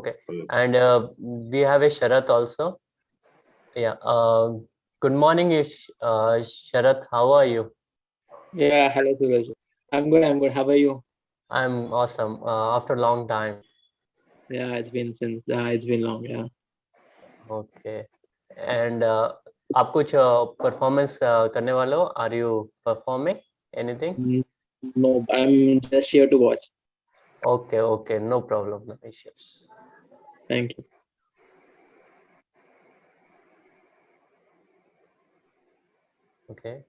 Okay, and we have a Sharat also. Yeah. Good morning, Sharat. How are you? Yeah, hello Suraj. I'm good. I'm good. How are you? I'm awesome. After a long time. Yeah, it's been long. Yeah. Okay. And आप कुछ performance करने वाले हो? Are you performing anything? No, I'm just here to watch. Okay, okay, no problem, no issues. Thank you. Okay.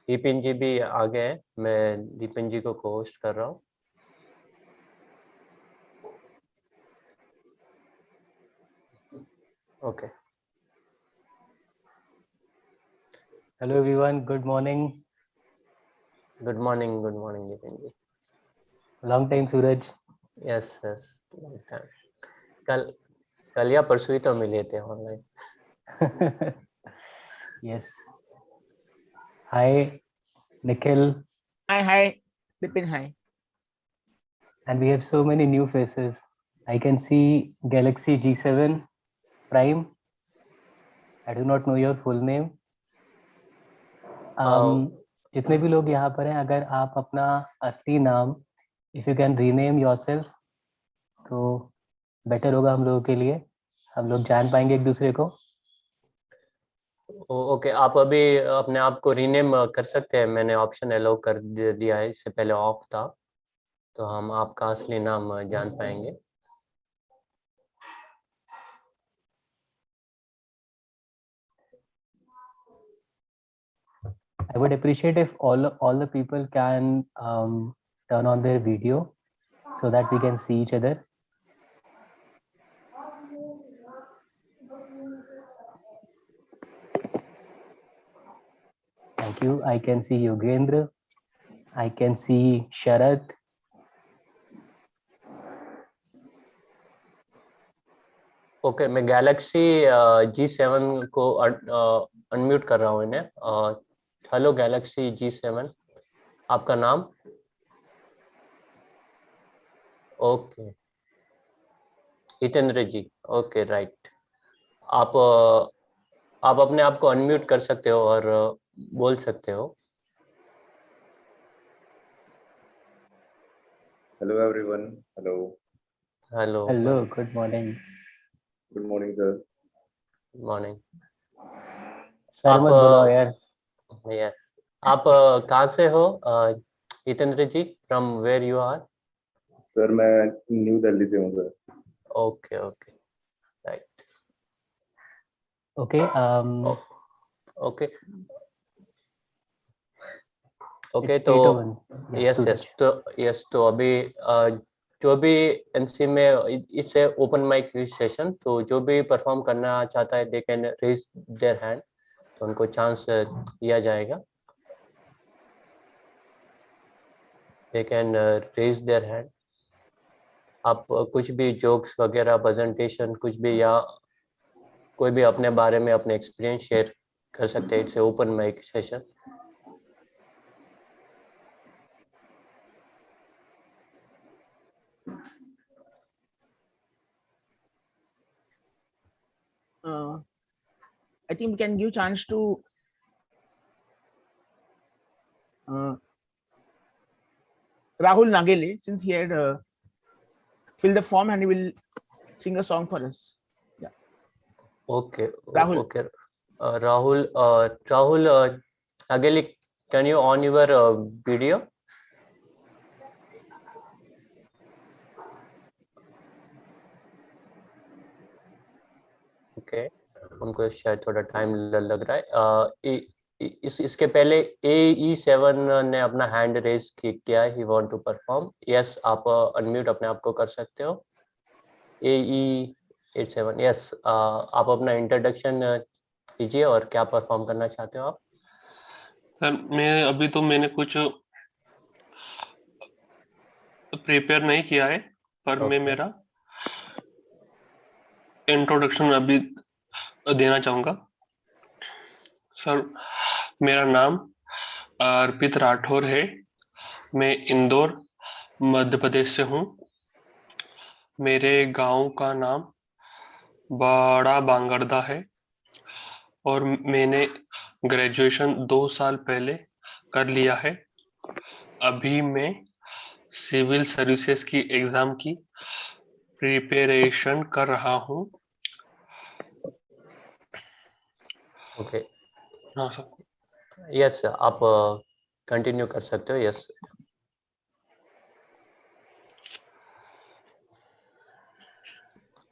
Deepin जी भी आ गए, मैं दीपिन जी को host कर रहा हूँ. Okay. Hello everyone, good morning. Good morning, Deepin जी. Long time Suraj. Yes, yes, long time. कल या परसों ही तो मिले थे online. Yes. Hi, Nikhil. Hi, Bipin, hi. And we have so many new faces. I can see Galaxy G7 Prime. I do not know your full name. जितने भी लोग यहाँ पर हैं, अगर आप अपना असली नाम, if you can rename yourself, तो बेटर होगा हम लोगों के लिए. हम लोग जान पाएंगे एक दूसरे को. ओके, आप अभी अपने आप को रीनेम कर सकते हैं. मैंने ऑप्शन अलाउ कर दिया है, इससे पहले ऑफ था, तो हम आपका असली नाम जान पाएंगे. I would appreciate if all the people can turn on their video so that we can see each other. Thank you. I can see Yogendra. I can see Sharat. Okay, मैं Galaxy G7 को unmute कर रहा हूँ इन्हें. Hello Galaxy G7, आपका नाम? Okay, Jitendra ji. Okay, right. आप अपने आप को अनम्यूट कर सकते हो और बोल सकते हो. Hello everyone. Hello. Hello. Hello. Good morning. Good morning, sir. Good morning. Sir मत बुलाओ यार. यस. आप कहाँ से हो Jitendra ji? From where you are? Sir मैं न्यू दिल्ली से हूँ sir. Okay, okay, right. Okay. Okay. Okay, It's तो 8:01. Yeah, यस, तो अभी जो भी एनसी में इट्स ओपन माइक सेशन, तो जो भी परफॉर्म करना चाहता है they can raise their hand, तो उनको चांस दिया जाएगा. They can raise their hand. आप कुछ भी जोक्स वगैरह, प्रेजेंटेशन, कुछ भी, या कोई भी अपने बारे में अपने एक्सपीरियंस शेयर कर सकते हैं. It's open mic session. I think we can give chance to Rahul Nagele, since he had filled the form and he will sing a song for us. Yeah. Okay. Rahul. Okay. Rahul Nagele, can you on your video? Okay, हमको शायद थोड़ा time लग रहा है. इसके पहले AE7 ने अपना हैंड रेज किया है. He want to perform. Yes, आप अनम्यूट अपने आप को कर सकते हो. AE87, यस, आप अपना इंट्रोडक्शन कीजिए और क्या परफॉर्म करना चाहते हो आप? सर मैंने कुछ प्रिपेयर नहीं किया है, पर मैं मेरा इंट्रोडक्शन अभी देना चाहूंगा. सर, मेरा नाम अर्पित राठौर है. मैं इंदौर मध्य प्रदेश से हूँ. मेरे गांव का नाम बड़ा बांगड़दा है और मैंने ग्रेजुएशन 2 साल पहले कर लिया है। अभी मैं सिविल सर्विसेज की एग्जाम की प्रिपरेशन कर रहा हूँ। ओके, हाँ सर। यस आप कंटिन्यू कर सकते हो। यस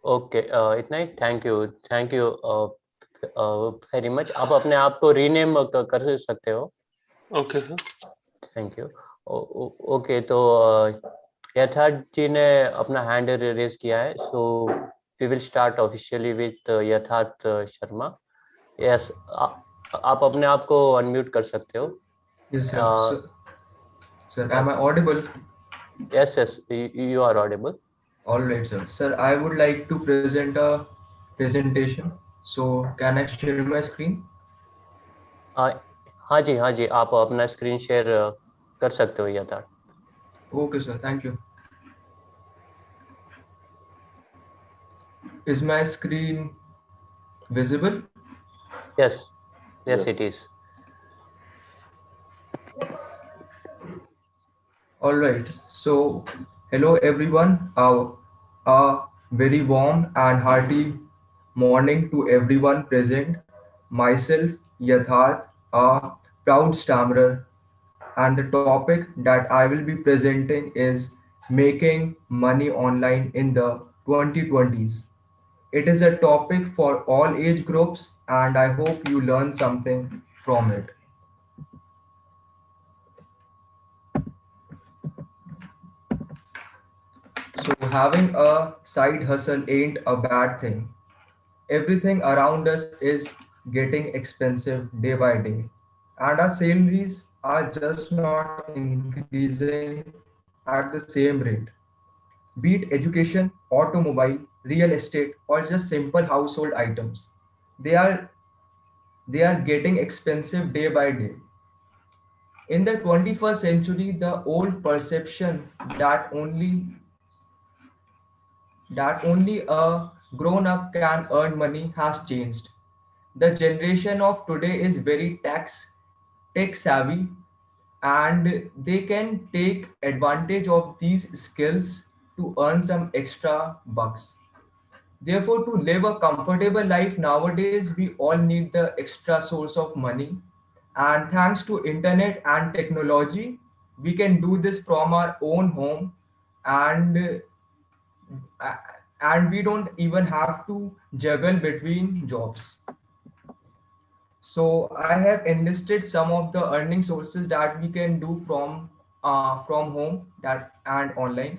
ओके, इतना ही। Thank you very much. आप अपने आप को रीनेम कर सकते हो। Okay sir. Thank you. Okay, तो यथार्थ जी ने अपना हैंड रेज किया है, so we will start officially with Yatharth Sharma. Yes, आप अपने आप को अनम्यूट कर सकते हो। Yes, sir. Sir, am I yes, audible? yes, you are audible. All right, sir. Sir, I would like to present a presentation. So, can I share my screen? हाँ हाँ जी, आप अपना स्क्रीन शेयर कर सकते हो यथार्थ। Okay, sir. Thank you. Is my screen visible? Yes yes Yes. It is. All right. So, hello everyone. A very warm and hearty morning to everyone present. Myself, Yatharth, a proud stammerer, and the topic that I will be presenting is making money online in the 2020s. It is a topic for all age groups, and I hope you learn something from it. So, having a side hustle ain't a bad thing. Everything around us is getting expensive day by day, and our salaries are just not increasing at the same rate. Be it education, automobile, real estate, or just simple household items, they are they are getting expensive day by day. In the 21st century, the old perception that only a grown up can earn money has changed. The generation of today is very tech savvy, and they can take advantage of these skills to earn some extra bucks. Therefore, to live a comfortable life nowadays, we all need the extra source of money. And thanks to internet and technology, we can do this from our own home, and and we don't even have to juggle between jobs. So I have enlisted some of the earning sources that we can do from home that and online.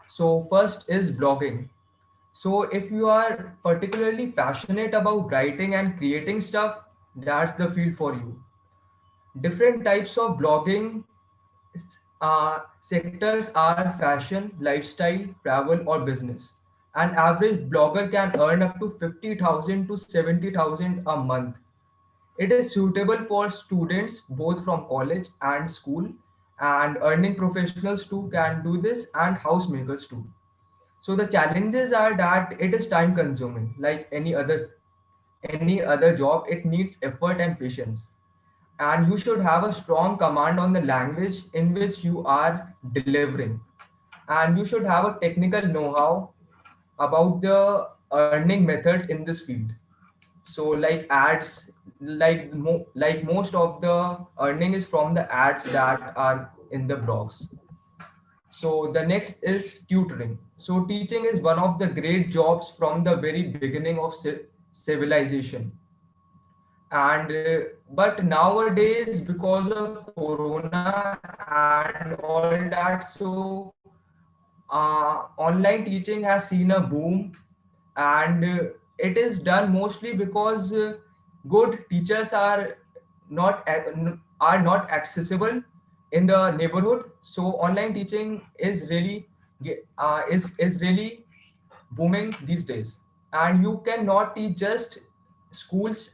So first is blogging. So if you are particularly passionate about writing and creating stuff, that's the field for you. Different types of blogging sectors are fashion, lifestyle, travel, or business. An average blogger can earn up to 50,000 to 70,000 a month. It is suitable for students both from college and school, and earning professionals too can do this, and housemakers too. So the challenges are that it is time consuming, like any other job. It needs effort and patience, and you should have a strong command on the language in which you are delivering, and you should have a technical know-how about the earning methods in this field. So like ads, like most of the earning is from the ads that are in the blogs. So the next is tutoring. So teaching is one of the great jobs from the very beginning of civilization. And but nowadays, because of corona and all that, so online teaching has seen a boom, and it is done mostly because good teachers are not accessible in the neighborhood. So online teaching is really booming these days, and you cannot teach just schools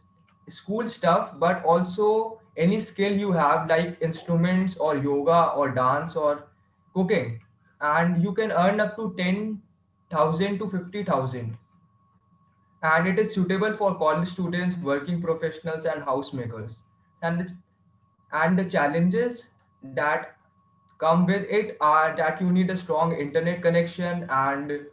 school stuff, but also any skill you have, like instruments or yoga or dance or cooking, and you can earn up to to 50,000, and it is suitable for college students, working professionals, and housemakers. And the challenges that come with it are that you need a strong internet connection, and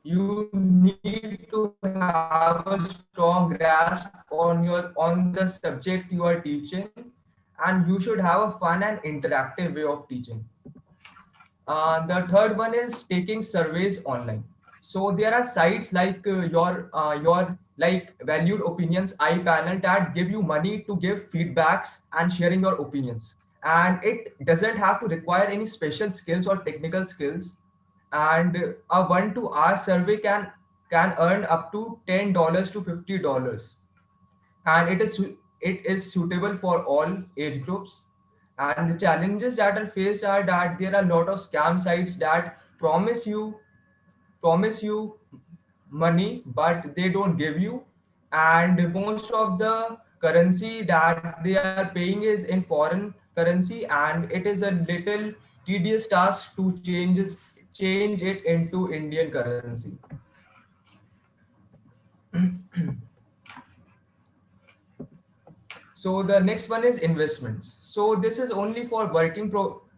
you need to have a strong grasp on the subject you are teaching, and you should have a fun and interactive way of teaching. The third one is taking surveys online. So there are sites like your like valued opinions iPanel that give you money to give feedbacks and sharing your opinions. And it doesn't have to require any special skills or technical skills. And a 1 to hour survey can earn up to $10 to $50, and it is suitable for all age groups. And the challenges that are faced are that there are a lot of scam sites that promise you money but they don't give you, and most of the currency that they are paying is in foreign currency, and it is a little tedious task to change it into Indian currency. So the next one is investments. So this is only for working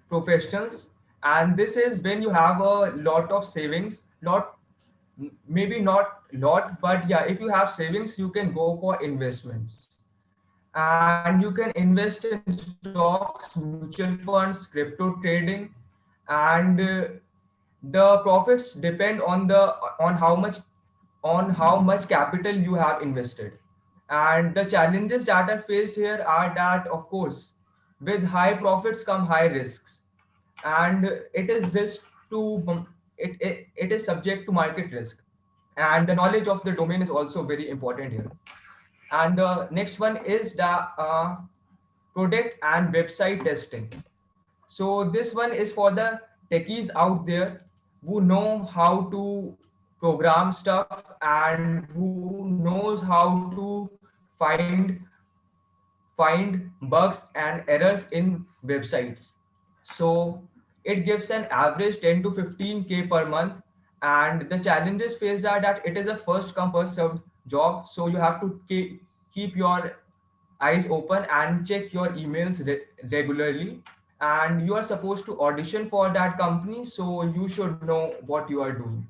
professionals, and this is when you have a lot of savings, maybe not lot, but yeah, if you have savings, you can go for investments, and you can invest in stocks, mutual funds, crypto trading, and the profits depend on how much capital you have invested. And the challenges that are faced here are that, of course, with high profits come high risks, and it is risk to it is subject to market risk, and the knowledge of the domain is also very important here. And the next one is the product and website testing. So this one is for the techies out there who know how to program stuff and who knows how to find bugs and errors in websites. So it gives an average 10 to 15K per month. And the challenges faced are that it is a first come first served job. So you have to keep your eyes open and check your emails regularly. And you are supposed to audition for that company. So you should know what you are doing.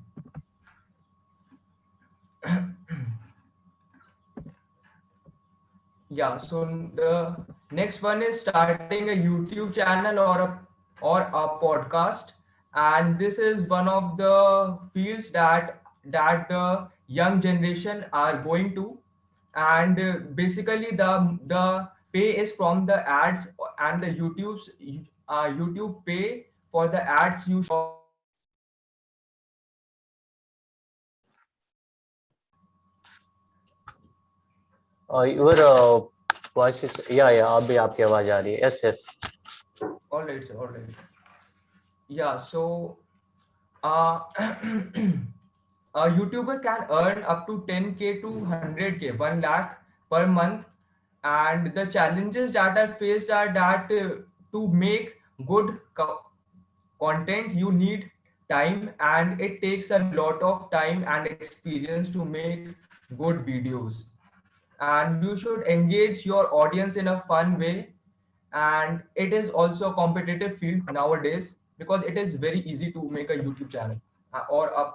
Yeah, so the next one is starting a YouTube channel or a podcast, and this is one of the fields that the young generation are going to, and basically the pay is from the ads, and the YouTube pay for the ads you Your voice is, yeah, अभी आपकी आवाज आ रही है. Yes. all right, sir, all right. Yeah, so a YouTuber can earn up to 10K to 100K, 1 lakh per month. And the challenges that are faced are that to make good content, you need time, and it takes a lot of time and experience to make good videos. And you should engage your audience in a fun way. And it is also a competitive field nowadays because it is very easy to make a YouTube channel or a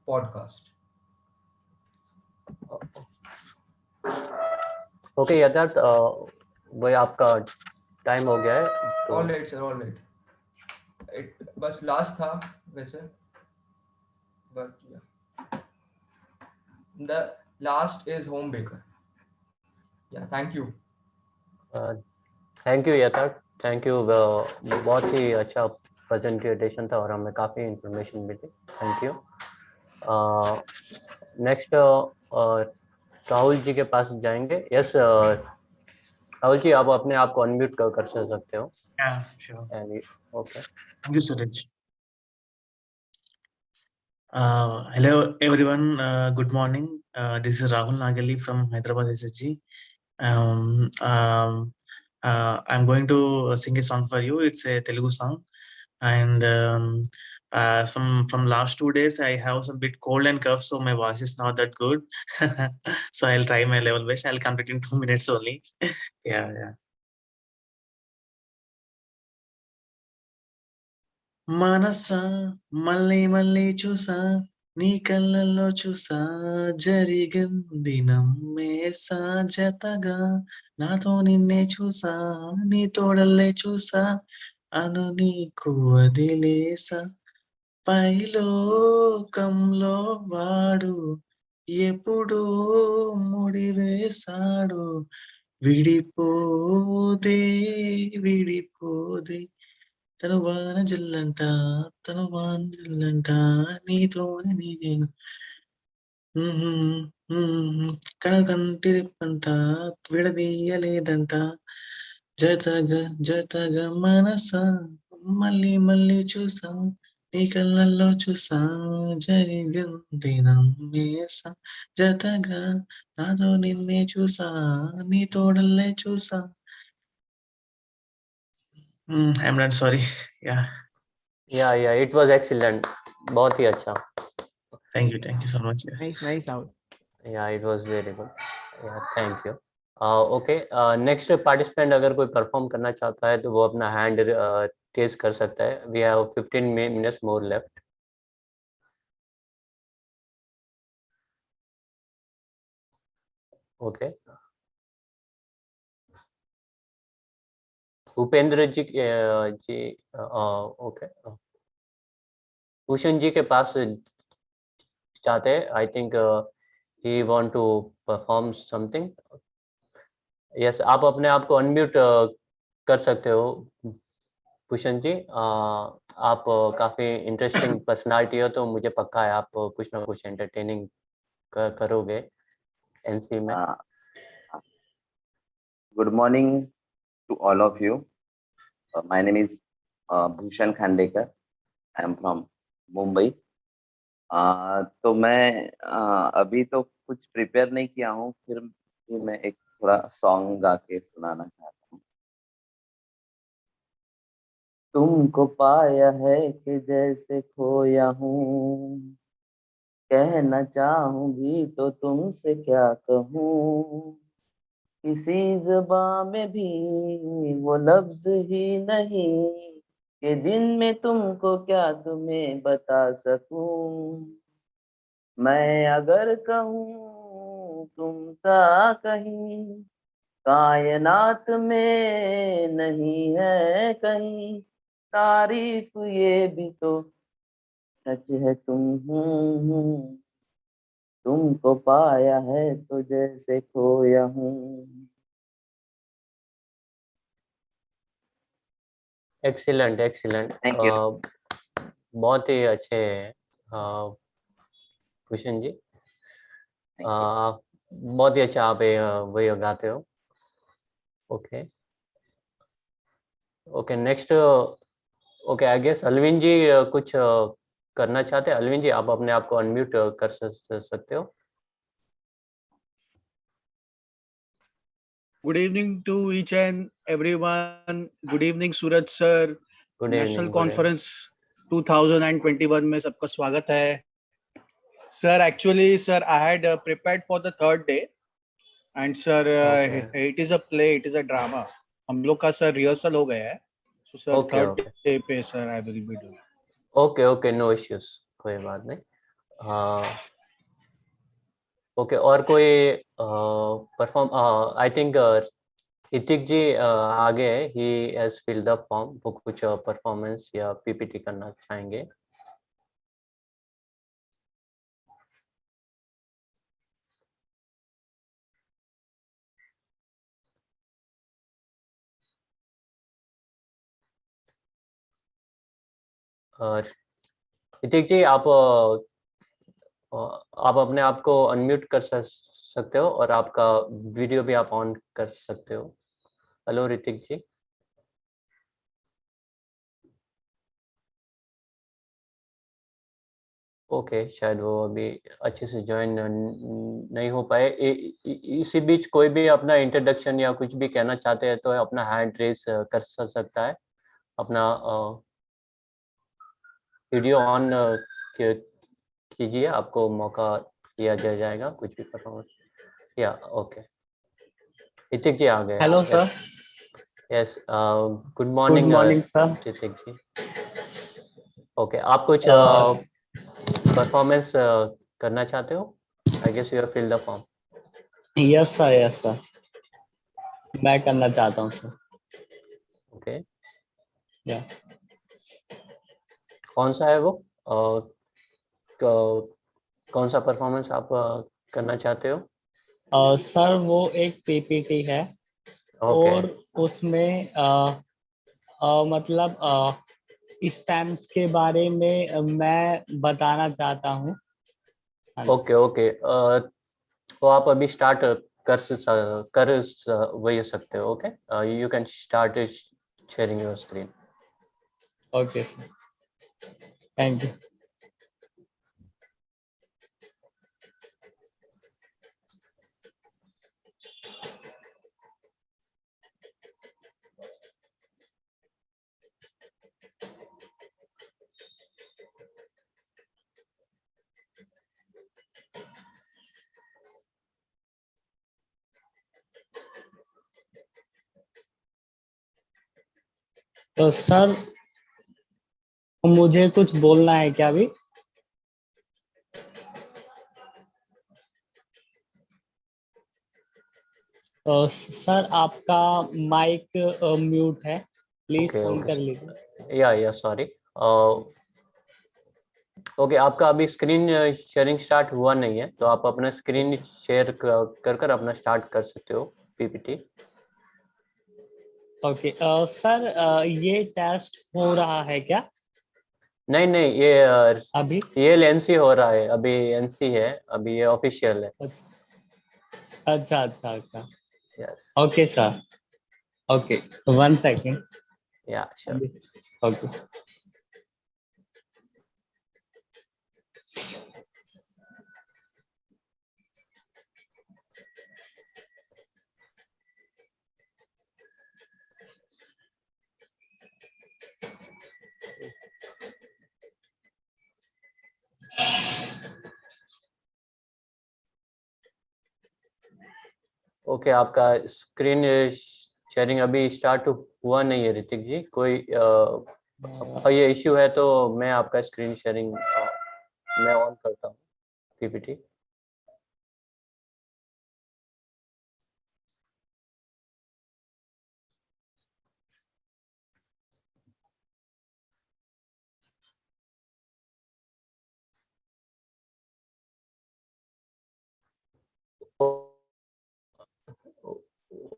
podcast. Okay, यथार्थ वही आपका time हो गया है तो All right, sir, all right. बस last था वैसे, but yeah, the last is home baker. Yeah, thank you. Thank you Yatharth, thank you. बहुत ही अच्छा प्रेजेंटेशन था और हमें काफ़ी इंफॉर्मेशन मिली. Thank you. Next Rahul ji के पास जाएंगे. यस राहुल जी, आप अपने आप को अनम्यूट कर सकते हो. Yeah, sure. Okay. Thank you, Suraj. Hello, everyone. Good morning. This is Rahul Nagali from Hyderabad SSG. I'm going to sing a song for you. It's a Telugu song, and From last 2 days, I have some bit cold and cough, so my voice is not that good. So I'll try my level best. I'll complete in 2 minutes only. Yeah. మనసా మళ్ళీ మళ్ళీ చూసా నీ కళ్ళల్లో చూసా జరిగింది నమ్మేసా జతగా నాతో నిన్నే చూసా నీ తోడల్లే చూసా అను నీకు వదిలేసా పైలోకంలో వాడు ఎప్పుడో ముడివేశాడు విడిపోదే విడిపోదే తను వాన జల్లంట తను వాన జల్లంట నీతోనే నేను కన కంటి రెప్పంట విడదీయలేదంట జతగా జతగా మనసా మళ్ళీ మళ్ళీ చూసా నీ కళ్ళల్లో చూసా జరిగింది నమ్మేసా జతగా నాతో నిన్నే చూసా నీ తోడల్లే చూసా I'm not sorry. Yeah. It was excellent. बहुत ही अच्छा. Thank you so much. Nice, Rahul. Yeah, it was very good. Yeah, thank you. Okay, next participant अगर कोई परफॉर्म करना चाहता है तो वो अपना हैंड रेज कर सकता है. We have 15 minutes more left. Okay. Upendra ji okay. Bhushan ji के पास चाहते हैं. I think he want to perform something. Yes, आप अपने आप को अनम्यूट कर सकते हो भूषण जी. आप काफी इंटरेस्टिंग पर्सनालिटी हो तो मुझे पक्का है आप कुछ ना कुछ एंटरटेनिंग करोगे एनसी में. Good morning to all of you. My name is Bhushan Khandekar. I am from Mumbai. तो मैं अभी तो कुछ प्रिपेयर नहीं किया हूँ, फिर भी मैं एक थोड़ा सॉन्ग गा के सुनाना चाहता हूँ. तुमको पाया है कि जैसे खोया हूँ, कहना चाहूँ भी तो तुमसे क्या कहूँ, किसी ज़बान में भी वो लफ्ज़ ही नहीं कि जिनमें तुमको क्या तुम्हें बता सकूं. मैं अगर कहूँ तुम सा कहीं कायनात में नहीं है कहीं, तारीफ ये भी तो सच है तुमको पाया है तो जैसे खोया हूँ. एक्सीलेंट. Thank you. बहुत ही अच्छे भूषण जी. बहुत ही अच्छा आप वही गाते हो. Okay next. Okay I guess Alvin ji कुछ करना चाहते हैं. अलविन जी आप अपने आप को अनम्यूट कर सकते हो. Good evening to each and everyone. Good evening, Suraj sir. Good National evening. Conference 2021 में सबका स्वागत है. Sir, actually, sir, I had prepared for the third day, and sir, it is a play, it is a drama. हम लोग का sir rehearsal हो गया है. So sir, third day पे sir, I will be doing. Okay no issues. कोई बात नहीं. ओके और कोई परफॉर्म. आई थिंक इतिक जी आगे है. He has fill the form. वो कुछ परफॉर्मेंस या पीपीटी करना चाहेंगे. और इतिक जी आप अपने आप को अनम्यूट कर सकते हो और आपका वीडियो भी आप ऑन कर सकते हो. हेलो ऋतिक जी. ओके शायद वो अभी अच्छे से ज्वाइन नहीं हो पाए. इसी बीच कोई भी अपना इंट्रोडक्शन या कुछ भी कहना चाहते हैं तो अपना हैंड रेज कर सकता है. अपना वीडियो ऑन कीजिए, आपको मौका दिया जाएगा कुछ भी परफॉर्मेंस। या ओके, ऋतिक जी आ गए। Hello sir. Yes, good morning sir. Hrithik ji. Okay, आप कुछ परफॉर्मेंस करना चाहते हो? I guess you have fill the form. Yes sir, मैं करना चाहता हूँ सर। ओके, या कौन सा है वो? कौन सा परफॉर्मेंस आप करना चाहते हो? सर वो एक पीपीटी है ओके, और उसमें मतलब स्टैम्प्स के बारे में मैं बताना चाहता हूँ। ओके ओके, तो आप अभी स्टार्ट वही सकते हो। Okay, you can start sharing your screen. Okay sir, thank you. तो सर मुझे कुछ बोलना है क्या अभी? सर आपका माइक म्यूट है, प्लीज ऑन कर लीजिए। या सॉरी। ओके, आपका अभी स्क्रीन शेयरिंग स्टार्ट हुआ नहीं है, तो आप अपना स्क्रीन शेयर कर अपना स्टार्ट कर सकते हो पीपीटी। ओके सर, ये टेस्ट हो रहा है क्या? नहीं नहीं, ये अभी ये एनसी हो रहा है, अभी एनसी है, अभी ये ऑफिशियल है। अच्छा अच्छा अच्छा, yes, okay sir, okay 1 second. या श्योर। ओके ओके, आपका स्क्रीन शेयरिंग अभी स्टार्ट हुआ नहीं है ऋतिक जी। कोई ये इश्यू है तो मैं आपका स्क्रीन शेयरिंग मैं ऑन करता हूँ पीपीटी।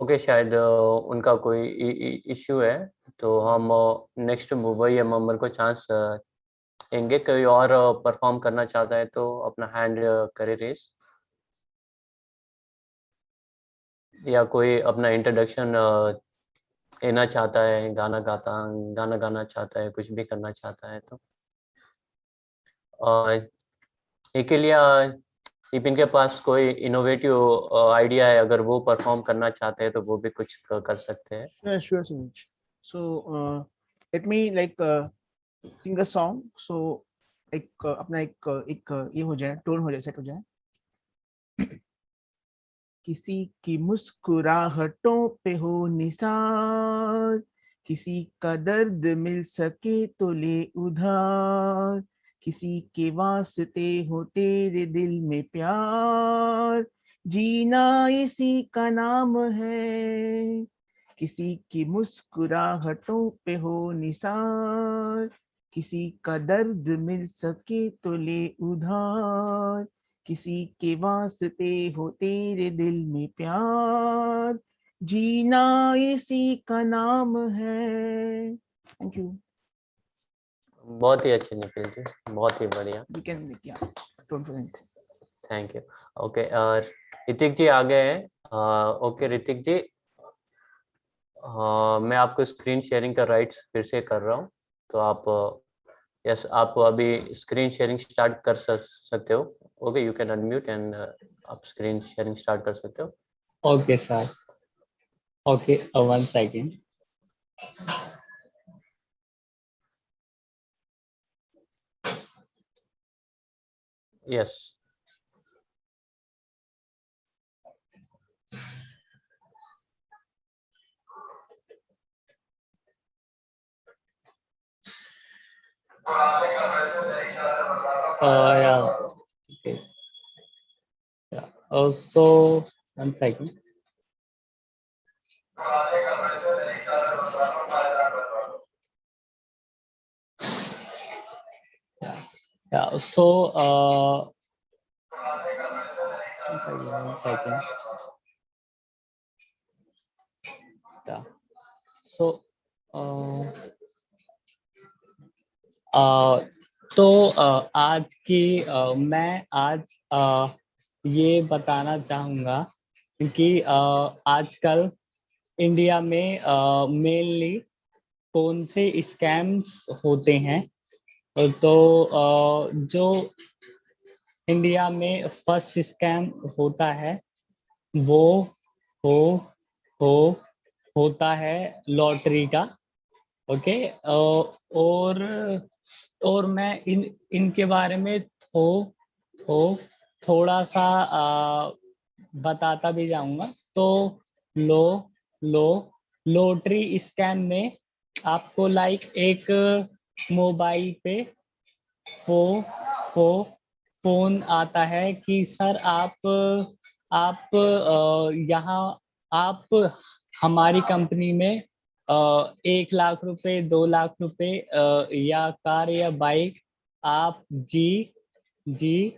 ओके, शायद उनका कोई इश्यू है, तो हम नेक्स्ट वही मेंबर को चांस देंगे। कोई और परफॉर्म करना चाहता है तो अपना हैंड करे रेस, या कोई अपना इंट्रोडक्शन लेना चाहता है, गाना गाना चाहता है, कुछ भी करना चाहता है तो इसके लिए if इनके पास कोई इनोवेटिव आइडिया है, अगर वो परफॉर्म करना चाहते हैं तो वो भी कुछ कर सकते हैं। Sure, Sunil. So let me sing a song. So अपना एक ये हो जाए, टोन हो जाए, सेट हो जाए। किसी की मुस्कुराहटों पे हो निसार, किसी का दर्द मिल सके तो ले उधार, किसी के वास्ते हो तेरे दिल में प्यार, जीना इसी का नाम है। किसी की मुस्कुराहटों पे हो निसार, किसी का दर्द मिल सके तो ले उधार, किसी के वास्ते हो तेरे दिल में प्यार, जीना इसी का नाम है। Thank you. बहुत ही अच्छी निखिल जी, बहुत ही बढ़िया। You can thank you. Okay, Hrithik ji आ गए हैं। ओके ऋतिक जी, मैं आपको स्क्रीन शेयरिंग का राइट्स फिर से कर रहा हूँ, तो आप यस आप अभी स्क्रीन शेयरिंग स्टार्ट कर सकते हो। Okay, you can unmute and आप स्क्रीन शेयरिंग स्टार्ट कर सकते हो। Okay sir, okay 1 second. Yes. Yeah. Okay. Yeah. So 1 second. Yeah. So 1 second. Yeah. So आज की मैं आज ये बताना चाहूँगा कि आजकल इंडिया में मेनली कौन से स्कैम्स होते हैं। तो जो इंडिया में फर्स्ट स्कैम होता है वो हो हो होता है लॉटरी का। ओके। और मैं इनके बारे में थोड़ा सा बताता भी जाऊंगा। तो लो लो लॉटरी स्कैम में आपको लाइक एक मोबाइल पे फो फो फोन आता है कि सर आप यहाँ आप हमारी कंपनी में 1 लाख रुपए 2 लाख रुपए या कार या बाइक आप जी जी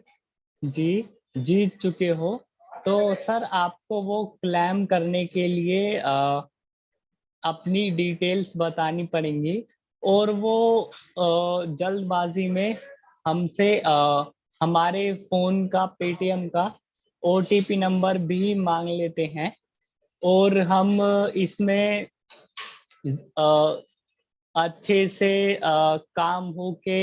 जीत चुके हो। तो सर आपको वो क्लेम करने के लिए अपनी डिटेल्स बतानी पड़ेंगी। और वो जल्दबाजी में हमसे हमारे फोन का पेटीएम का ओटीपी नंबर भी मांग लेते हैं। और हम इसमें अच्छे से काम हो के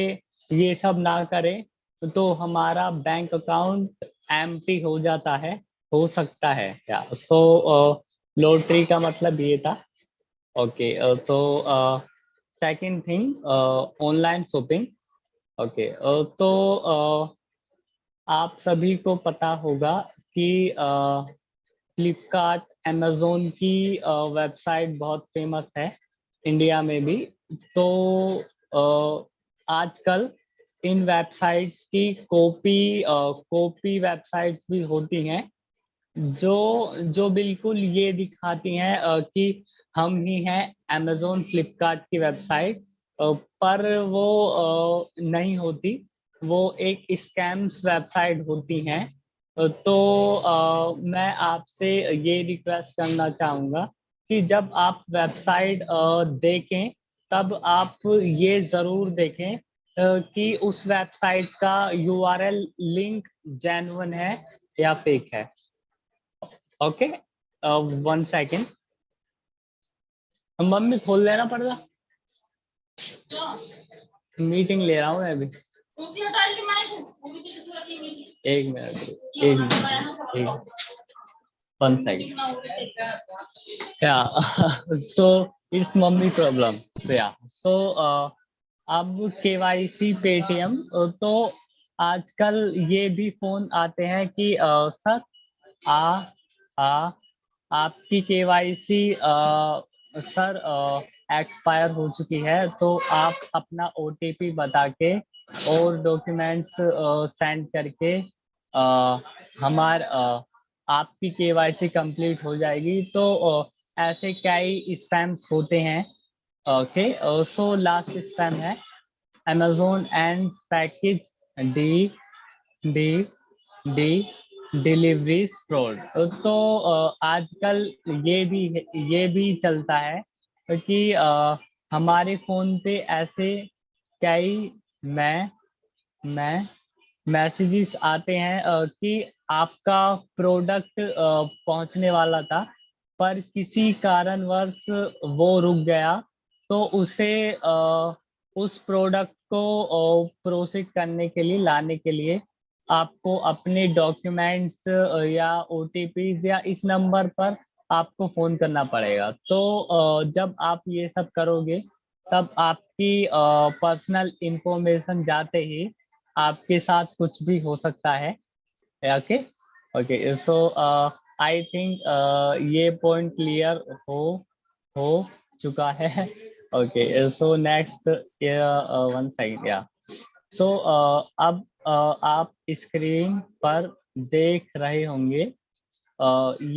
ये सब ना करें तो हमारा बैंक अकाउंट एम्प्टी हो जाता है, हो सकता है। या सो लॉटरी का मतलब ये था। ओके। तो second thing online shopping. Okay. तो आप सभी को पता होगा कि फ्लिपकार्ट अमेज़न की वेबसाइट बहुत फेमस है इंडिया में भी। तो आजकल इन वेबसाइट्स की कॉपी वेबसाइट्स भी होती हैं जो जो बिल्कुल ये दिखाती हैं कि हम ही हैं अमेज़न फ्लिपकार्ट की वेबसाइट। पर वो नहीं होती, वो एक स्कैम्स वेबसाइट होती हैं। तो मैं आपसे ये रिक्वेस्ट करना चाहूँगा कि जब आप वेबसाइट देखें तब आप ये ज़रूर देखें कि उस वेबसाइट का यूआरएल लिंक जेन्युइन है या फेक है। ओके। 1 सेकेंड। मम्मी खोल लेना पर्दा, मीटिंग ले रहा हूँ मैं अभी। एक minute 1 second. So it's mummy problem. So अब केवाईसी पेटीएम। तो आजकल ये भी फोन आते हैं कि सर आ आपकी केवाईसी सर एक्सपायर हो चुकी है, तो आप अपना ओटीपी बता के और डॉक्यूमेंट्स सेंड करके आपकी केवाईसी कंप्लीट हो जाएगी। तो ऐसे कई स्पैम्स होते हैं। ओके। सो लास्ट स्पैम है Amazon and package D D D delivery fraud. तो आजकल ये भी चलता है कि हमारे फोन पे ऐसे कई मैं मैसेजेस आते हैं कि आपका प्रोडक्ट पहुंचने वाला था पर किसी कारणवश वो रुक गया। तो उसे उस प्रोडक्ट को प्रोसेस करने के लिए लाने के लिए आपको अपने डॉक्यूमेंट्स या ओटीपीज या इस नंबर पर आपको फोन करना पड़ेगा। तो जब आप ये सब करोगे तब आपकी पर्सनल इंफॉर्मेशन जाते ही आपके साथ कुछ भी हो सकता है। Okay okay, so I think ये पॉइंट क्लियर हो चुका है। Okay, so next one side, या सो अब आप स्क्रीन पर देख रहे होंगे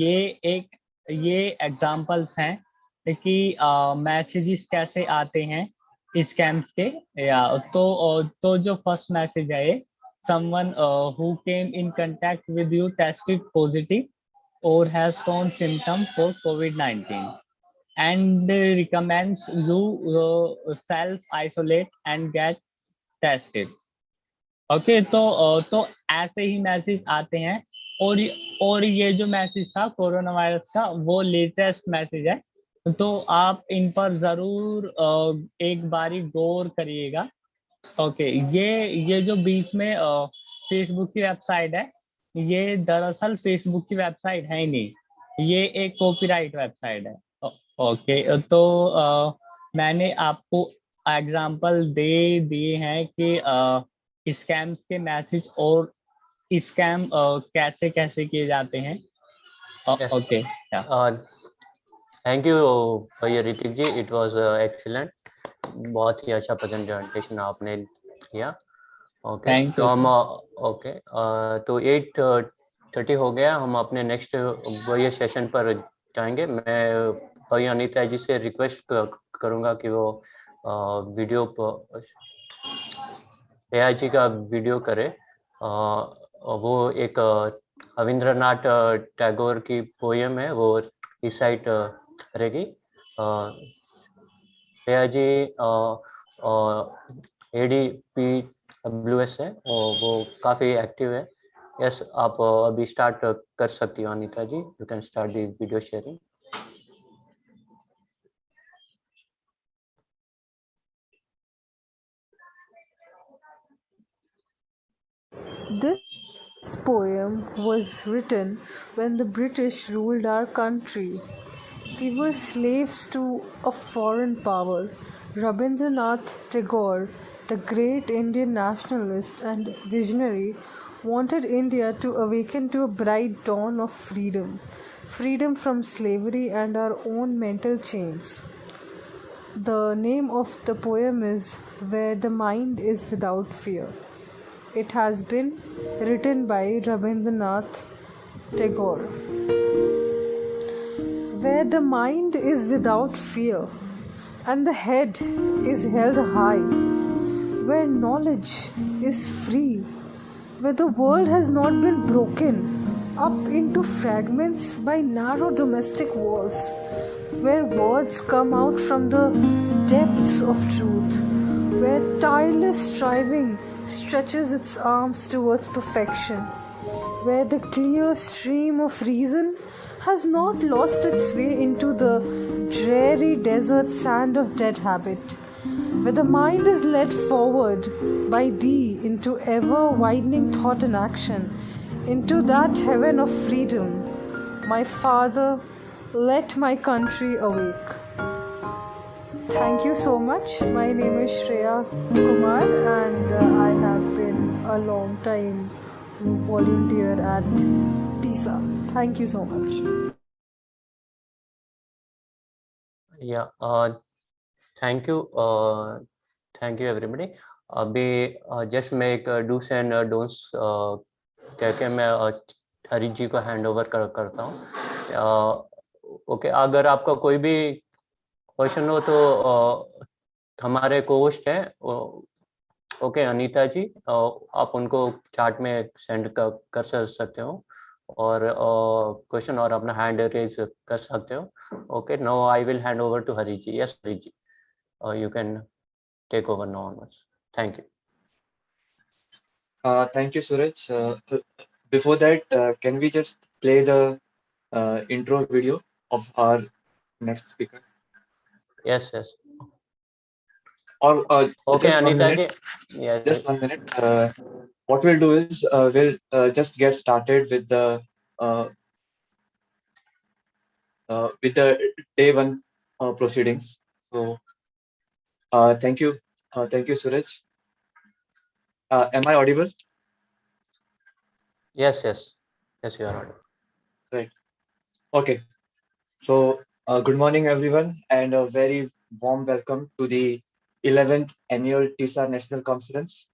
ये एग्जांपल्स हैं कि मैसेजेस कैसे आते हैं स्कैम्स के। या तो जो फर्स्ट मैसेज है ये, someone who came in contact with you tested positive or has shown symptom for COVID-19 and recommends you self isolate and get tested. Okay, तो ऐसे ही मैसेज आते हैं। और ये जो मैसेज था कोरोना वायरस का, वो लेटेस्ट मैसेज है, तो आप इन पर जरूर एक बारी गौर करिएगा। ओके, ये जो बीच में फेसबुक की वेबसाइट है, ये दरअसल फेसबुक की वेबसाइट है ही नहीं, ये एक कॉपीराइट वेबसाइट है। ओके, तो मैंने आपको एग्जांपल दे दिए हैं कि स्कैम्स के मैसेज और स्कैम कैसे कैसे किए जाते हैं। ओके, थैंक यू भैया ऋतिक जी, इट वाज एक्सीलेंट, बहुत ही अच्छा प्रेजेंटेशन आपने किया। ओके, तो हम ओके तो 8:30 हो गया, हम अपने नेक्स्ट भैया सेशन पर जाएंगे। मैं भैया अनीता जी से रिक्वेस्ट करूंगा कि वो वीडियो एआई जी का वीडियो करे। वो एक रविंद्रनाथ टैगोर की पोयम है, वो रिसाइट करेगी। एआई जी ADPWS है, वो काफ़ी एक्टिव है। यस, आप अभी स्टार्ट कर सकती हो Anita ji, you can start the video sharing. This poem was written when the British ruled our country. We were slaves to a foreign power. Rabindranath Tagore, the great Indian nationalist and visionary, wanted India to awaken to a bright dawn of freedom, freedom from slavery and our own mental chains. The name of the poem is Where the Mind is Without Fear. It has been written by Rabindranath Tagore. Where the mind is without fear and the head is held high, where knowledge is free, where the world has not been broken up into fragments by narrow domestic walls, where words come out from the depths of truth, where tireless striving stretches its arms towards perfection, where the clear stream of reason has not lost its way into the dreary desert sand of dead habit, where the mind is led forward by thee into ever widening thought and action, into that heaven of freedom. My Father, let my country awake. Thank you so much. My name is Shreya Kumar and I have been a long time volunteer at TISA. Thank you so much. Yeah, thank you everybody. अभी just मैं एक do's and don'ts कह के मैं हरी जी को hand over करता हूँ। Okay, अगर आपका कोई भी क्वेश्चन हो तो हमारे कोस्ट हैं, ओके अनीता जी, आप उनको चैट में सेंड कर सकते हो और क्वेश्चन और अपना हैंड रेज कर सकते हो। Okay, now I will hand over to Hari ji. Yes Hari ji, you can take over now onwards. Thank you. Thank you, Suraj. Before that, can we just play the intro video of our next speaker? Yes, yes. Or okay, just Anita 1 minute. Ji. Yes. Just 1 minute. What we'll do is we'll just get started with the day 1 proceedings. So thank you, Suraj. Am I audible? Yes, yes, yes, you are audible. Right. Okay. So, good morning, everyone, and a very warm welcome to the 11th annual TISA National Conference.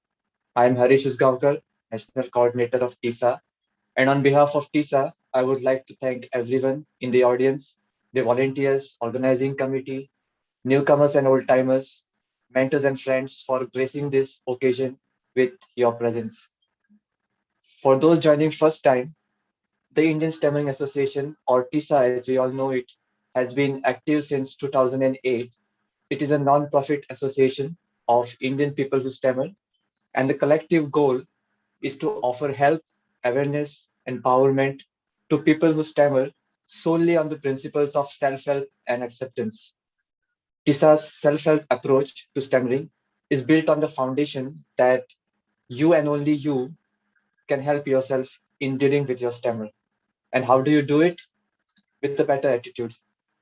I am Harish Usgaonkar, National Coordinator of TISA. And on behalf of TISA, I would like to thank everyone in the audience, the volunteers, organizing committee, newcomers and old-timers, mentors and friends for gracing this occasion with your presence. For those joining first time, the Indian Stammering Association, or TISA as we all know it, has been active since 2008. It is a non-profit association of Indian people who stammer, and the collective goal is to offer help, awareness, empowerment to people who stammer solely on the principles of self-help and acceptance. TISA's self-help approach to stammering is built on the foundation that you and only you can help yourself in dealing with your stammer. And how do you do it? With a better attitude,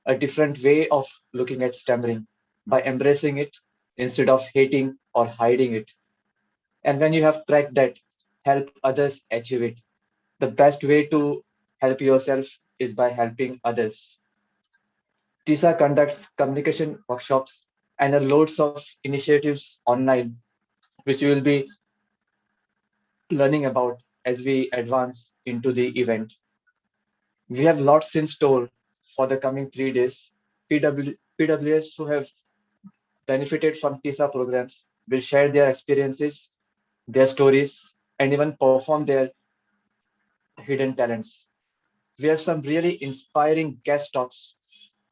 a different way of looking at stammering, by embracing it instead of hating or hiding it. And when you have cracked that, help others achieve it. The best way to help yourself is by helping others. TISA conducts communication workshops and loads of initiatives online, which you will be learning about as we advance into the event. We have lots in store for the coming 3 days. PWS who have benefited from TISA programs will share their experiences, their stories, and even perform their hidden talents. We have some really inspiring guest talks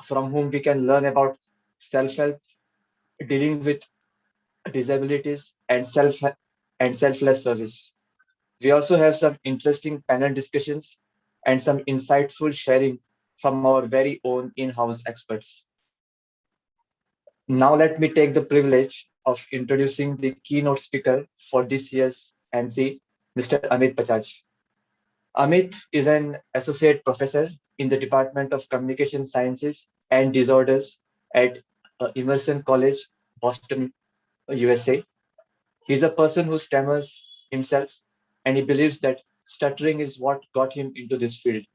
from whom we can learn about self-help, dealing with disabilities, and selfless service. We also have some interesting panel discussions and some insightful sharing from our very own in-house experts. Now let me take the privilege of introducing the keynote speaker for this year's MC, Mr. Amit Bajaj. Amit is an associate professor in the Department of Communication Sciences and Disorders at Emerson College, Boston, USA. He's a person who stammers himself, and he believes that stuttering is what got him into this field.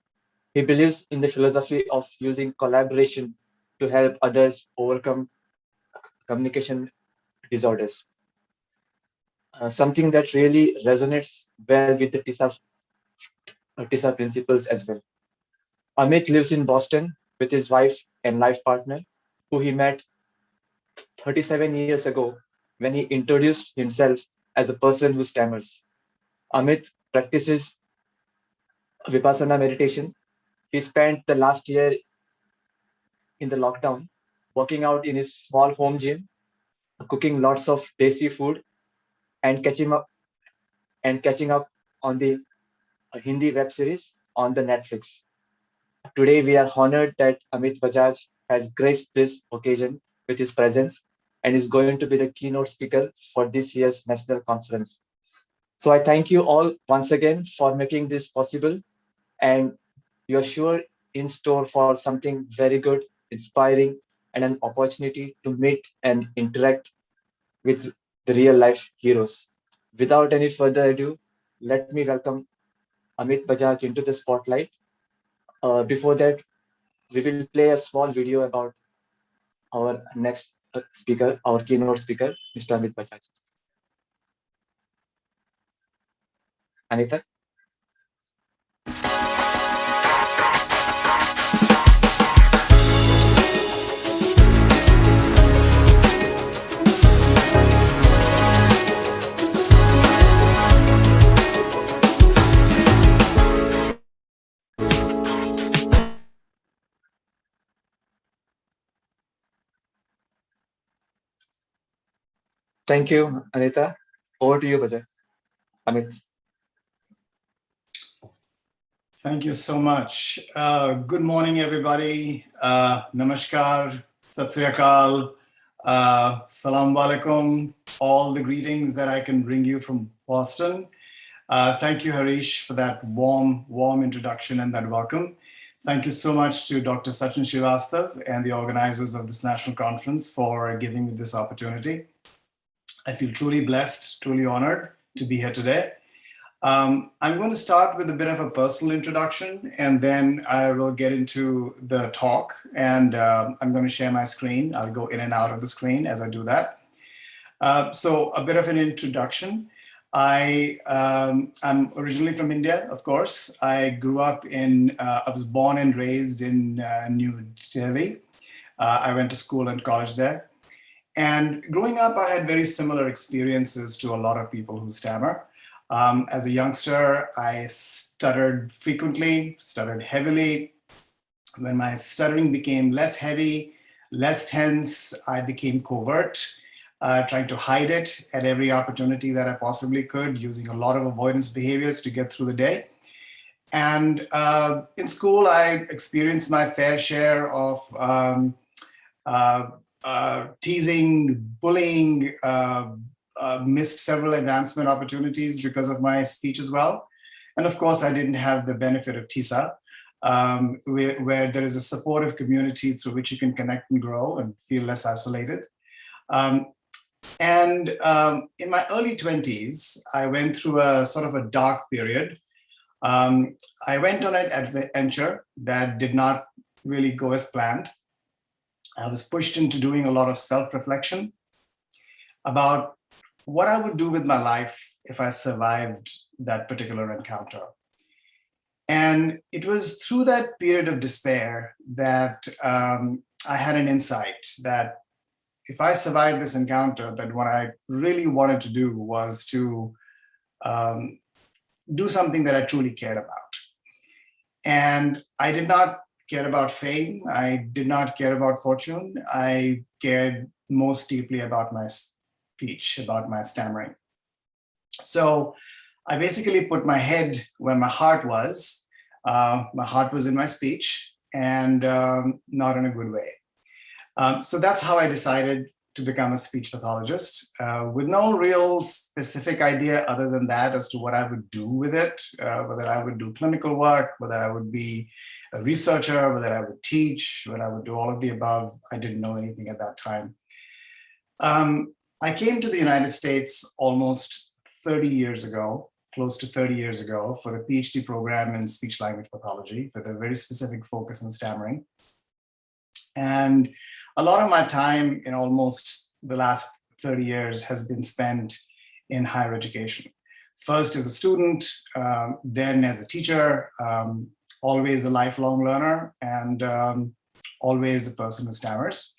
He believes in the philosophy of using collaboration to help others overcome communication disorders. Something that really resonates well with the TISA principles as well. Amit lives in Boston with his wife and life partner, who he met 37 years ago when he introduced himself as a person who stammers. Amit practices Vipassana meditation. He spent the last year in the lockdown working out in his small home gym, cooking lots of desi food, and catching up on the Hindi web series on the Netflix. Today, we are honored that Amit Bajaj has graced this occasion with his presence and is going to be the keynote speaker for this year's national conference. So I thank you all once again for making this possible, and you're sure in store for something very good, inspiring, and an opportunity to meet and interact with the real life heroes. Without any further ado, let me welcome Amit Bajaj into the spotlight. Before that, we will play a small video about our next speaker, our keynote speaker, Mr. Amit Bajaj. Anita? Thank you, Anita. Over to you, Bajaj. Amit. Thank you so much. Good morning, everybody. Namaskar, Sat Sri Akal, Salam Alaikum, all the greetings that I can bring you from Boston. Thank you, Harish, for that warm introduction and that welcome. Thank you so much to Dr. Sachin Srivastav and the organizers of this national conference for giving me this opportunity. I feel truly blessed, truly honored to be here today. I'm going to start with a bit of a personal introduction, and then I will get into the talk, and I'm going to share my screen. I'll go in and out of the screen as I do that. So a bit of an introduction. I'm originally from India, of course. I grew up I was born and raised in New Delhi. I went to school and college there. And growing up, I had very similar experiences to a lot of people who stammer. As a youngster, I stuttered frequently, stuttered heavily. When my stuttering became less heavy, less tense, I became covert, trying to hide it at every opportunity that I possibly could, using a lot of avoidance behaviors to get through the day. And in school, I experienced my fair share of teasing, bullying, missed several advancement opportunities because of my speech as well. And of course, I didn't have the benefit of TISA, where there is a supportive community through which you can connect and grow and feel less isolated. In my early 20s, I went through a sort of a dark period. I went on an adventure that did not really go as planned. I was pushed into doing a lot of self-reflection about what I would do with my life if I survived that particular encounter. And it was through that period of despair that I had an insight that if I survived this encounter, that what I really wanted to do was to do something that I truly cared about. And I did not care about fame. I did not care about fortune. I cared most deeply about my speech, about my stammering. So I basically put my head where my heart was. My heart was in my speech, and not in a good way. So that's how I decided to become a speech pathologist, with no real specific idea other than that as to what I would do with it, whether I would do clinical work, whether I would be a researcher, whether I would teach, whether I would do all of the above. I didn't know anything at that time. I came to the United States almost 30 years ago, close to 30 years ago, for a PhD program in speech language pathology with a very specific focus on stammering. And a lot of my time in almost the last 30 years has been spent in higher education. First as a student, then as a teacher, always a lifelong learner, and always a person who stammers.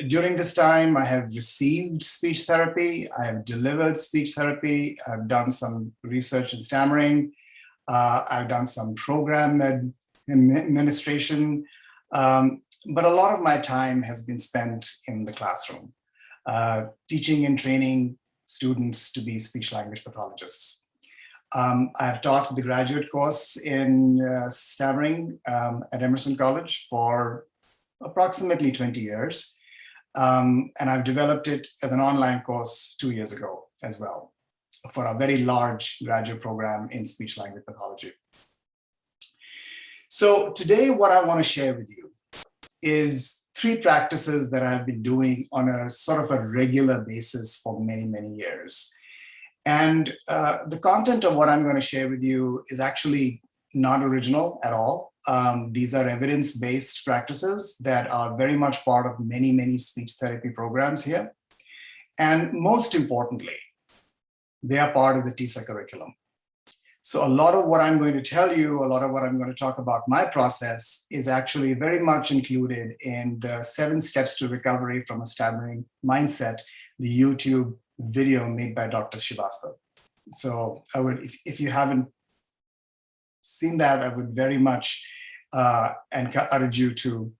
During this time, I have received speech therapy. I have delivered speech therapy. I've done some research in stammering. I've done some program administration. But a lot of my time has been spent in the classroom, teaching and training students to be speech language pathologists. I've taught the graduate course in stammering at Emerson College for approximately 20 years. And I've developed it as an online course 2 years ago as well for a very large graduate program in speech language pathology. So today, what I want to share with you is 3 practices that I've been doing on a sort of a regular basis for many, many years. And the content of what I'm going to share with you is actually not original at all. These are evidence-based practices that are very much part of many, many speech therapy programs here. And most importantly, they are part of the TISA curriculum. So a lot of what I'm going to tell you, a lot of what I'm going to talk about my process is actually very much included in the 7 steps to recovery from a stammering mindset, the YouTube video made by Dr. Srivastava. So I would, if you haven't seen that, I would very much encourage you to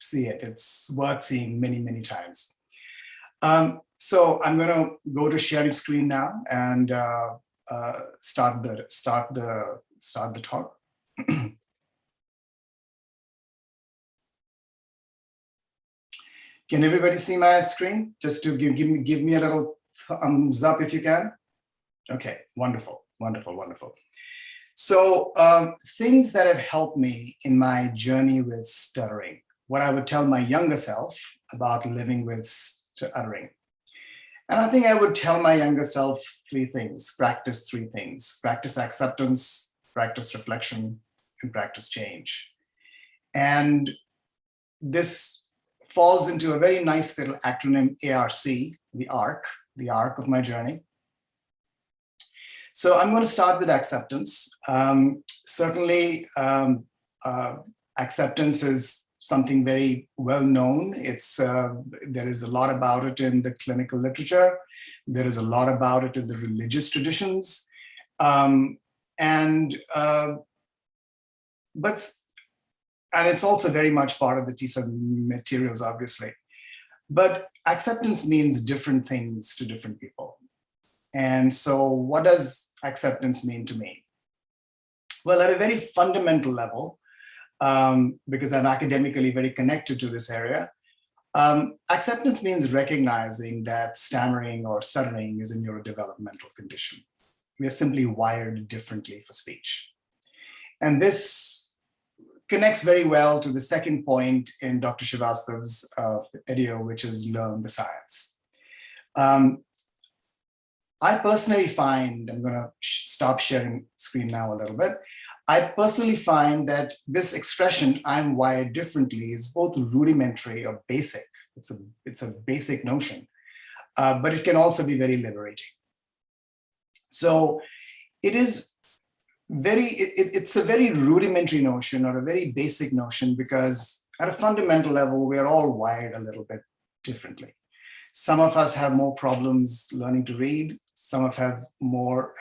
see it. It's worth seeing many, many times. So I'm going to go to sharing screen now and start the talk. Can everybody see my screen? Just to give me a little thumbs up if you can. Okay, wonderful, wonderful, wonderful. So things that have helped me in my journey with stuttering, what I would tell my younger self about living with stuttering. And I think I would tell my younger self three things: practice three things: practice acceptance, practice reflection, and practice change. And this falls into a very nice little acronym, ARC, the arc of my journey. So I'm going to start with acceptance. Certainly, acceptance is something very well known. There is a lot about it in the clinical literature. There is a lot about it in the religious traditions. And it's also very much part of the TISA materials, obviously. But acceptance means different things to different people. And so what does acceptance mean to me? Well, at a very fundamental level, because I'm academically very connected to this area, acceptance means recognizing that stammering or stuttering is a neurodevelopmental condition. We are simply wired differently for speech. And this connects very well to the second point in Dr. Srivastav's video, which is learn the science. I personally find, I'm going to stop sharing screen now a little bit. I personally find that this expression, I'm wired differently, is both rudimentary or basic. It's a basic notion, but it can also be very liberating. So it is it's a very rudimentary notion or a very basic notion, because at a fundamental level, we are all wired a little bit differently. Some of us have more problems learning to read. Some of us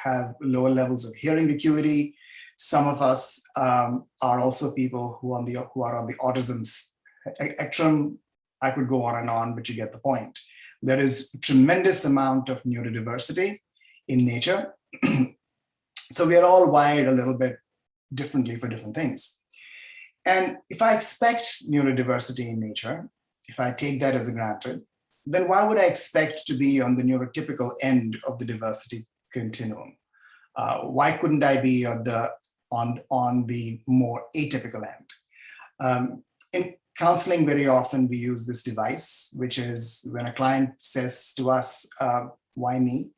have lower levels of hearing acuity. Some of us are also people who are on the autism spectrum. I could go on, but you get the point. There is a tremendous amount of neurodiversity in nature. So we are all wired a little bit differently for different things. And if I expect neurodiversity in nature, if I take that as a granted, then why would I expect to be on the neurotypical end of the diversity continuum? Why couldn't I be on the more atypical end? In counseling, very often we use this device, which is when a client says to us, why me?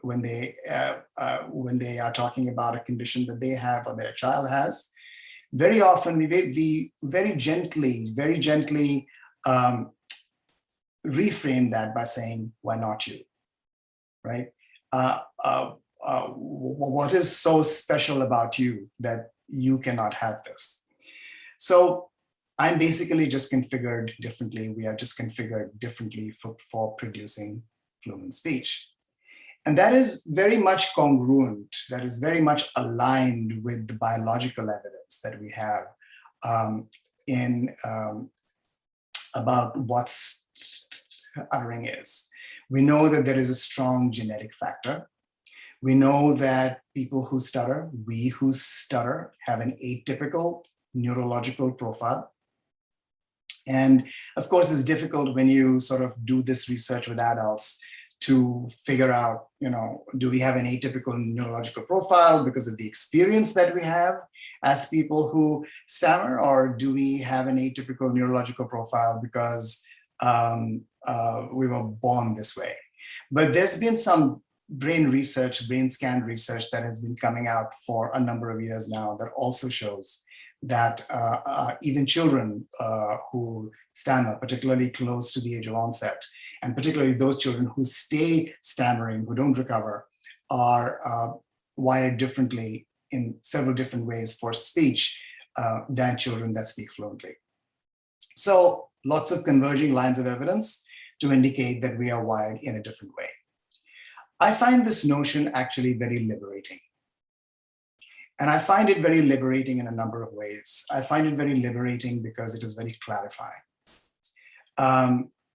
When they are talking about a condition that they have or their child has, very often we very gently reframe that by saying, why not you, right? What is so special about you that you cannot have this? So I'm basically just configured differently. We are just configured differently for producing fluent speech. And that is very much congruent, that is very much aligned with the biological evidence that we have about what stuttering is. We know that there is a strong genetic factor. We know that people who stutter, we who stutter, have an atypical neurological profile. And of course, it's difficult when you sort of do this research with adults to figure out, do we have an atypical neurological profile because of the experience that we have as people who stammer, or do we have an atypical neurological profile because we were born this way? But there's been some brain scan research that has been coming out for a number of years now that also shows that even children who stammer, particularly close to the age of onset, and particularly those children who stay stammering, who don't recover, are wired differently in several different ways for speech than children that speak fluently. So lots of converging lines of evidence to indicate that we are wired in a different way. I find this notion actually very liberating. And I find it very liberating in a number of ways. I find it very liberating because it is very clarifying.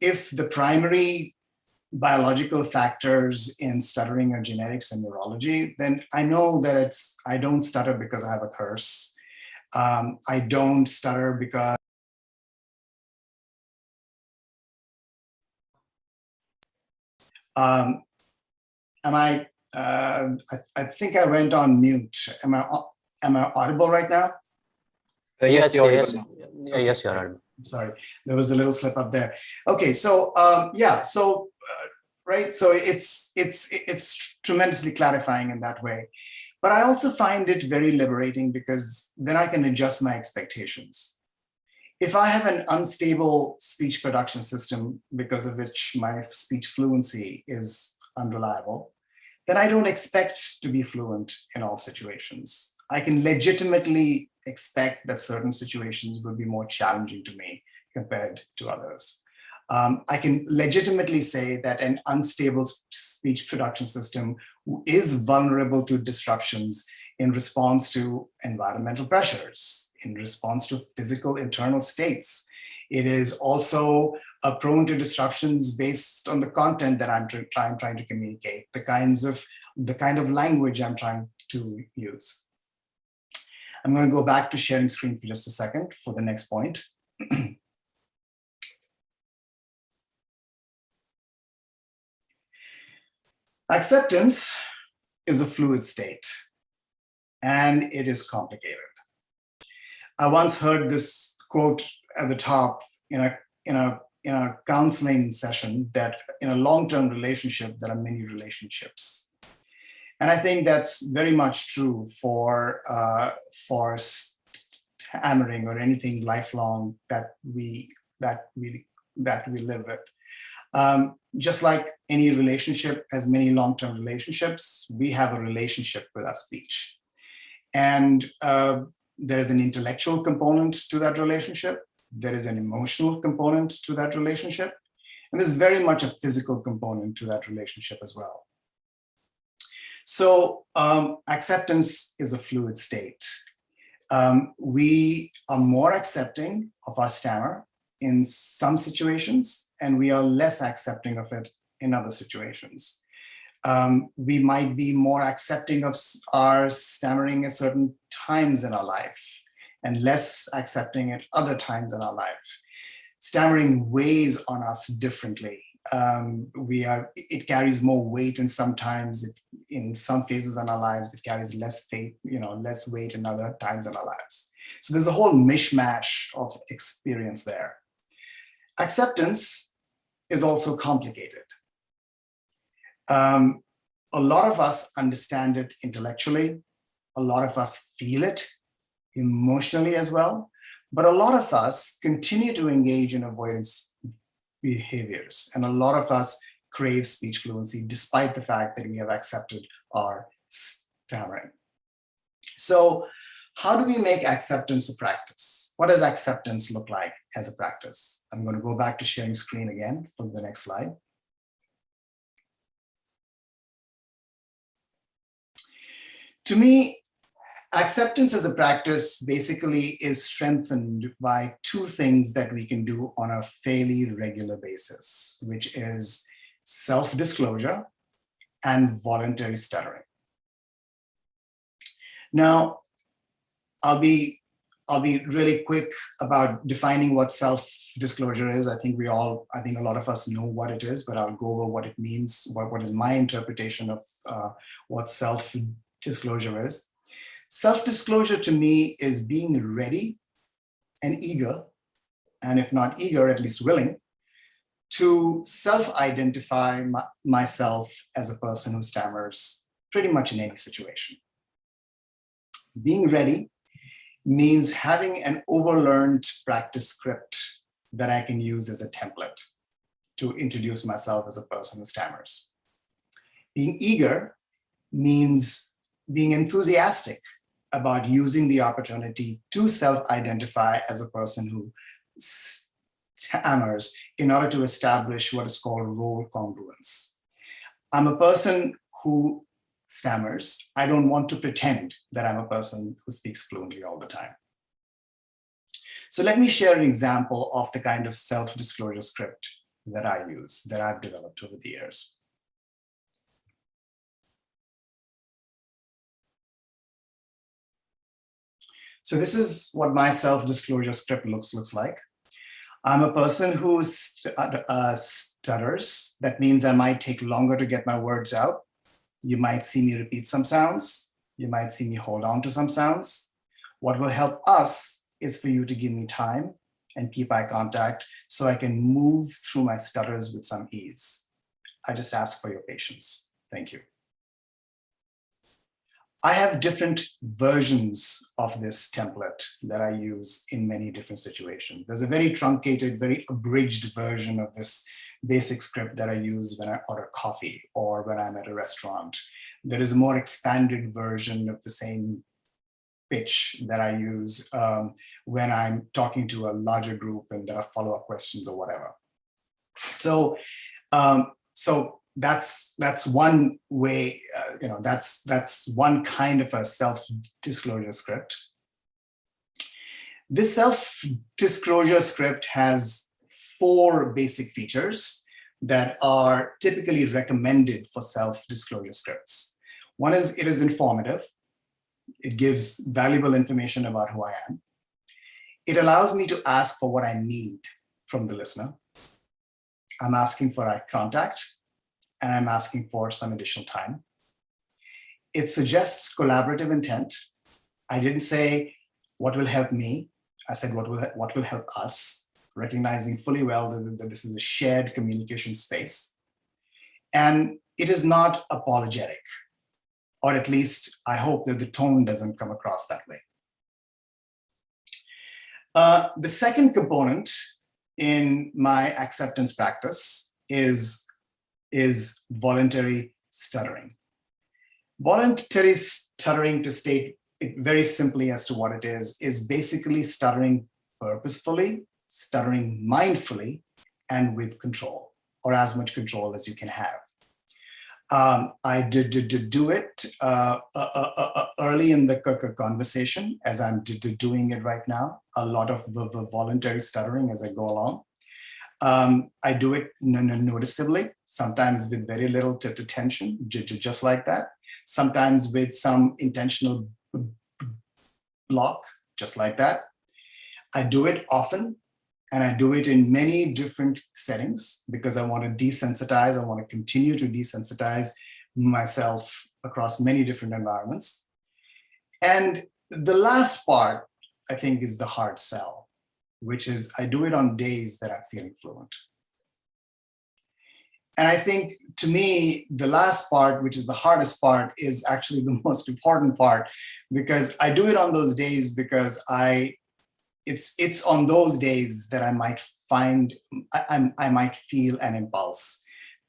If the primary biological factors in stuttering are genetics and neurology, then I know that I don't stutter because I have a curse. I don't stutter because I think I went on mute. Am I audible right now? Yes, you're yes, audible. yes, you're audible. Sorry, there was a little slip up there. Okay, so right? So it's tremendously clarifying in that way. But I also find it very liberating because then I can adjust my expectations. If I have an unstable speech production system because of which my speech fluency is unreliable, then I don't expect to be fluent in all situations. I can legitimately expect that certain situations will be more challenging to me compared to others. I can legitimately say that an unstable speech production system is vulnerable to disruptions in response to environmental pressures, in response to physical internal states. It is also prone to disruptions based on the content that I'm trying to communicate, the kind of language I'm trying to use. I'm going to go back to sharing screen for just a second for the next point. Acceptance is a fluid state, and it is complicated. I once heard this quote at the top in a counseling session that in a long-term relationship, there are many relationships. And I think that's very much true for stammering or anything lifelong that we live with. Just like any relationship has many long-term relationships, we have a relationship with our speech. And there's an intellectual component to that relationship. There is an emotional component to that relationship. And there's very much a physical component to that relationship as well. So acceptance is a fluid state. We are more accepting of our stammer in some situations, and we are less accepting of it in other situations. We might be more accepting of our stammering at certain times in our life and less accepting at other times in our life. Stammering weighs on us differently. It carries more weight, and sometimes in some phases in our lives, it carries less weight in other times in our lives. So there's a whole mishmash of experience there. Acceptance is also complicated. A lot of us understand it intellectually. A lot of us feel it emotionally as well. But a lot of us continue to engage in avoidance behaviors. And a lot of us crave speech fluency despite the fact that we have accepted our stammering. So how do we make acceptance a practice? What does acceptance look like as a practice? I'm going to go back to sharing screen again for the next slide. To me, acceptance as a practice basically is strengthened by two things that we can do on a fairly regular basis, which is self-disclosure and voluntary stuttering. Now, I'll be really quick about defining what self-disclosure is. I think a lot of us know what it is, but I'll go over what it means, what is my interpretation of what self-disclosure is. Self-disclosure to me is being ready and eager, and if not eager, at least willing, to self-identify myself as a person who stammers pretty much in any situation. Being ready means having an overlearned practice script that I can use as a template to introduce myself as a person who stammers. Being eager means being enthusiastic about using the opportunity to self-identify as a person who stammers in order to establish what is called role congruence. I'm a person who stammers. I don't want to pretend that I'm a person who speaks fluently all the time. So let me share an example of the kind of self-disclosure script that I use, that I've developed over the years. So this is what my self-disclosure script looks like. I'm a person who stutters. That means I might take longer to get my words out. You might see me repeat some sounds. You might see me hold on to some sounds. What will help us is for you to give me time and keep eye contact so I can move through my stutters with some ease. I just ask for your patience. Thank you. I have different versions of this template that I use in many different situations. There's a very truncated, very abridged version of this basic script that I use when I order coffee or when I'm at a restaurant. There is a more expanded version of the same pitch that I use when I'm talking to a larger group and there are follow-up questions or whatever. So, that's one way, that's one kind of a self-disclosure script. This self-disclosure script has 4 basic features that are typically recommended for self-disclosure scripts. One is it is informative. It gives valuable information about who I am. It allows me to ask for what I need from the listener. I'm asking for eye contact, and I'm asking for some additional time. It suggests collaborative intent. I didn't say what will help me. I said what will help us, recognizing fully well that this is a shared communication space. And it is not apologetic, or at least I hope that the tone doesn't come across that way. The second component in my acceptance practice is voluntary stuttering. Voluntary stuttering, to state it very simply as to what it is basically stuttering purposefully, stuttering mindfully, and with control, or as much control as you can have. I did do it early in the conversation, as I'm doing it right now, a lot of the voluntary stuttering as I go along. I do it noticeably, sometimes with very little tension, just like that. Sometimes with some intentional block, just like that. I do it often, and I do it in many different settings because I want to desensitize. I want to continue to desensitize myself across many different environments. And the last part, I think, is the hard sell, which is I do it on days that I'm feeling fluent. And I think, to me, the last part, which is the hardest part, is actually the most important part, because I do it on those days because it's on those days that I might I might feel an impulse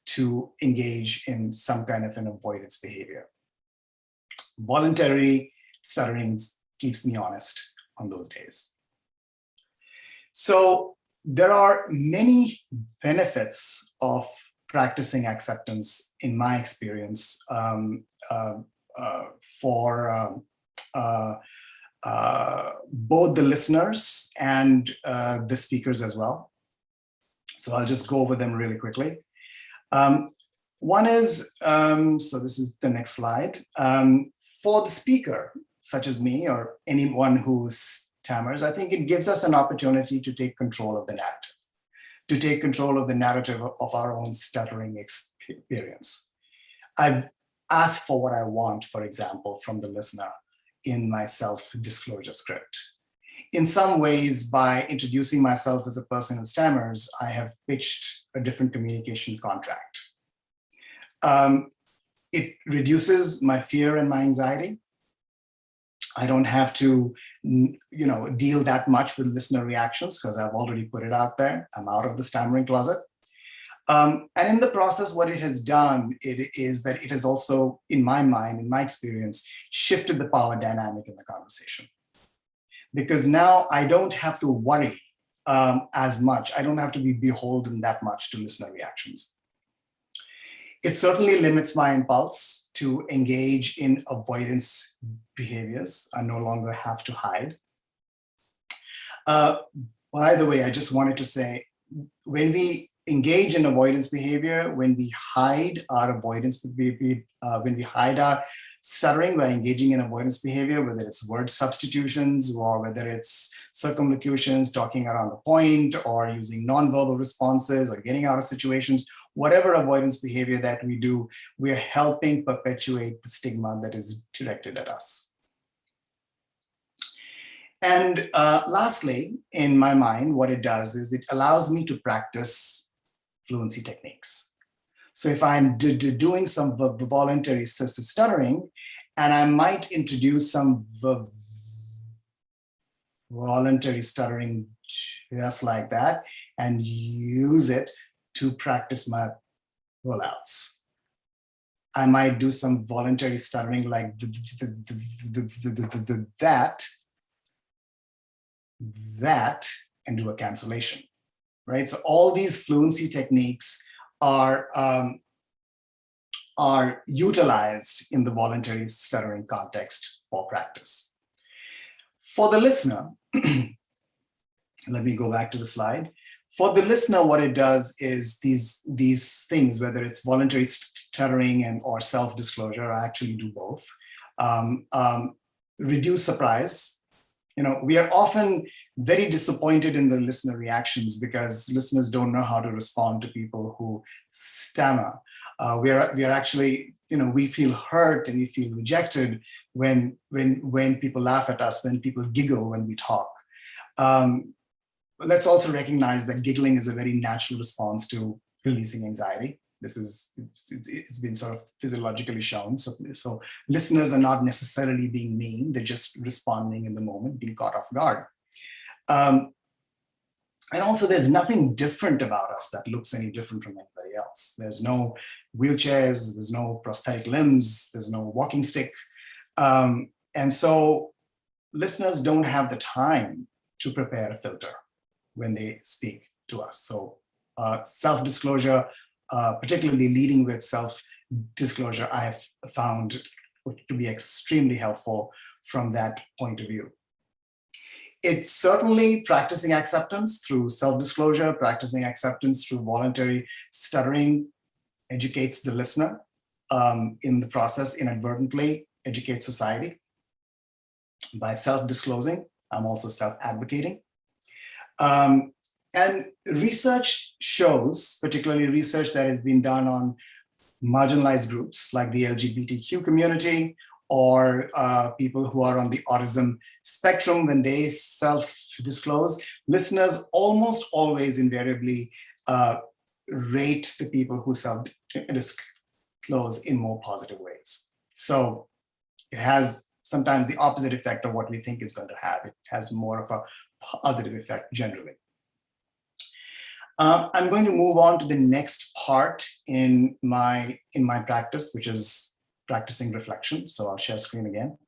to engage in some kind of an avoidance behavior. Voluntary stuttering keeps me honest on those days. So there are many benefits of practicing acceptance, in my experience, for both the listeners and the speakers as well. So I'll just go over them really quickly. One is, so this is the next slide. For the speaker, such as me or anyone who stammers, I think it gives us an opportunity to take control of the narrative, to take control of the narrative of our own stuttering experience. I've asked for what I want, for example, from the listener in my self-disclosure script. In some ways, by introducing myself as a person who stammers, I have pitched a different communication contract. It reduces my fear and my anxiety. I don't have to, deal that much with listener reactions because I've already put it out there. I'm out of the stammering closet. And in the process, what it has done is that it has also, in my mind, in my experience, shifted the power dynamic in the conversation. Because now I don't have to worry as much. I don't have to be beholden that much to listener reactions. It certainly limits my impulse to engage in avoidance behaviors. I no longer have to hide. By the way, I just wanted to say, when we engage in avoidance behavior, when we hide our avoidance, when we hide our stuttering by engaging in avoidance behavior, whether it's word substitutions or whether it's circumlocutions, talking around the point, or using nonverbal responses or getting out of situations, whatever avoidance behavior that we do, we're helping perpetuate the stigma that is directed at us. And lastly, in my mind, what it does is it allows me to practice fluency techniques. So if I'm doing some voluntary stuttering, and I might introduce some voluntary stuttering just like that, and use it to practice my rollouts. I might do some voluntary stuttering like that, and do a cancellation, right? So all these fluency techniques are utilized in the voluntary stuttering context for practice. For the listener, let me go back to the slide. For the listener, what it does is these things, whether it's voluntary stuttering and or self-disclosure, I actually do both. Reduce surprise. You know, we are often very disappointed in the listener reactions because listeners don't know how to respond to people who stammer. We are actually, you know, we feel hurt and we feel rejected when people laugh at us, when people giggle when we talk. Let's also recognize that giggling is a very natural response to releasing anxiety. It's been sort of physiologically shown. So listeners are not necessarily being mean, they're just responding in the moment, being caught off guard. And also there's nothing different about us that looks any different from anybody else. There's no wheelchairs, there's no prosthetic limbs, there's no walking stick. And so listeners don't have the time to prepare a filter when they speak to us. So self-disclosure, particularly leading with self-disclosure, I have found to be extremely helpful from that point of view. It's certainly practicing acceptance through self-disclosure, practicing acceptance through voluntary stuttering educates the listener, in the process inadvertently educates society. By self-disclosing, I'm also self-advocating. And research shows, particularly research that has been done on marginalized groups like the LGBTQ community or people who are on the autism spectrum, when they self-disclose, listeners almost always invariably rate the people who self-disclose in more positive ways. So it has sometimes the opposite effect of what we think it's going to have. It has more of a positive effect generally. I'm going to move on to the next part in my practice, which is practicing reflection. So I'll share screen again.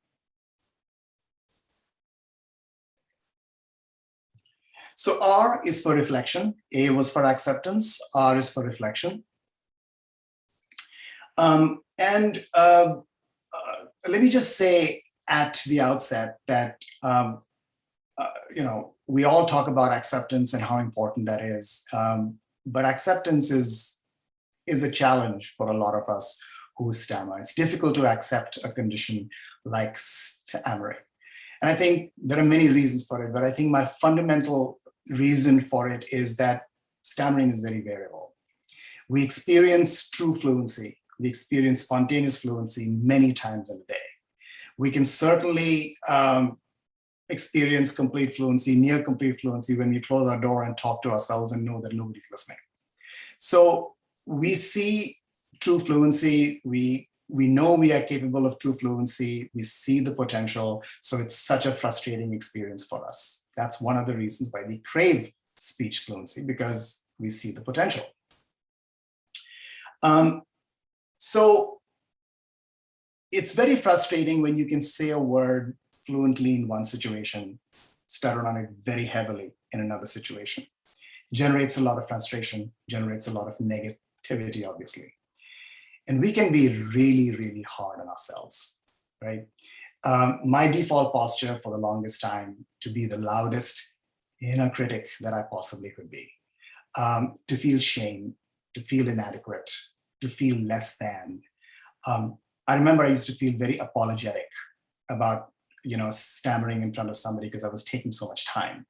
So R is for reflection, A was for acceptance, R is for reflection. Let me just say at the outset that you know, we all talk about acceptance and how important that is, but acceptance is a challenge for a lot of us who stammer. It's difficult to accept a condition like stammering. And I think there are many reasons for it, but I think my fundamental reason for it is that stammering is very variable. We experience true fluency. We experience spontaneous fluency many times in a day. We can certainly experience complete fluency, near complete fluency when we close our door and talk to ourselves and know that nobody's listening. So we see true fluency, we know we are capable of true fluency, we see the potential, so it's such a frustrating experience for us. That's one of the reasons why we crave speech fluency, because we see the potential. So it's very frustrating when you can say a word fluently in one situation, stutter on it very heavily in another situation. Generates a lot of frustration, generates a lot of negativity, obviously. And we can be really, really hard on ourselves, right? My default posture for the longest time to be the loudest inner critic that I possibly could be, to feel shame, to feel inadequate, to feel less than. I remember I used to feel very apologetic about, you know, stammering in front of somebody because I was taking so much time.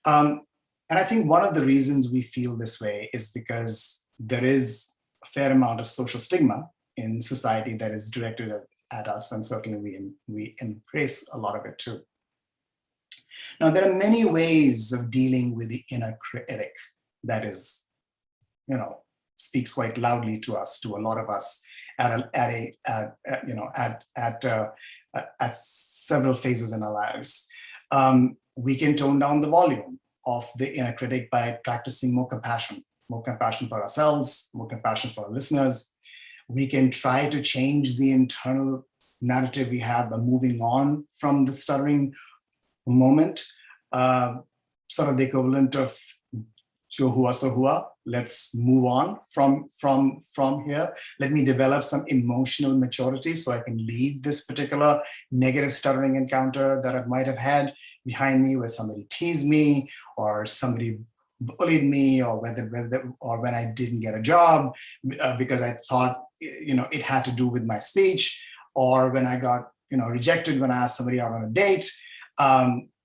And I think one of the reasons we feel this way is because there is a fair amount of social stigma in society that is directed at us, and certainly we embrace a lot of it too. Now, there are many ways of dealing with the inner critic that is, you know, speaks quite loudly to us, to a lot of us at several phases in our lives. We can tone down the volume of the inner critic by practicing more compassion for ourselves, more compassion for our listeners. We can try to change the internal narrative we have by moving on from the stuttering moment, sort of the equivalent of "Jo hua so hua." Let's move on from here. Let me develop some emotional maturity so I can leave this particular negative stuttering encounter that I might have had behind me, where somebody teased me or somebody bullied me, or when I didn't get a job because I thought it had to do with my speech, or when I got rejected when I asked somebody out on a date.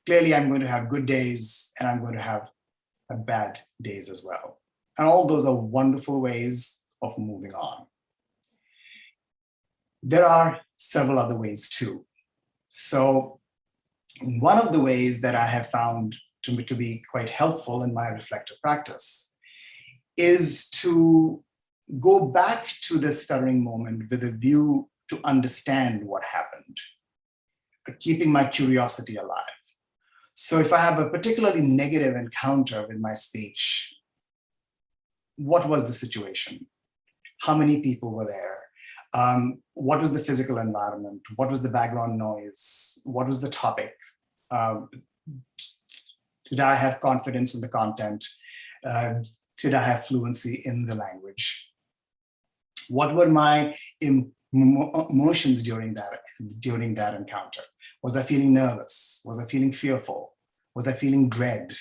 Clearly, I'm going to have good days and I'm going to have bad days as well. And all those are wonderful ways of moving on. There are several other ways too. So one of the ways that I have found to be quite helpful in my reflective practice is to go back to the stuttering moment with a view to understand what happened, keeping my curiosity alive. So if I have a particularly negative encounter with my speech, what was the situation? How many people were there? What was the physical environment? What was the background noise? What was the topic? Did I have confidence in the content? Did I have fluency in the language? What were my emotions during that encounter? Was I feeling nervous? Was I feeling fearful? Was I feeling dread?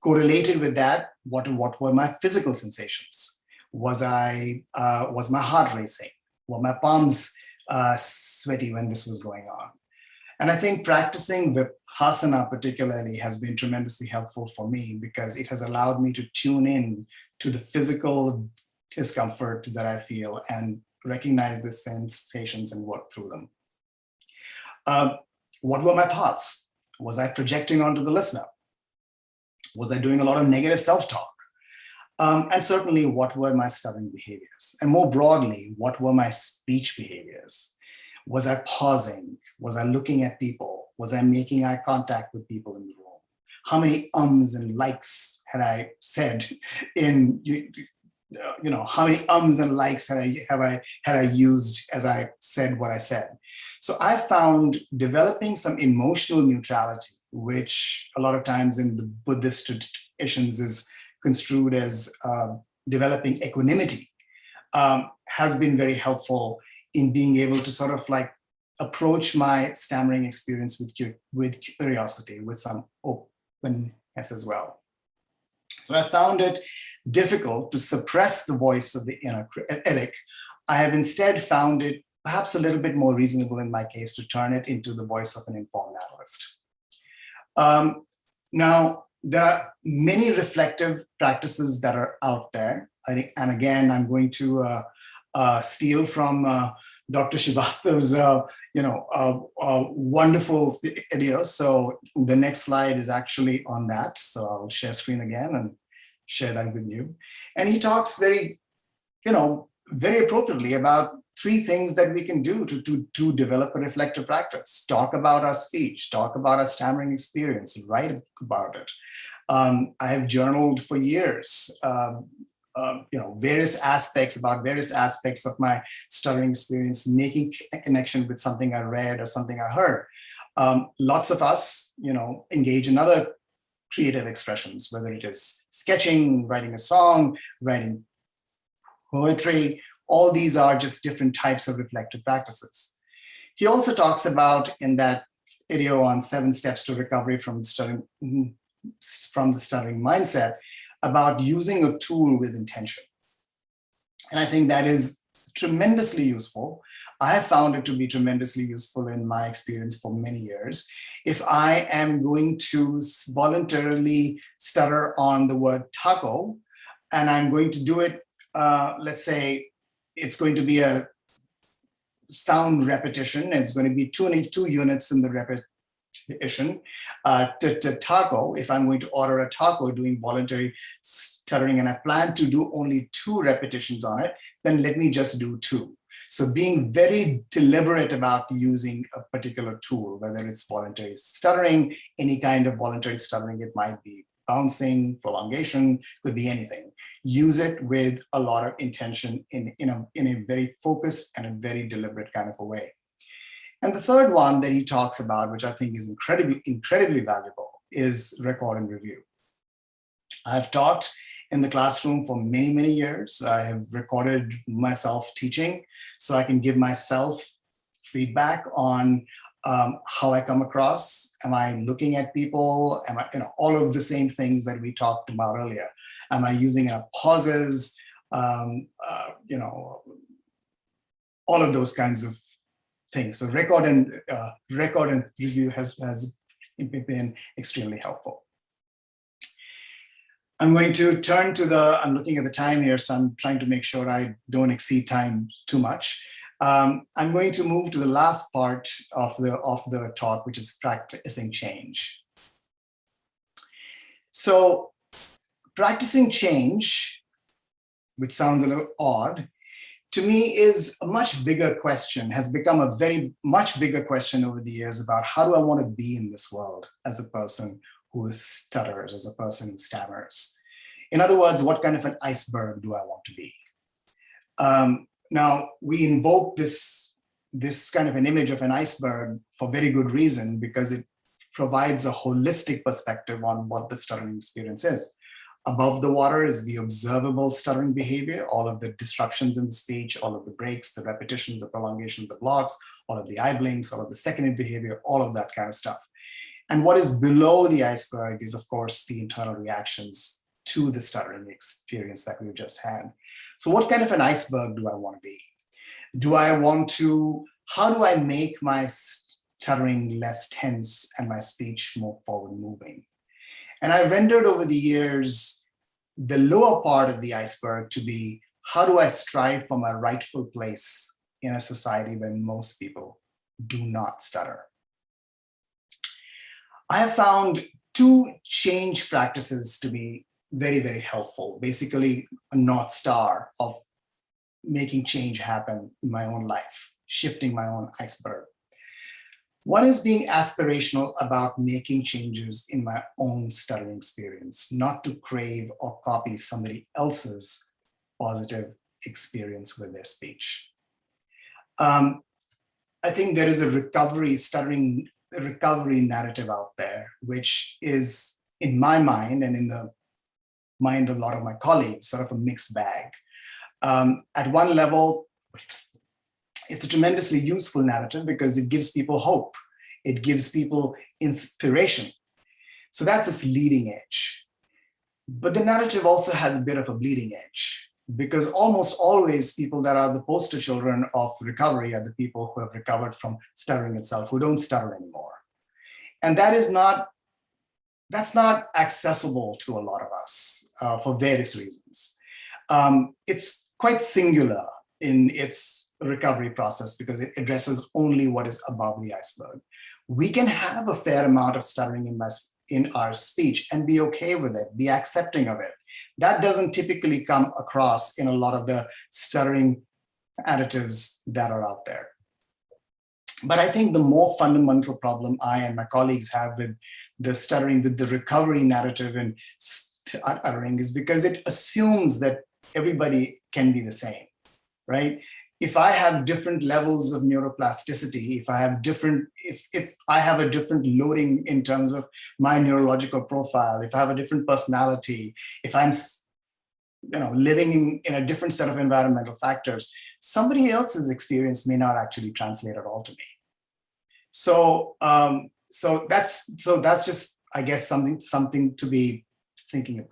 Correlated with that, what were my physical sensations? Was my heart racing? Were my palms sweaty when this was going on? And I think practicing Vipassana particularly has been tremendously helpful for me, because it has allowed me to tune in to the physical discomfort that I feel and recognize the sensations and work through them. What were my thoughts? Was I projecting onto the listener? Was I doing a lot of negative self-talk? And certainly, what were my stuttering behaviors? And more broadly, what were my speech behaviors? Was I pausing? Was I looking at people? Was I making eye contact with people in the room? How many ums and likes had I said in, how many ums and likes had I used as I said what I said? So I found developing some emotional neutrality, which a lot of times in the Buddhist traditions is construed as developing equanimity, has been very helpful in being able to sort of like approach my stammering experience with curiosity, with some openness as well. So I found it difficult to suppress the voice of the inner critic. I have instead found it perhaps a little bit more reasonable in my case to turn it into the voice of an informed analyst. Now, there are many reflective practices that are out there. I think, and again, I'm going to steal from Dr. Srivastav's, wonderful video. So the next slide is actually on that. So I'll share screen again and share that with you. And he talks very, very appropriately about 3 things that we can do to develop a reflective practice. Talk about our speech, talk about our stammering experience, write about it. I have journaled for years, various aspects of my stuttering experience, making a connection with something I read or something I heard. Lots of us, engage in other creative expressions, whether it is sketching, writing a song, writing poetry. All these are just different types of reflective practices. He also talks about, in that video on 7 steps to recovery from the stuttering mindset, about using a tool with intention. And I think that is tremendously useful. I have found it to be tremendously useful in my experience for many years. If I am going to voluntarily stutter on the word taco, and I'm going to do it, let's say it's going to be a sound repetition, and it's going to be 2 units in the taco, if I'm going to order a taco doing voluntary stuttering and I plan to do only 2 repetitions on it, then let me just do 2. So being very deliberate about using a particular tool, whether it's voluntary stuttering, any kind of voluntary stuttering, it might be bouncing, prolongation, could be anything. Use it with a lot of intention in a very focused and a very deliberate kind of a way. And the third one that he talks about, which I think is incredibly valuable, is record and review. I've taught in the classroom for many, many years. I have recorded myself teaching so I can give myself feedback on how I come across. Am I looking at people? Am I, all of the same things that we talked about earlier. Am I using enough pauses? All of those kinds of things. So record and review has been extremely helpful. I'm going to turn to I'm looking at the time here, so I'm trying to make sure I don't exceed time too much. I'm going to move to the last part of the talk, which is practicing change. So practicing change, which sounds a little odd, to me is a much bigger question, has become a very much bigger question over the years about how do I want to be in this world as a person who stutters, as a person who stammers. In other words, what kind of an iceberg do I want to be? Now, we invoke this kind of an image of an iceberg for very good reason, because it provides a holistic perspective on what the stuttering experience is. Above the water is the observable stuttering behavior, all of the disruptions in the speech, all of the breaks, the repetitions, the prolongation, the blocks, all of the eye blinks, all of the secondary behavior, all of that kind of stuff. And what is below the iceberg is, of course, the internal reactions to the stuttering experience that we've just had. So what kind of an iceberg do I want to be? How do I make my stuttering less tense and my speech more forward moving? And I rendered over the years the lower part of the iceberg to be, how do I strive for my rightful place in a society where most people do not stutter? I have found 2 change practices to be very, very helpful, basically a North Star of making change happen in my own life, shifting my own iceberg. One is being aspirational about making changes in my own stuttering experience, not to crave or copy somebody else's positive experience with their speech. I think there is a recovery narrative out there, which is, in my mind and in the mind of a lot of my colleagues, sort of a mixed bag. At one level, it's a tremendously useful narrative because it gives people hope. It gives people inspiration. So that's its leading edge. But the narrative also has a bit of a bleeding edge, because almost always people that are the poster children of recovery are the people who have recovered from stuttering itself, who don't stutter anymore. And that's not accessible to a lot of us for various reasons. It's quite singular in its recovery process because it addresses only what is above the iceberg. We can have a fair amount of stuttering in our speech and be okay with it, be accepting of it. That doesn't typically come across in a lot of the stuttering additives that are out there. But I think the more fundamental problem I and my colleagues have with the stuttering, with the recovery narrative and stuttering, is because it assumes that everybody can be the same, right? If I have different levels of neuroplasticity, if I have a different loading in terms of my neurological profile, if I have a different personality, if I'm living in a different set of environmental factors, somebody else's experience may not actually translate at all to me. So that's just, I guess, something to be thinking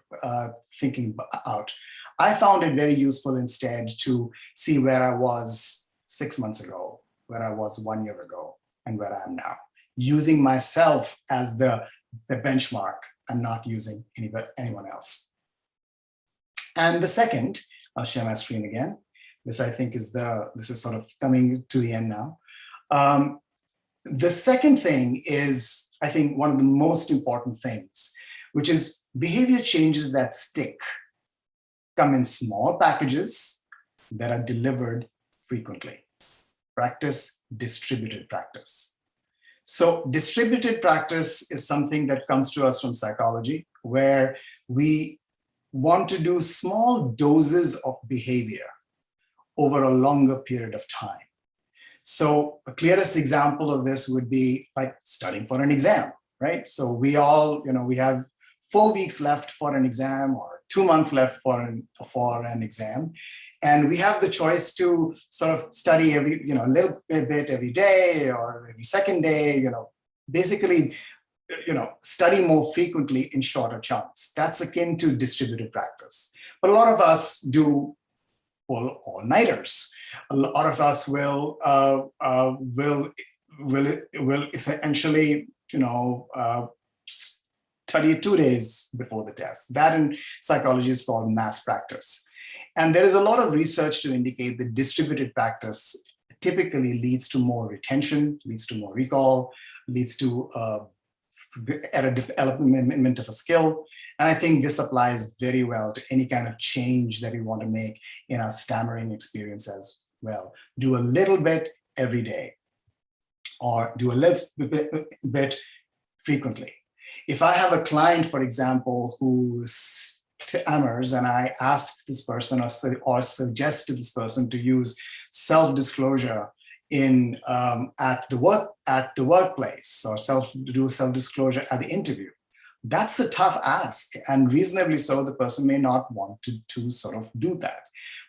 about. I found it very useful instead to see where I was 6 months ago, where I was 1 year ago, and where I am now, using myself as the benchmark and not using anyone else. And the second, I'll share my screen again. This, I think, this is sort of coming to the end now. The second thing is I think, one of the most important things, which is behavior changes that stick come in small packages that are delivered frequently. Practice distributed practice. So distributed practice is something that comes to us from psychology, where we want to do small doses of behavior over a longer period of time. So the clearest example of this would be like studying for an exam, right? So we all, we have 4 weeks left for an exam or 2 months left for an exam. And we have the choice to sort of study every, a little bit every day or every second day, basically, study more frequently in shorter chunks. That's akin to distributed practice. But a lot of us do all-nighters. A lot of us will essentially, study 2 days before the test. That in psychology is called mass practice. And there is a lot of research to indicate that distributed practice typically leads to more retention, leads to more recall, leads to development of a skill. And I think this applies very well to any kind of change that we want to make in our stammering experience as well. Do a little bit every day, or do a little bit frequently. If I have a client, for example, who stammers, and I ask this person or suggest to this person to use self-disclosure at the workplace, or do self-disclosure at the interview, that's a tough ask, and reasonably so, the person may not want to sort of do that.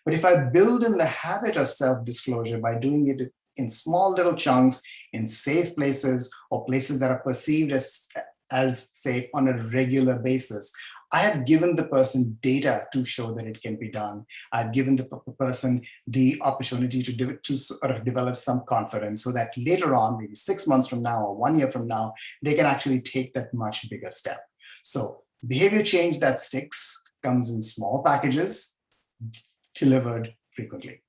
But if I build in the habit of self-disclosure by doing it in small little chunks, in safe places, or places that are perceived as safe on a regular basis, I have given the person data to show that it can be done. I've given the person the opportunity to sort of develop some confidence, so that later on, maybe 6 months from now or 1 year from now, they can actually take that much bigger step. So behavior change that sticks comes in small packages, delivered frequently.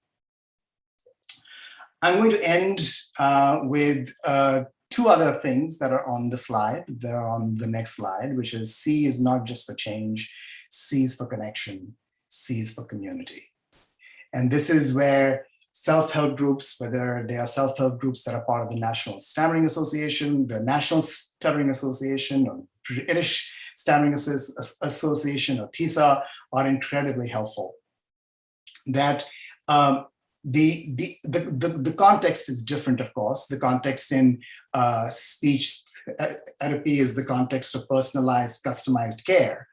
I'm going to end with 2 other things that are on the slide. They're on the next slide, which is C is not just for change, C is for connection, C is for community. And this is where self-help groups, whether they are self-help groups that are part of the National Stammering Association, the National Stuttering Association, or British Stammering Association, or TISA, are incredibly helpful. That the context is different, of course. The context in speech therapy is the context of personalized, customized care,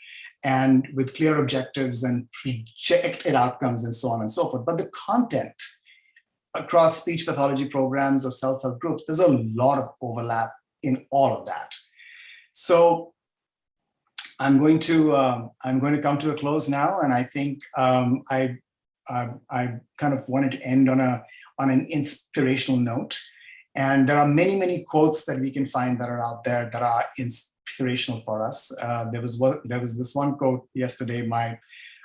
and with clear objectives and projected outcomes and so on and so forth. But the content across speech pathology programs or self-help groups, there's a lot of overlap in all of that. So I'm going to come to a close now, and I think I kind of wanted to end on an inspirational note. And there are many, many quotes that we can find that are out there that are inspirational for us. There was this one quote yesterday. My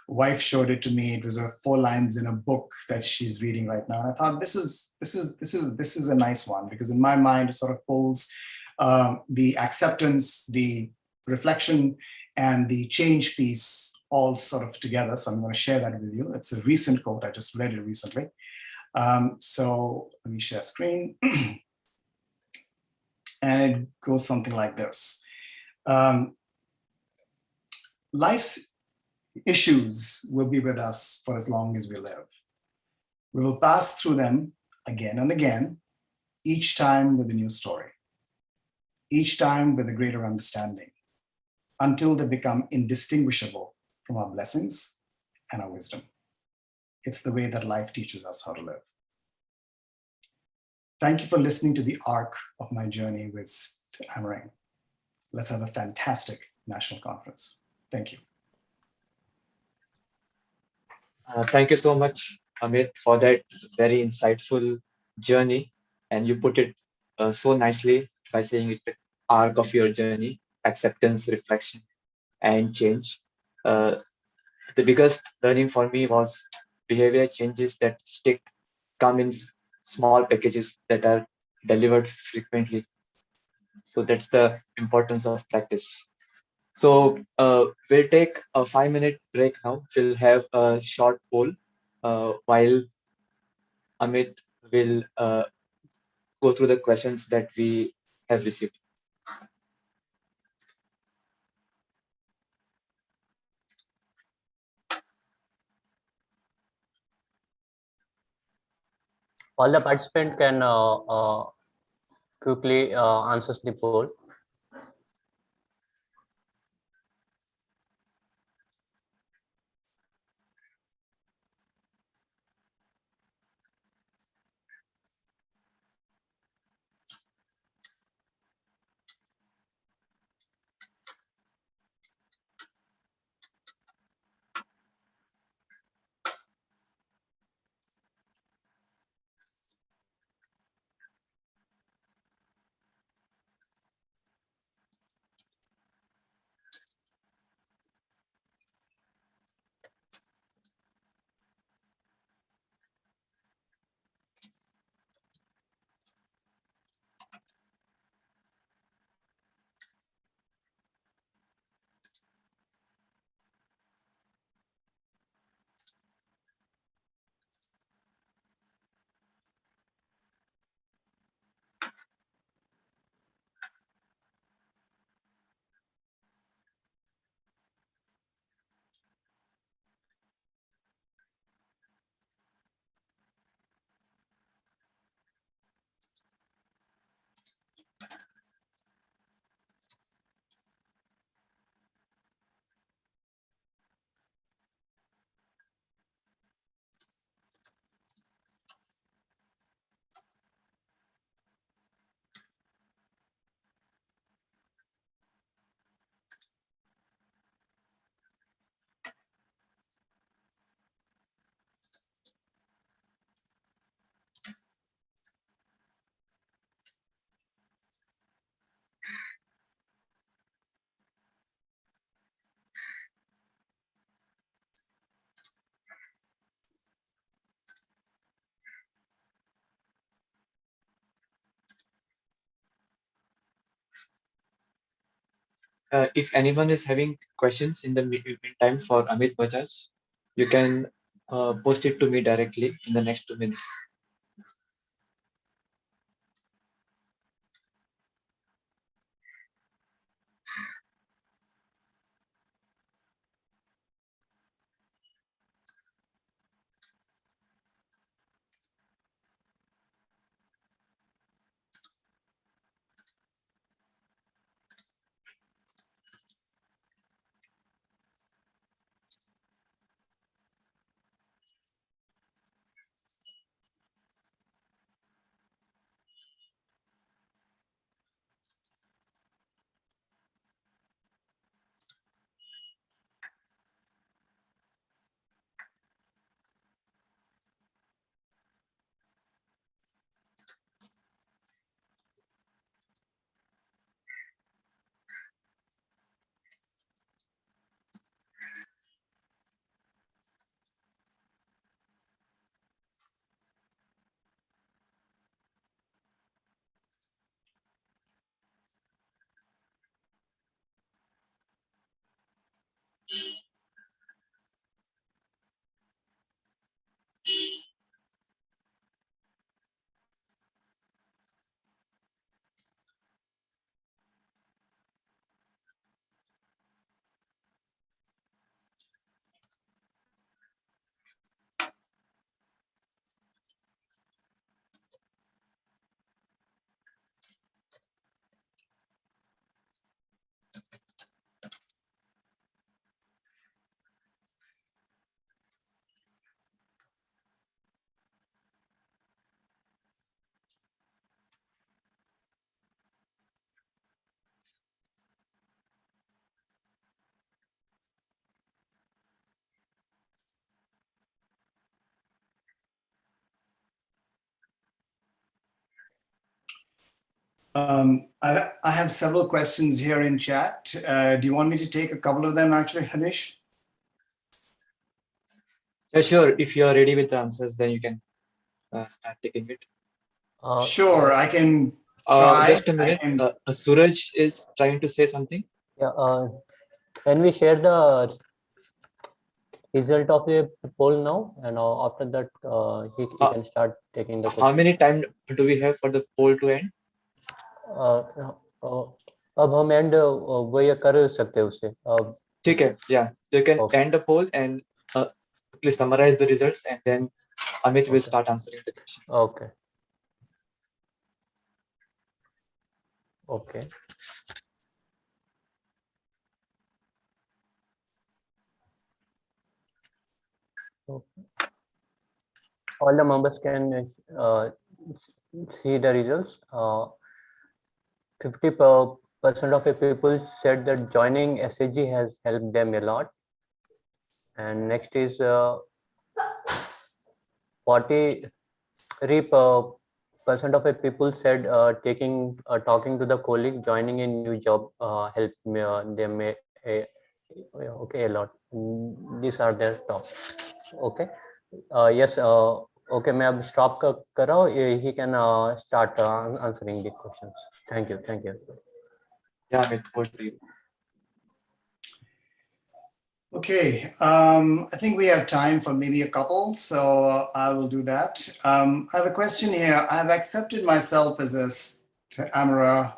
wife showed it to me. It was 4 lines in a book that she's reading right now. And I thought this is a nice one, because in my mind it sort of pulls the acceptance, the reflection, and the change piece all sort of together. So I'm going to share that with you. It's a recent quote. I just read it recently. So let me share screen. And it goes something like this. Life's issues will be with us for as long as we live. We will pass through them again and again, each time with a new story, each time with a greater understanding, until they become indistinguishable from our blessings and our wisdom. It's the way that life teaches us how to live. Thank you for listening to the arc of my journey with stammering. Let's have a fantastic national conference. Thank you. Thank you so much, Amit, for that very insightful journey. And you put it so nicely by saying it's the arc of your journey: acceptance, reflection, and change. The biggest learning for me was behavior changes that stick come in small packages that are delivered frequently. So that's the importance of practice. So we'll take a 5-minute break now. We'll have a short poll while Amit will go through the questions that we have received. All the participants can quickly answer the poll. If anyone is having questions in the meantime for Amit Bajaj, you can post it to me directly in the next 2 minutes. I have several questions here in chat. Do you want me to take a couple of them actually, Harish? Yeah, sure. If you are ready with the answers, then you can start taking it. Sure, I can Try. Just a minute. Suraj is trying to say something. Yeah. Can we share the result of the poll now? And after that, he can start taking the How question. many time do we have for the poll to end? अब हम and वो ये कर सकते हैं उससे. ठीक है. Yeah. So you can end the poll and please summarize the results, and then Amit will start answering the questions. Okay. Okay. All the members can see the results. 50% of the people said that joining SAG has helped them a lot. And next is 43% of the people said talking to the colleague, joining a new job helped them a lot. These are their top. Okay. Yes. Okay. मैं अब stop कर रहा हूँ. He can start answering the questions. Thank you. Thank you. Yeah, Amit, over to you. Okay, I think we have time for maybe a couple, so I will do that. I have a question here. I have accepted myself as a stammerer.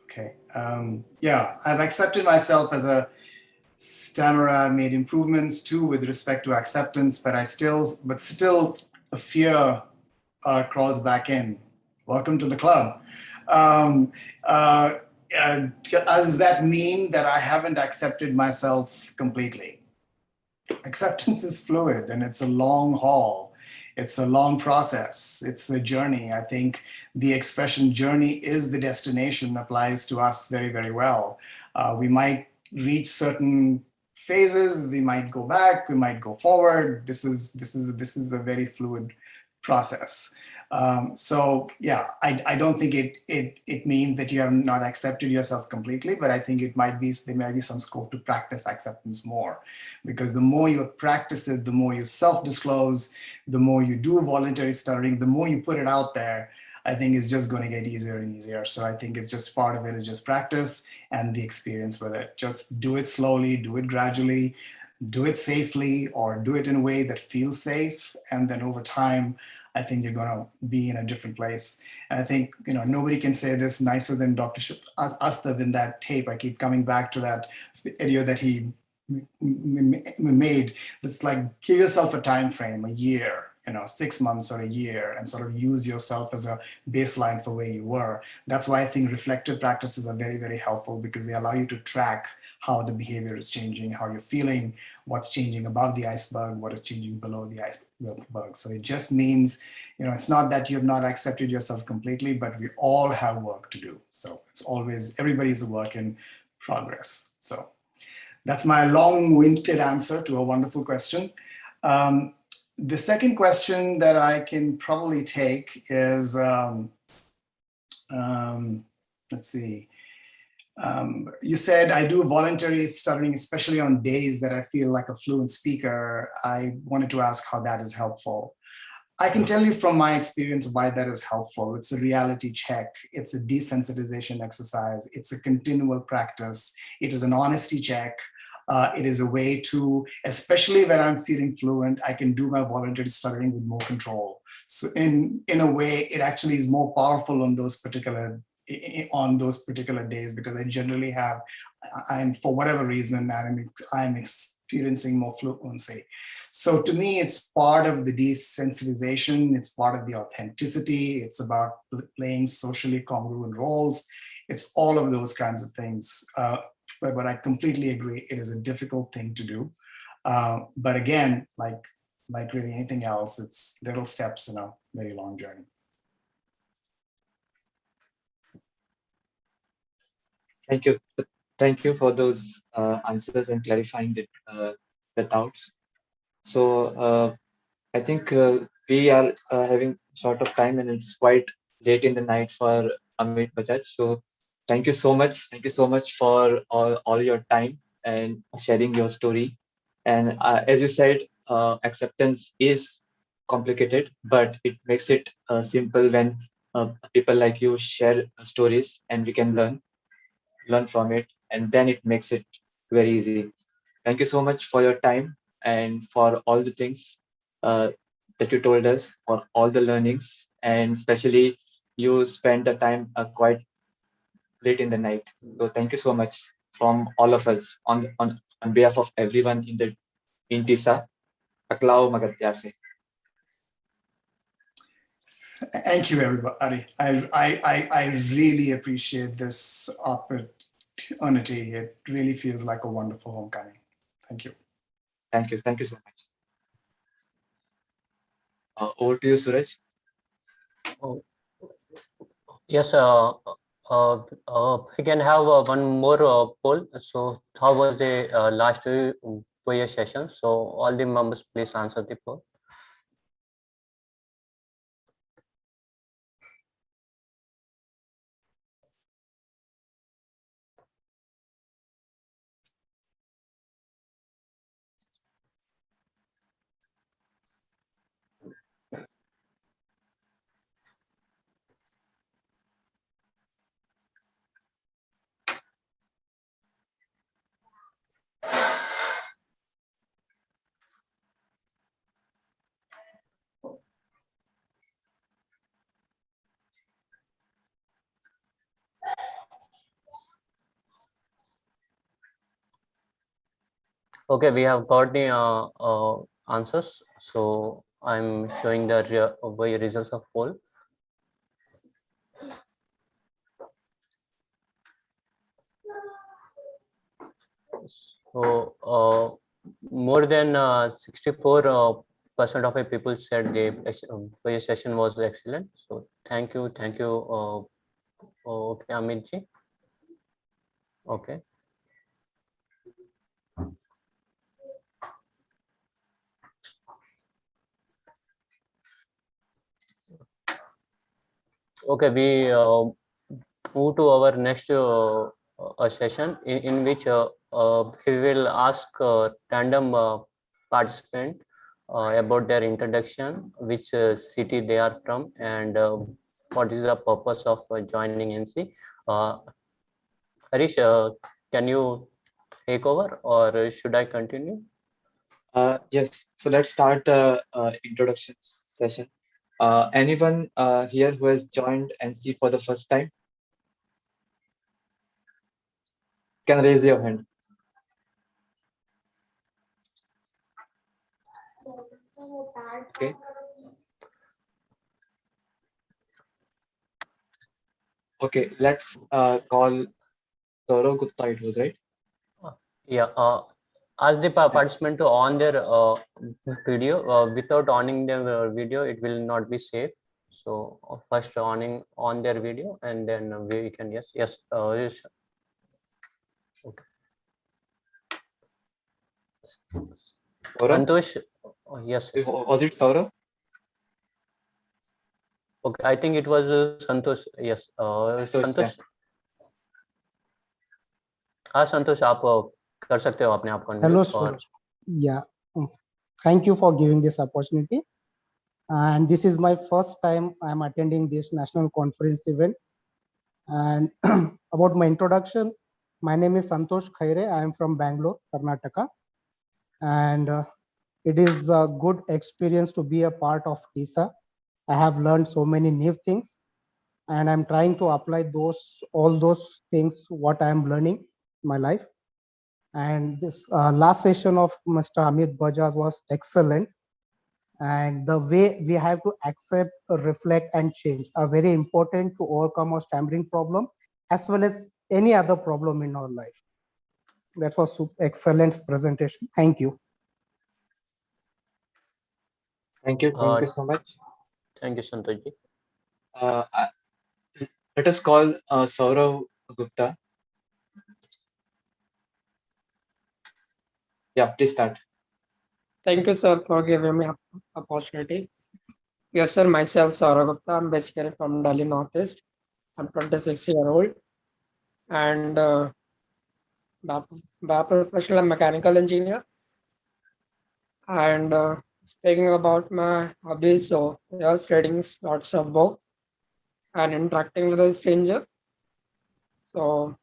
Okay, yeah, I've accepted myself as a stammerer. I made improvements too with respect to acceptance, but still a fear crawls back in. Welcome to the club. Does that mean that I haven't accepted myself completely? Acceptance is fluid and it's a long haul. It's a long process. It's a journey. I think the expression journey is the destination applies to us very, very well. We might reach certain phases. We might go back. We might go forward. This is a very fluid process. So yeah, I don't think it means that you have not accepted yourself completely, but I think there might be some scope to practice acceptance more, because the more you practice it, the more you self-disclose, the more you do voluntary stuttering, the more you put it out there, I think it's just going to get easier and easier. So I think it's just part of it is just practice and the experience with it. Just do it slowly, do it gradually, do it safely, or do it in a way that feels safe. And then over time, I think you're going to be in a different place. And I think, nobody can say this nicer than Dr. Astav in that tape. I keep coming back to that video that he made. It's like, give yourself a time frame, a year, 6 months or a year, and sort of use yourself as a baseline for where you were. That's why I think reflective practices are very, very helpful, because they allow you to track how the behavior is changing, how you're feeling, what's changing above the iceberg, what is changing below the iceberg. So it just means, it's not that you've not accepted yourself completely, but we all have work to do. So it's always, everybody's a work in progress. So that's my long-winded answer to a wonderful question. The second question that I can probably take is, let's see. You said I do voluntary stuttering, especially on days that I feel like a fluent speaker. I wanted to ask how that is helpful. I can tell you from my experience why that is helpful. It's a reality check. It's a desensitization exercise. It's a continual practice. It is an honesty check. It is a way to, especially when I'm feeling fluent, I can do my voluntary stuttering with more control. So in a way, it actually is more powerful on those particular days, because I generally have, for whatever reason, I'm experiencing more fluency. So to me, it's part of the desensitization. It's part of the authenticity. It's about playing socially congruent roles. It's all of those kinds of things. But I completely agree, it is a difficult thing to do. But again, like really anything else, it's little steps in a very long journey. Thank you. Thank you for those answers and clarifying the doubts. So I think we are having short of time, and it's quite late in the night for Amit Bajaj. So thank you so much. Thank you so much for all your time and sharing your story. And as you said, acceptance is complicated, but it makes it simple when people like you share stories and we can learn from it, and then it makes it very easy. Thank you so much for your time and for all the things that you told us, for all the learnings, and especially you spent the time quite late in the night. So thank you so much from all of us on behalf of everyone in TISA. Aklao Magat se. Thank you, everybody. I really appreciate this opportunity. It really feels like a wonderful homecoming. Thank you. Thank you. Thank you so much. Over to you, Suraj. Oh, yes, we can have one more poll. So, how was the last year session? So, all the members, please answer the poll. Okay, we have got the answers. So I'm showing the results of poll. So more than 64% of the people said the session was excellent. So thank you. Okay, Amit ji. Okay. Okay, we move to our next session in which we will ask random participant about their introduction, which city they are from, and what is the purpose of joining NC. Harish, can you take over or should I continue? Yes, so let's start the introduction session. Anyone here who has joined NC for the first time? Can raise your hand. Okay. Okay, let's call Saurav Gupta, it was, right? Yeah, ask the participant to on their video. Without owning their video, it will not be safe. So first on their video, and then we can yes. Yes. Okay. Santosh, yes. Was it Saurav? Okay, I think it was Santosh. Yes, Santosh. हाँ संतोष, आप कर सकते हो अपने आप को Hello, unmute और yeah. Thank you for giving this opportunity. And this is my first time I'm attending this national conference event. And about my introduction, my name is Santosh Khaire. I am from Bangalore, Karnataka. And it is a good experience to be a part of TISA. I have learned so many new things, and I'm trying to apply all those things what I'm learning in my life. And this last session of Mr. Amit Bajaj was excellent. And the way we have to accept, reflect, and change are very important to overcome our stammering problem, as well as any other problem in our life. That was excellent presentation. Thank you. Thank you. Thank you so much. Thank you, Santosh ji. Let us call Saurav Gupta. Yeah, please start. Thank you, sir, for giving me opportunity. Yes, sir. Myself, Saurabh Gupta. I'm basically from Delhi Northeast. I'm 26-year-old, and by professional, I'm mechanical engineer. And speaking about my hobbies, so yes, reading lots of book and interacting with a stranger. So,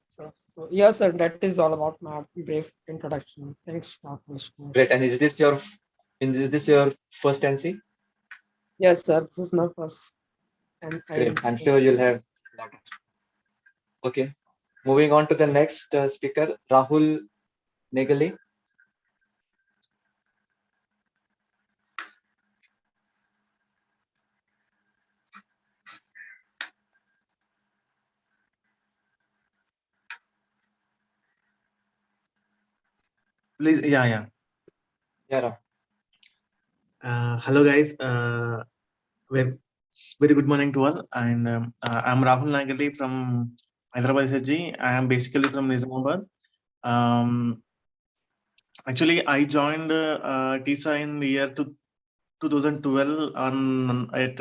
so yes, sir, that is all about my brief introduction. Thanks, Dr. Vishnu. Great. And is this your first NC? Yes, sir, this is my first. And Great. I'm sure you'll have a lot of. Okay. Moving on to the next speaker, Rahul Negali. Please, yeah. Yeah. Hello, guys. Very good morning to all. And I'm Rahul Nagali from Hyderabad SSG. I am basically from Nizamabad. Actually, I joined TISA in the year 2012 at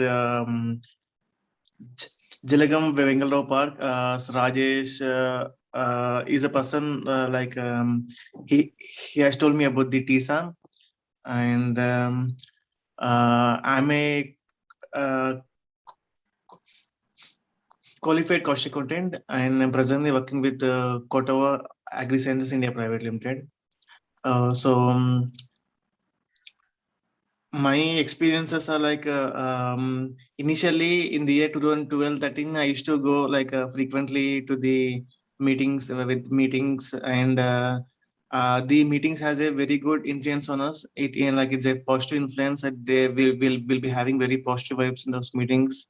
Jilagam Vengalrao Park. Rajesh is a person he has told me about the TISA, and I'm a qualified cost accountant, and I'm presently working with Kotawa Agri Sciences India Private Limited. My experiences are like initially in the year 2012-13, I used to go frequently to the meetings and the meetings has a very good influence on us. It's a positive influence that they will be having very positive vibes in those meetings.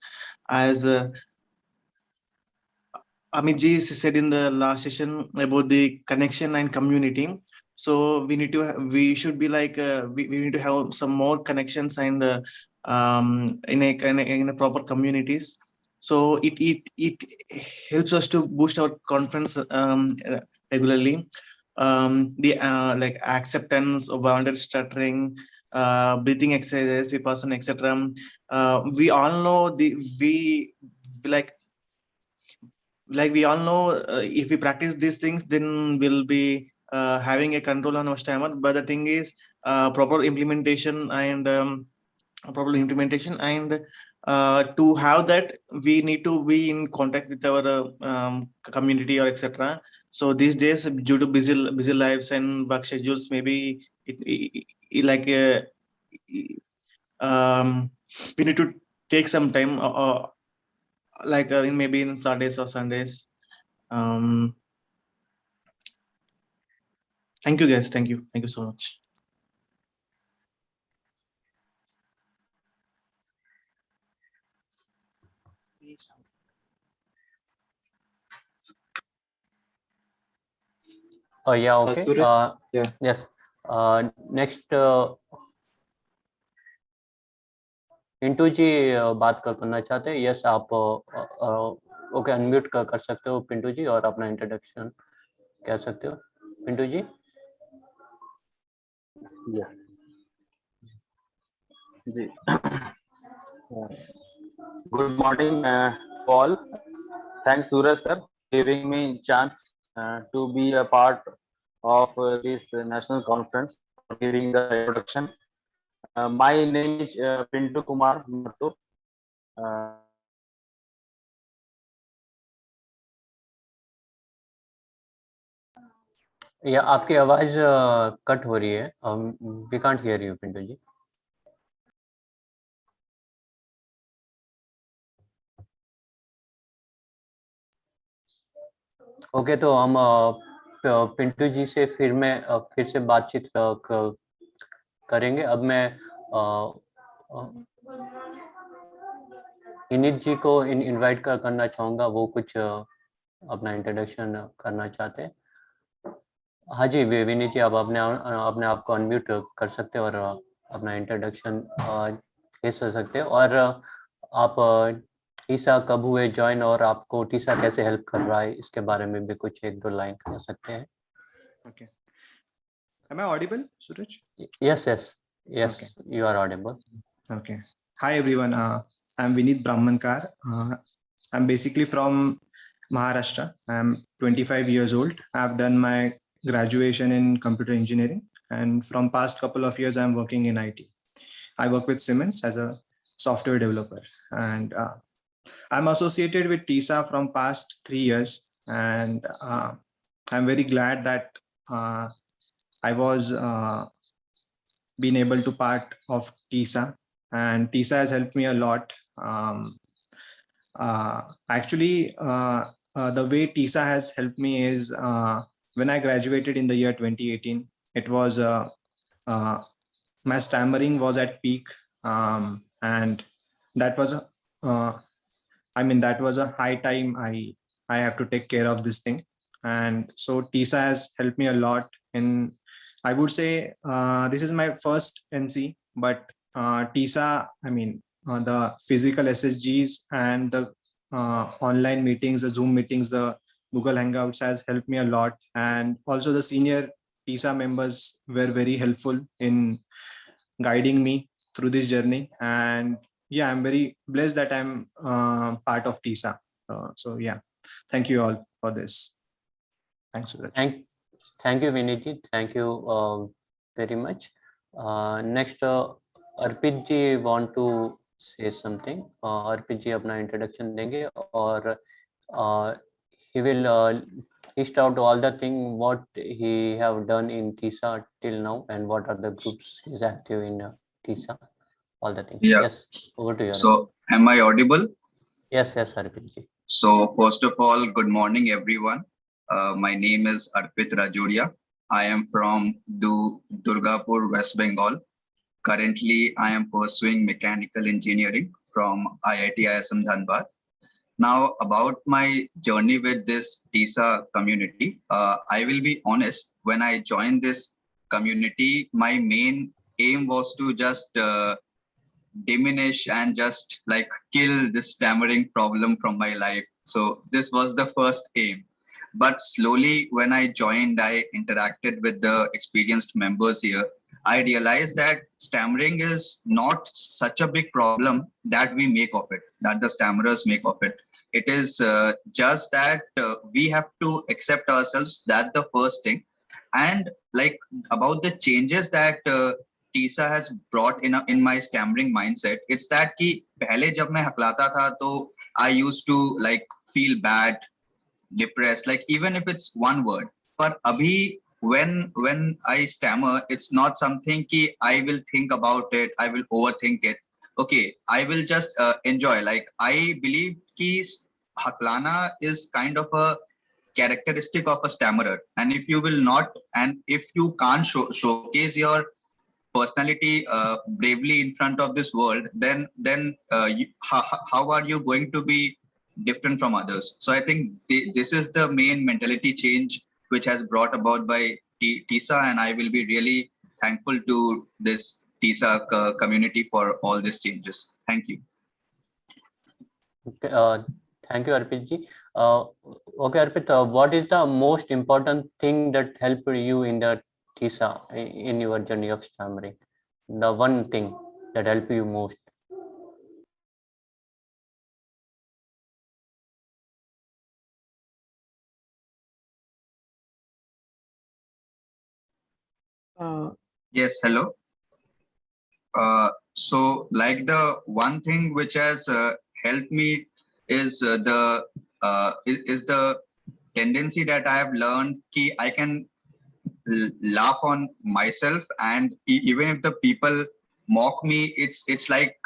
As Amit ji said in the last session about the connection and community. So we need to we should be we need to have some more connections and in a proper communities. So it helps us to boost our confidence regularly. The acceptance of voluntary stuttering, breathing exercises, vipassana, etc. We all know we all know if we practice these things, then we'll be having a control on our stammer. But the thing is proper implementation and to have that, we need to be in contact with our community or etc. So these days, due to busy lives and work schedules, maybe we need to take some time maybe in Saturdays or Sundays. Thank you, guys. Thank you so much. Yeah, okay. Yeah. Yes. Next, Pintu ji बात करना चाहते हैं? Yes, आप okay unmute कर सकते हो पिंटू जी, और अपना इंट्रोडक्शन कह सकते हो पिंटू जी। जी, good morning all. Thanks Suraj sir giving me chance to be a part of this national conference, for giving the introduction. My name is Pintu Kumar Mattu. या आपकी आवाज कट हो रही है, we can't hear you Pintu ji. Okay, तो हम पिंटू जी से फिर से बातचीत करेंगे। अब मैं विनीत जी को इनवाइट करना चाहूँगा, वो कुछ अपना इंट्रोडक्शन करना चाहते हैं। हाँ जी, विनीत जी, आप अपने आप को अनम्यूट कर सकते हैं और अपना इंट्रोडक्शन दे सकते हैं, और आप टीसा कब हुए ज्वाइन और आपको टीसा कैसे हेल्प कर रहा है, इसके बारे में भी कुछ 1-2 लाइन कह सकते हैं। Okay. Am I audible, Suraj? Yes, Okay. You are audible. Okay. Hi everyone. I'm Vineet Brahmankar. I'm basically from Maharashtra. I'm 25 years old. I've done my graduation in computer engineering, and from past couple of years I'm working in IT. I work with Siemens as a software developer, and I'm associated with TISA from past 3 years, and I'm very glad that I was been able to part of TISA, and TISA has helped me a lot. Actually, the way TISA has helped me is when I graduated in the year 2018, it was my stammering was at peak, and that was that was a high time. I have to take care of this thing, and so TISA has helped me a lot. In I would say this is my first NC, but TISA, the physical SSGs and the online meetings, the Zoom meetings, the Google Hangouts has helped me a lot, and also the senior TISA members were very helpful in guiding me through this journey. And yeah, I'm very blessed that I'm part of TISA. So yeah, thank you all for this. Thanks, Suraj. Thank you, Viniji. Thank you very much. Next, Arpit ji want to say something. Arpit ji अपना introduction देंगे और he will list out all the thing what he have done in TISA till now and what are the groups he's active in TISA, all the things. Yeah. Yes, over to you. So, am I audible? Yes, Arpit ji. So, first of all, good morning, everyone. My name is Arpit Rajodia. I am from Durgapur, West Bengal. Currently, I am pursuing mechanical engineering from IIT ISM Dhanbad. Now, about my journey with this TISA community, I will be honest, when I joined this community, my main aim was to just diminish and just like kill this stammering problem from my life. So this was the first aim. But slowly when I joined, I interacted with the experienced members here. I realized that stammering is not such a big problem that we make of it, that the stammerers make of it. It is just that we have to accept ourselves. That's the first thing. And like about the changes that TISA has brought in my stammering mindset, it's that कि पहले जब मैं हकलाता था तो I used to like feel bad, depressed, like even if it's one word. But abhi when I stammer, it's not something कि I will think about it, I will overthink it. Okay, I will just enjoy. Like I believe कि haklana is kind of a characteristic of a stammerer, and if you will not, and if you can't showcase your personality bravely in front of this world, then how are you going to be different from others? So I think this is the main mentality change which has brought about by TISA, and I will be really thankful to this TISA community for all these changes. Thank you. Okay, thank you, Arpit ji. Okay, Arpit, what is the most important thing that helped you in the TISA in your journey of stammering? The one thing that helped you most? Yes, hello. So like the one thing which has helped me is the tendency that I have learned कि I can laugh on myself, and even if the people mock me, it's like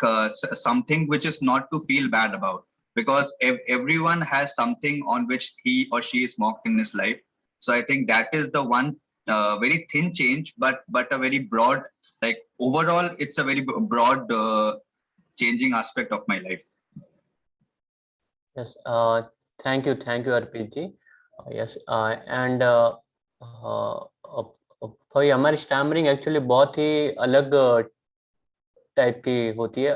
something which is not to feel bad about, because everyone has something on which he or she is mocked in his life. So I think that is the one very thin change, but a very broad, like overall it's a very broad changing aspect of my life. Yes, thank you, Arpit ji. Yes, and भाई हमारी stammering actually बहुत ही अलग type की होती है.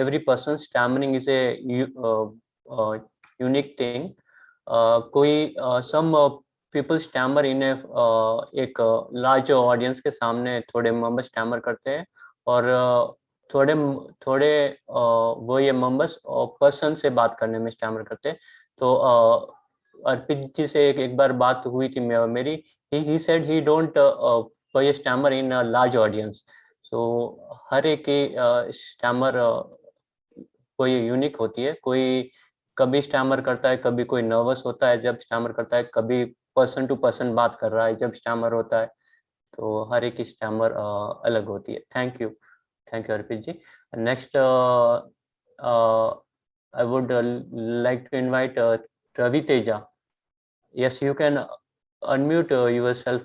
Every person stammering is a unique thing. कोई some people stammer इन एक large audience के सामने थोड़े मेंबर्स स्टैमर करते हैं, और थोड़े वो ये मेंबर्स पर्सन से बात करने में स्टैमर करते हैं. तो अर्पित जी से एक बार बात हुई थी मेरी. he said he don't stammer in a large audience. सो हर एक की स्टैमर कोई यूनिक होती है, कोई कभी स्टैमर करता है, कभी कोई नर्वस होता है जब स्टैमर करता है, कभी पर्सन टू पर्सन बात कर रहा है जब स्टैमर होता है, तो हर एक की स्टैमर अलग होती है। Thank you Arpit ji. Next I would like to invite Ravi Teja. Yes, you can unmute yourself,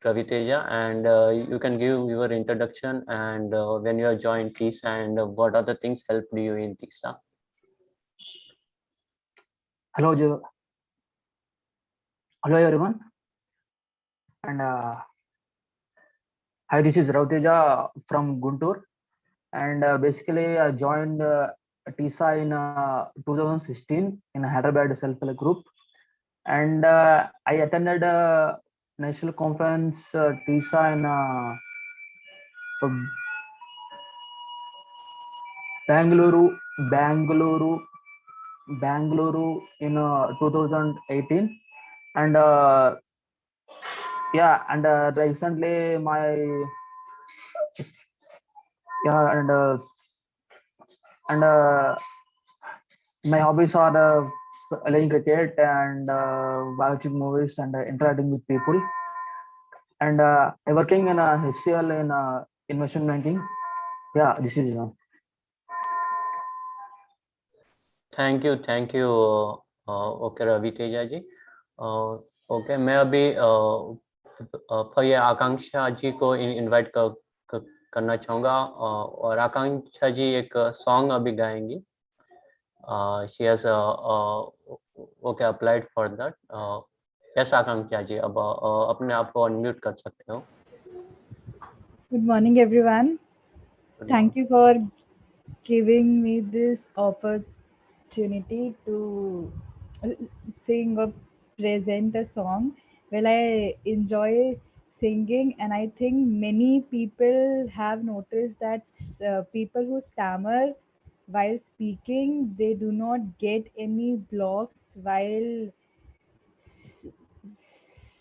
Ravi Teja, and you can give your introduction and when you have joined TISA and what other things helped you in TISA. Hello, hello everyone, and hi. This is Rauteja from Guntur, and basically I joined TISA in 2016 in Hyderabad self-help group, and I attended a national conference TISA in Bangalore, Bangalore in 2018, and yeah, and recently and my hobbies are playing cricket and watching movies and interacting with people, and I working in HCL in investment banking. Yeah, this is thank you okay Ravi Teja ji. Okay, मैं अभी ये आकांक्षा जी को invite करना चाहूँगा और आकांक्षा जी एक song अभी गाएंगी। She has okay applied for that. Yes Akanksha ji, अब अपने आप को अनम्यूट कर सकते हो। Good morning, everyone. Thank you for giving me this opportunity to sing or present a song. Well, I enjoy singing, and I think many people have noticed that people who stammer while speaking, they do not get any blocks while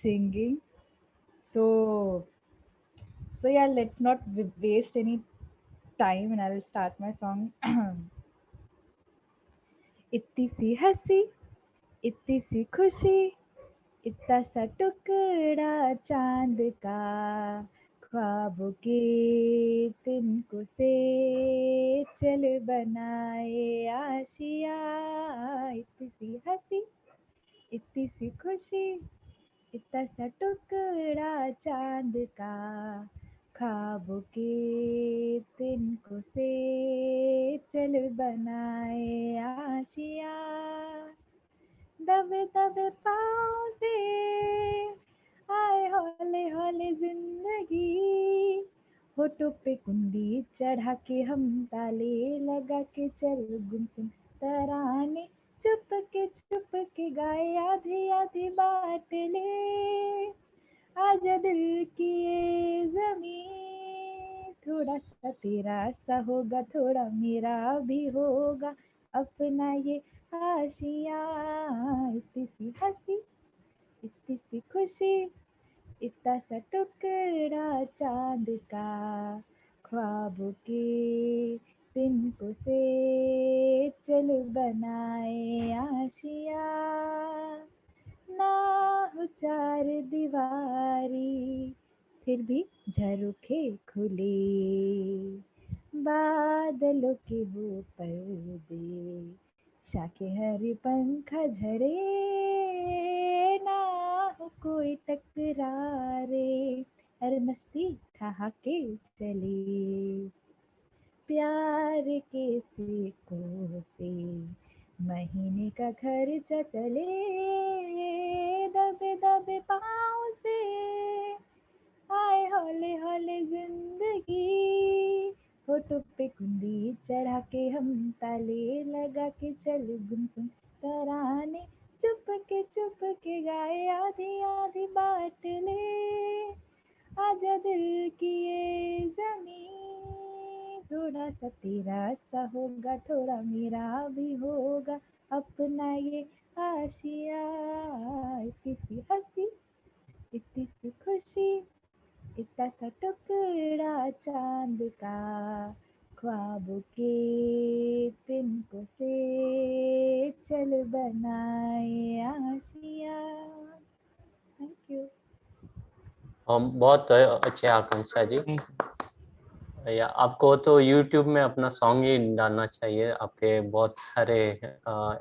singing. So, so yeah, let's not waste any time, and I'll start my song. इतनी सी हंसी, इतनी सी खुशी, इतना सा टुकड़ा चांद का, ख्वाबों के तिनको से चल बनाए आशिया। इतनी सी हंसी, इतनी सी खुशी, इतना सा टुकड़ा चांद का, ख्वाबों के तिनको से चल बनाए आशिया। दबे दबे पाँव से आए हौले हौले जिंदगी, होठों पे कुंडी चढ़ा के हम ताले लगा के चल गुमसुम तराने, चुप के गाए आधी आधी बात ले। आजा दिल की ये ज़मीं, थोड़ा सा तेरा सा होगा, थोड़ा मेरा भी होगा, अपना ये आशिया। इतनी सी हंसी, इतनी सी खुशी, इतना सा टुकड़ा चांद का, ख्वाबों के तिनको से चल बनाए आशिया। ना हो चार दीवारी, फिर भी झरोखे खुले, बादलों के वो पर्दे, शाखे हरे पंखा झरे, ना हो कोई टकरारे, अरे मस्ती ठहाके चले। प्यार के सिक्कों से महीने का खर्चा चले, दबे दबे पाँव से आए हौले हौले जिंदगी, होठों पे कुंडी चढ़ा के हम ताले लगा के चल गुमसुम तराने, चुप के गाए आधी आधी बात ले। आजा दिल की ये ज़मीं, थोड़ा सा तेरा सा होगा, थोड़ा मेरा भी होगा, अपना ये आशिया। इतनी सी हंसी, इतनी सी खुशी, इतना सा टुकड़ा चांद का, ख्वाबों के तिनकों से चल बनाए आशियाँ। Thank you. हम बहुत अच्छे आकांक्षा जी। या आपको तो YouTube में अपना सॉन्ग ही डालना चाहिए, आपके बहुत सारे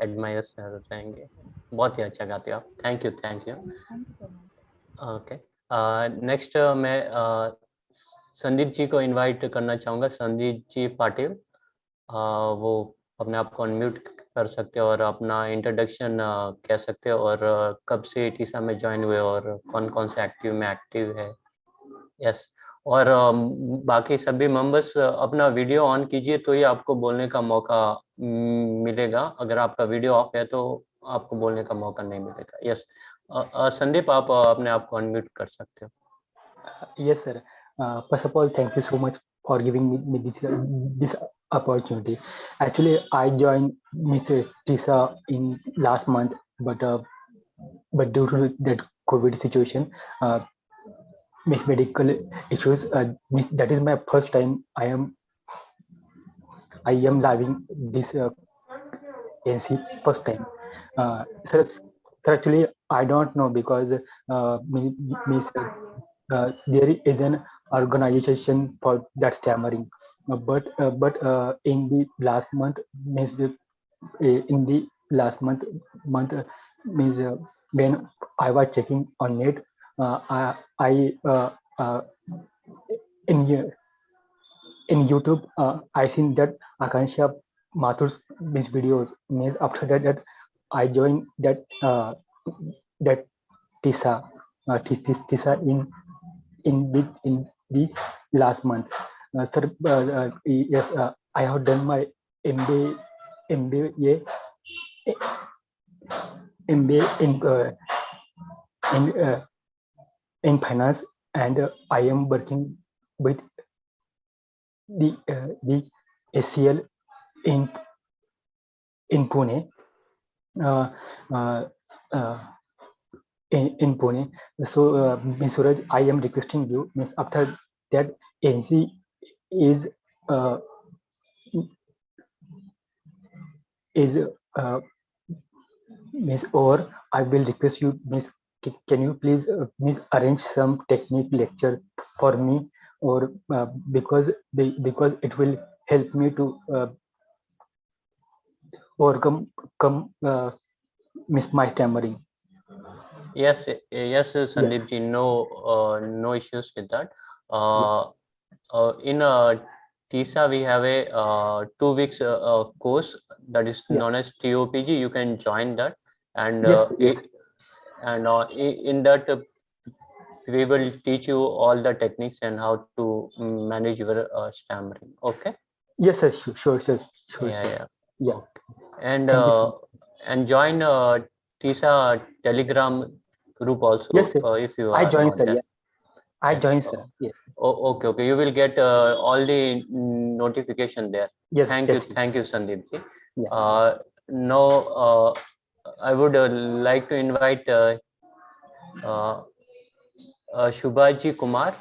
एडमायर्स रहेंगे। बहुत ही अच्छा गाते हो आप। Thank you, thank you. Okay, next मैं संदीप जी को इनवाइट करना चाहूँगा। संदीप जी पाटिल, वो अपने आप को अनम्यूट कर सकते हो और अपना इंट्रोडक्शन कह सकते हो, और कब से टीसा में ज्वाइन हुए और कौन कौन से एक्टिव में एक्टिव है। यस, और बाकी सभी मेंबर्स अपना वीडियो ऑन कीजिए तो ही आपको बोलने का मौका मिलेगा। अगर आपका वीडियो ऑफ है तो आपको बोलने का मौका नहीं मिलेगा। यस, संदीप आप अपने आप को अनम्यूट कर सकते हो। Yes, sir. First of all, thank you so much for giving me this opportunity. Actually, I joined Mr. TISA in last month, but due to that COVID situation, miss medical issues, that is my first time I am living this ANC first time. Sir, actually, I don't know because miss there is an organization for that stammering, but in the last month means in the last month means when I was checking on net, I in in YouTube I seen that Akansha Mathur's means videos means after that I joined that that TISA TISA in the last month. Sir, yes, I have done my MBA MBA MBA in finance, and I am working with the SCL in Pune. In Pune. So, Ms. Suraj, I am requesting you, Ms. After that NC is Ms. Or I will request you, Ms. Can you please Ms. arrange some technique lecture for me, or because it will help me to overcome miss my stammering. Yes, yes, Sandeep ji, no issues with that. In TISA, we have a 2 weeks course that is known as TOPG. You can join that, and in that we will teach you all the techniques and how to manage your stammering. Okay. Yes, sir. Sure. Yeah. And join TISA Telegram group also. Yes, sir. If you I are joined, not sir. there. Yeah. I joined, sir. Yes. Okay. You will get all the notification there. Yes. Thank you, Sandeep ji. Yeah. Now, I would like to invite Shubhaji Kumar.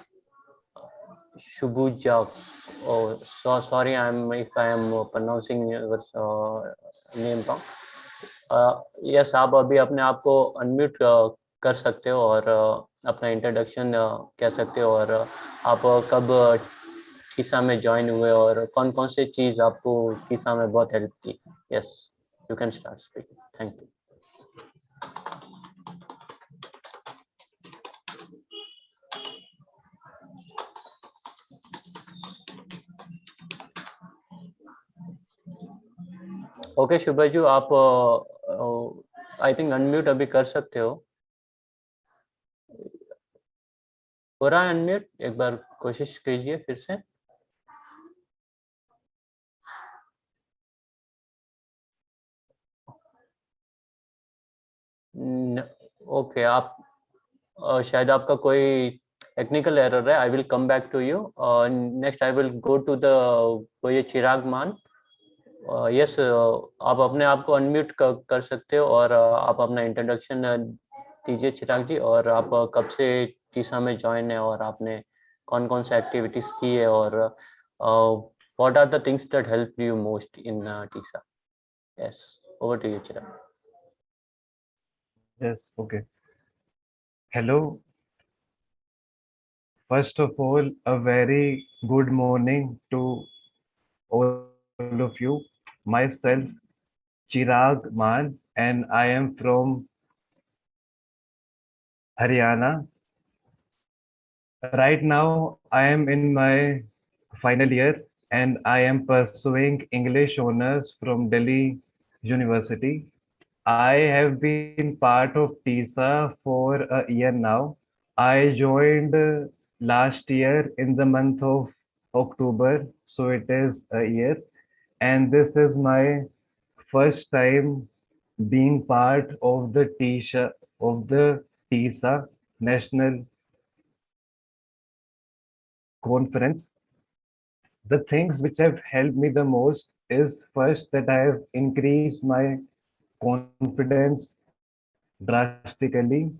Shubuja. Oh, so sorry, if I am pronouncing your name wrong. Yes, आप अभी अपने आप को unmute कर सकते हो और अपना इंट्रोडक्शन कह सकते हो, और आप कब टीसा में ज्वाइन हुए और कौन कौन से चीज़ आपको टीसा में बहुत हेल्प की। Yes, you can start speaking. Thank you. Okay Shubhju, आप आई थिंक अनम्यूट अभी कर सकते हो। हो रहा है अनम्यूट? एक बार कोशिश कीजिए फिर से। ओके, आप शायद आपका कोई टेक्निकल एरर है। I will come back to you. Next I will go to the ये चिराग मान। यस, आप अपने आप को अनम्यूट कर सकते हो और आप अपना इंट्रोडक्शन दीजिए चिराग जी, और आप कब से टीसा में ज्वाइन है और आपने कौन कौन से एक्टिविटीज की है और what are the things that helped you most in TISA? Yes, over to you, Chirag. Yes, okay. Hello. First of all, a very good morning to all of you. Myself, Chirag Man, and I am from Haryana. Right now, I am in my final year and I am pursuing English honors from Delhi University. I have been part of TISA for a year now. I joined last year in the month of October, so it is a year. And this is my first time being part of the TISA National Conference. The things which have helped me the most is first that I have increased my confidence drastically.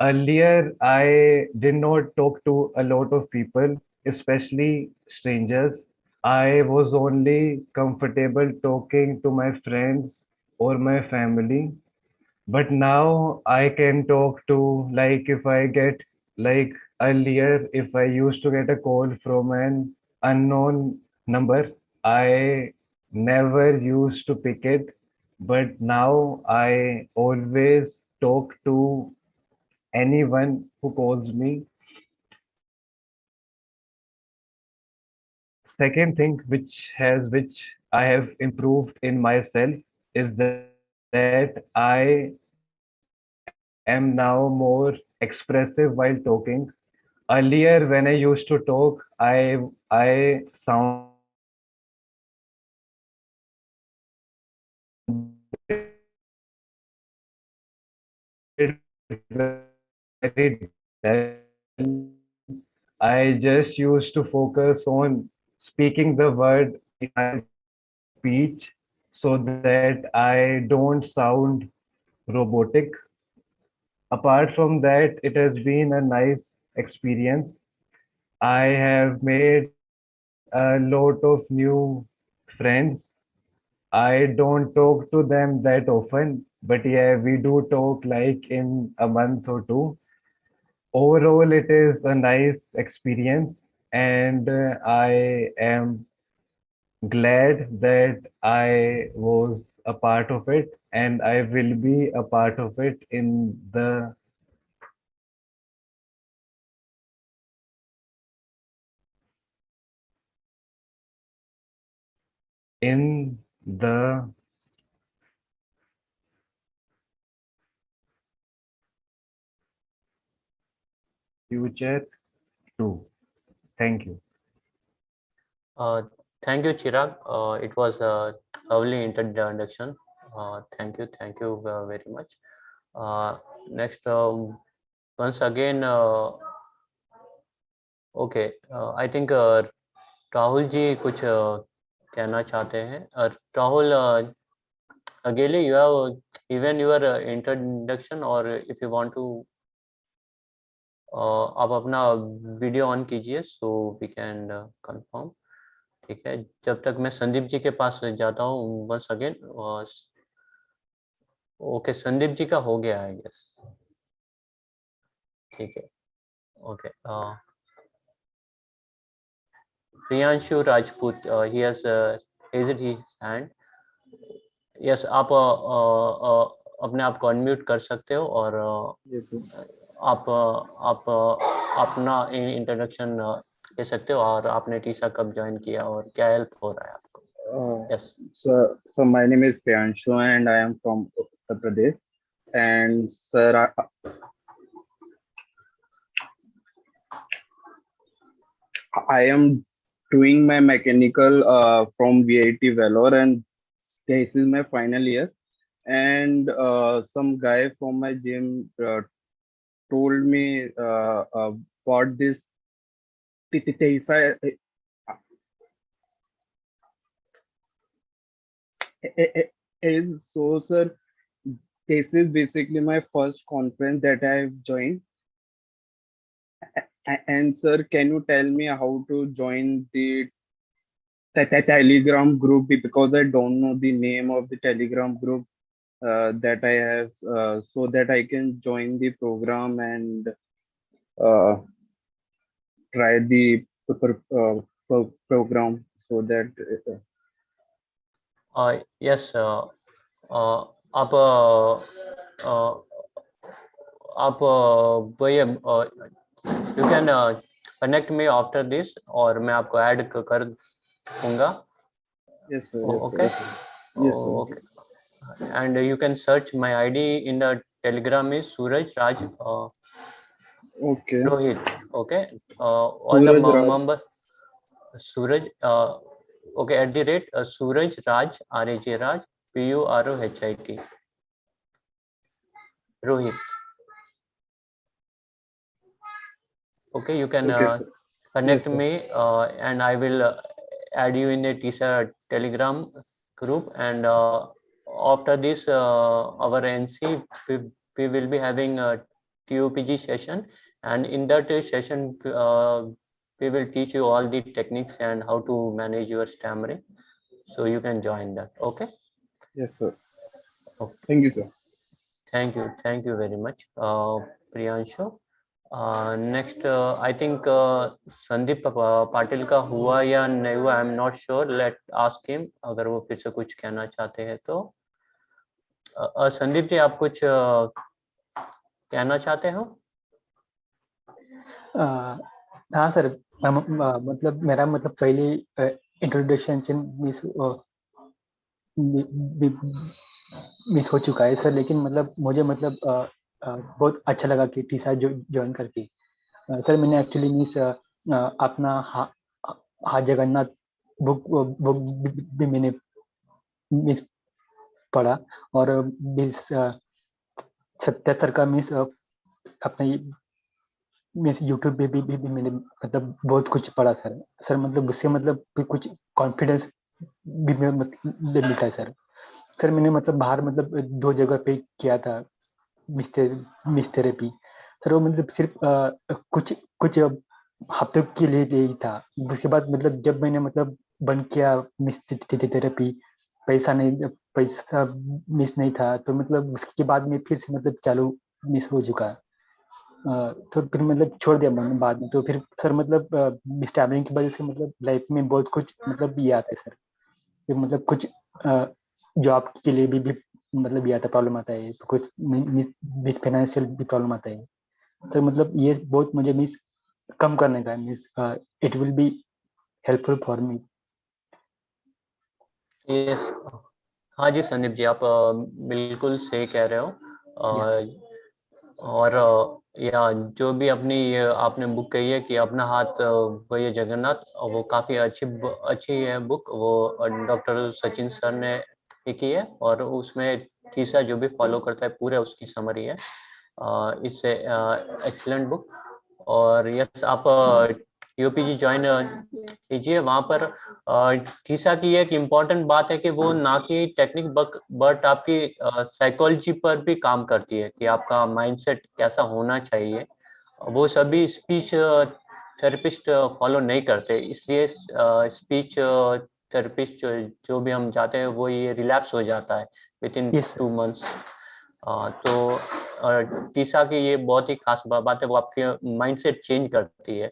Earlier, I did not talk to a lot of people, especially strangers. I was only comfortable talking to my friends or my family. But now I can talk to, like, if I get, like, earlier, if I used to get a call from an unknown number, I never used to pick it. But now I always talk to anyone who calls me. Second thing which I have improved in myself is that I am now more expressive while talking. Earlier, when I used to talk, I sounded very dull. I just used to focus on speaking the word in my speech so that I don't sound robotic. Apart from that, it has been a nice experience. I have made a lot of new friends. I don't talk to them that often, but yeah, we do talk like in a month or two. Overall, it is a nice experience, and I am glad that I was a part of it, and I will be a part of it in the future too. Thank you. Uh, Thank you, Chirag. It was a lovely introduction. Thank you very much. Next, once again, okay, I think Rahul ji कुछ कहना चाहते हैं. Rahul, Ageli, you have even your introduction, or if you want to, आप अपना video on कीजिए so we can confirm. ठीक है, जब तक मैं संदीप जी के पास जाता हूँ once again. Okay, Sandeep ji का हो गया आई गेस. ठीक है, okay. Priyanshu Rajput, he has raised his hand. Yes, आप अपने आप को अनम्यूट कर सकते हो और आप अपना इंट्रोडक्शन दे सकते हो और आपने टीसा कब ज्वाइन किया और क्या हेल्प हो रहा है आपको. Yes. So my name is Priyanshu and I am from Uttar Pradesh. And sir, I am doing my mechanical from VIT Vellore, and this is my final year. And some guy from my gym told me what this TISA is. So, sir, this is basically my first conference that I have joined, And sir, can you tell me how to join the Telegram group, because I don't know the name of the Telegram group that I have, so that I can join the program and uh, try the program, so that yes, आप आप वही you can connect me after this और मैं आपको add कर दूंगा. yes sir, Okay. yes sir. Okay. And you can search my ID in the Telegram is Suraj Raj Okay. Rohit. Okay. All the Suraj Raj. member Suraj. Okay. At the rate Suraj Raj RAJ Raj PUROHIT Rohit. Okay. You can Okay, connect yes, sir. me and I will add you in the TISA Telegram group. And after this, our NC, we will be having a TOPG session, and in that session, we will teach you all the techniques and how to manage your stammering. So you can join that. Okay. Yes, sir. Okay. Thank you, sir. Thank you very much, Priyanshu. Next, I think Sandeep Patil का हुआ या नहीं हुआ, I am not sure. Let ask him, अगर वो फिर से कुछ कहना चाहते हैं तो. संदीप जी, आप कुछ कहना चाहते हो? हाँ सर, मतलब मेरा मतलब पहले इंट्रोडक्शन मिस हो चुका है सर, लेकिन मतलब मुझे मतलब बहुत अच्छा लगा कि टीसा ज्वाइन करके. सर मैंने एक्चुअली मिस अपना हा जगन्नाथ बुक भी मैंने मिस पढ़ा, और मिस सत्या सर का मिस अपने मिस यूट्यूब पे भी मैंने मतलब बहुत कुछ पढ़ा सर. सर मतलब उससे मतलब कुछ कॉन्फिडेंस भी मिलता है सर. सर मैंने मतलब बाहर मतलब 2 जगह पे किया था मिस थेरेपी सर. वो मतलब सिर्फ कुछ कुछ हफ्तों के लिए ही था. उसके बाद मतलब जब मैंने मतलब बंद किया मिस थेरेपी, पैसा मिस नहीं था, तो मतलब उसके बाद में फिर से मतलब चालू मिस हो चुका. तो फिर मतलब छोड़ दिया मैंने बाद में. तो फिर सर मतलब स्टैमरिंग की वजह से मतलब लाइफ में बहुत कुछ मतलब ये आता है सर. फिर मतलब कुछ जॉब के लिए भी मतलब ये आता, प्रॉब्लम आता है, तो कुछ मिस फाइनेंशियल भी प्रॉब्लम आता है सर. मतलब ये बहुत मुझे मिस कम करने का miss, it will be helpful for me. Yes. हाँ जी संदीप जी, आप बिल्कुल सही कह रहे हो. और या जो भी अपनी ये आपने बुक कही है कि अपना हाथ वो ये जगन्नाथ, वो काफ़ी अच्छी है बुक. वो डॉक्टर सचिन सर ने लिखी है, और उसमें तीसरा जो भी फॉलो करता है पूरे उसकी समरी है. इससे एक्सीलेंट बुक. और यस, आप यूपीजी ज्वाइन कीजिए. वहाँ पर तीसरा की एक इम्पॉर्टेंट बात है कि वो ना कि टेक्निक बट आपकी साइकोलॉजी पर भी काम करती है कि आपका माइंडसेट कैसा होना चाहिए. वो सभी स्पीच थेरेपिस्ट फॉलो नहीं करते, इसलिए स्पीच थेरेपिस्ट जो भी हम जाते हैं वो ये रिलैप्स हो जाता है विद इन 2 months. तो टीसा की ये बहुत ही खास बात है, वो आपके माइंडसेट चेंज करती है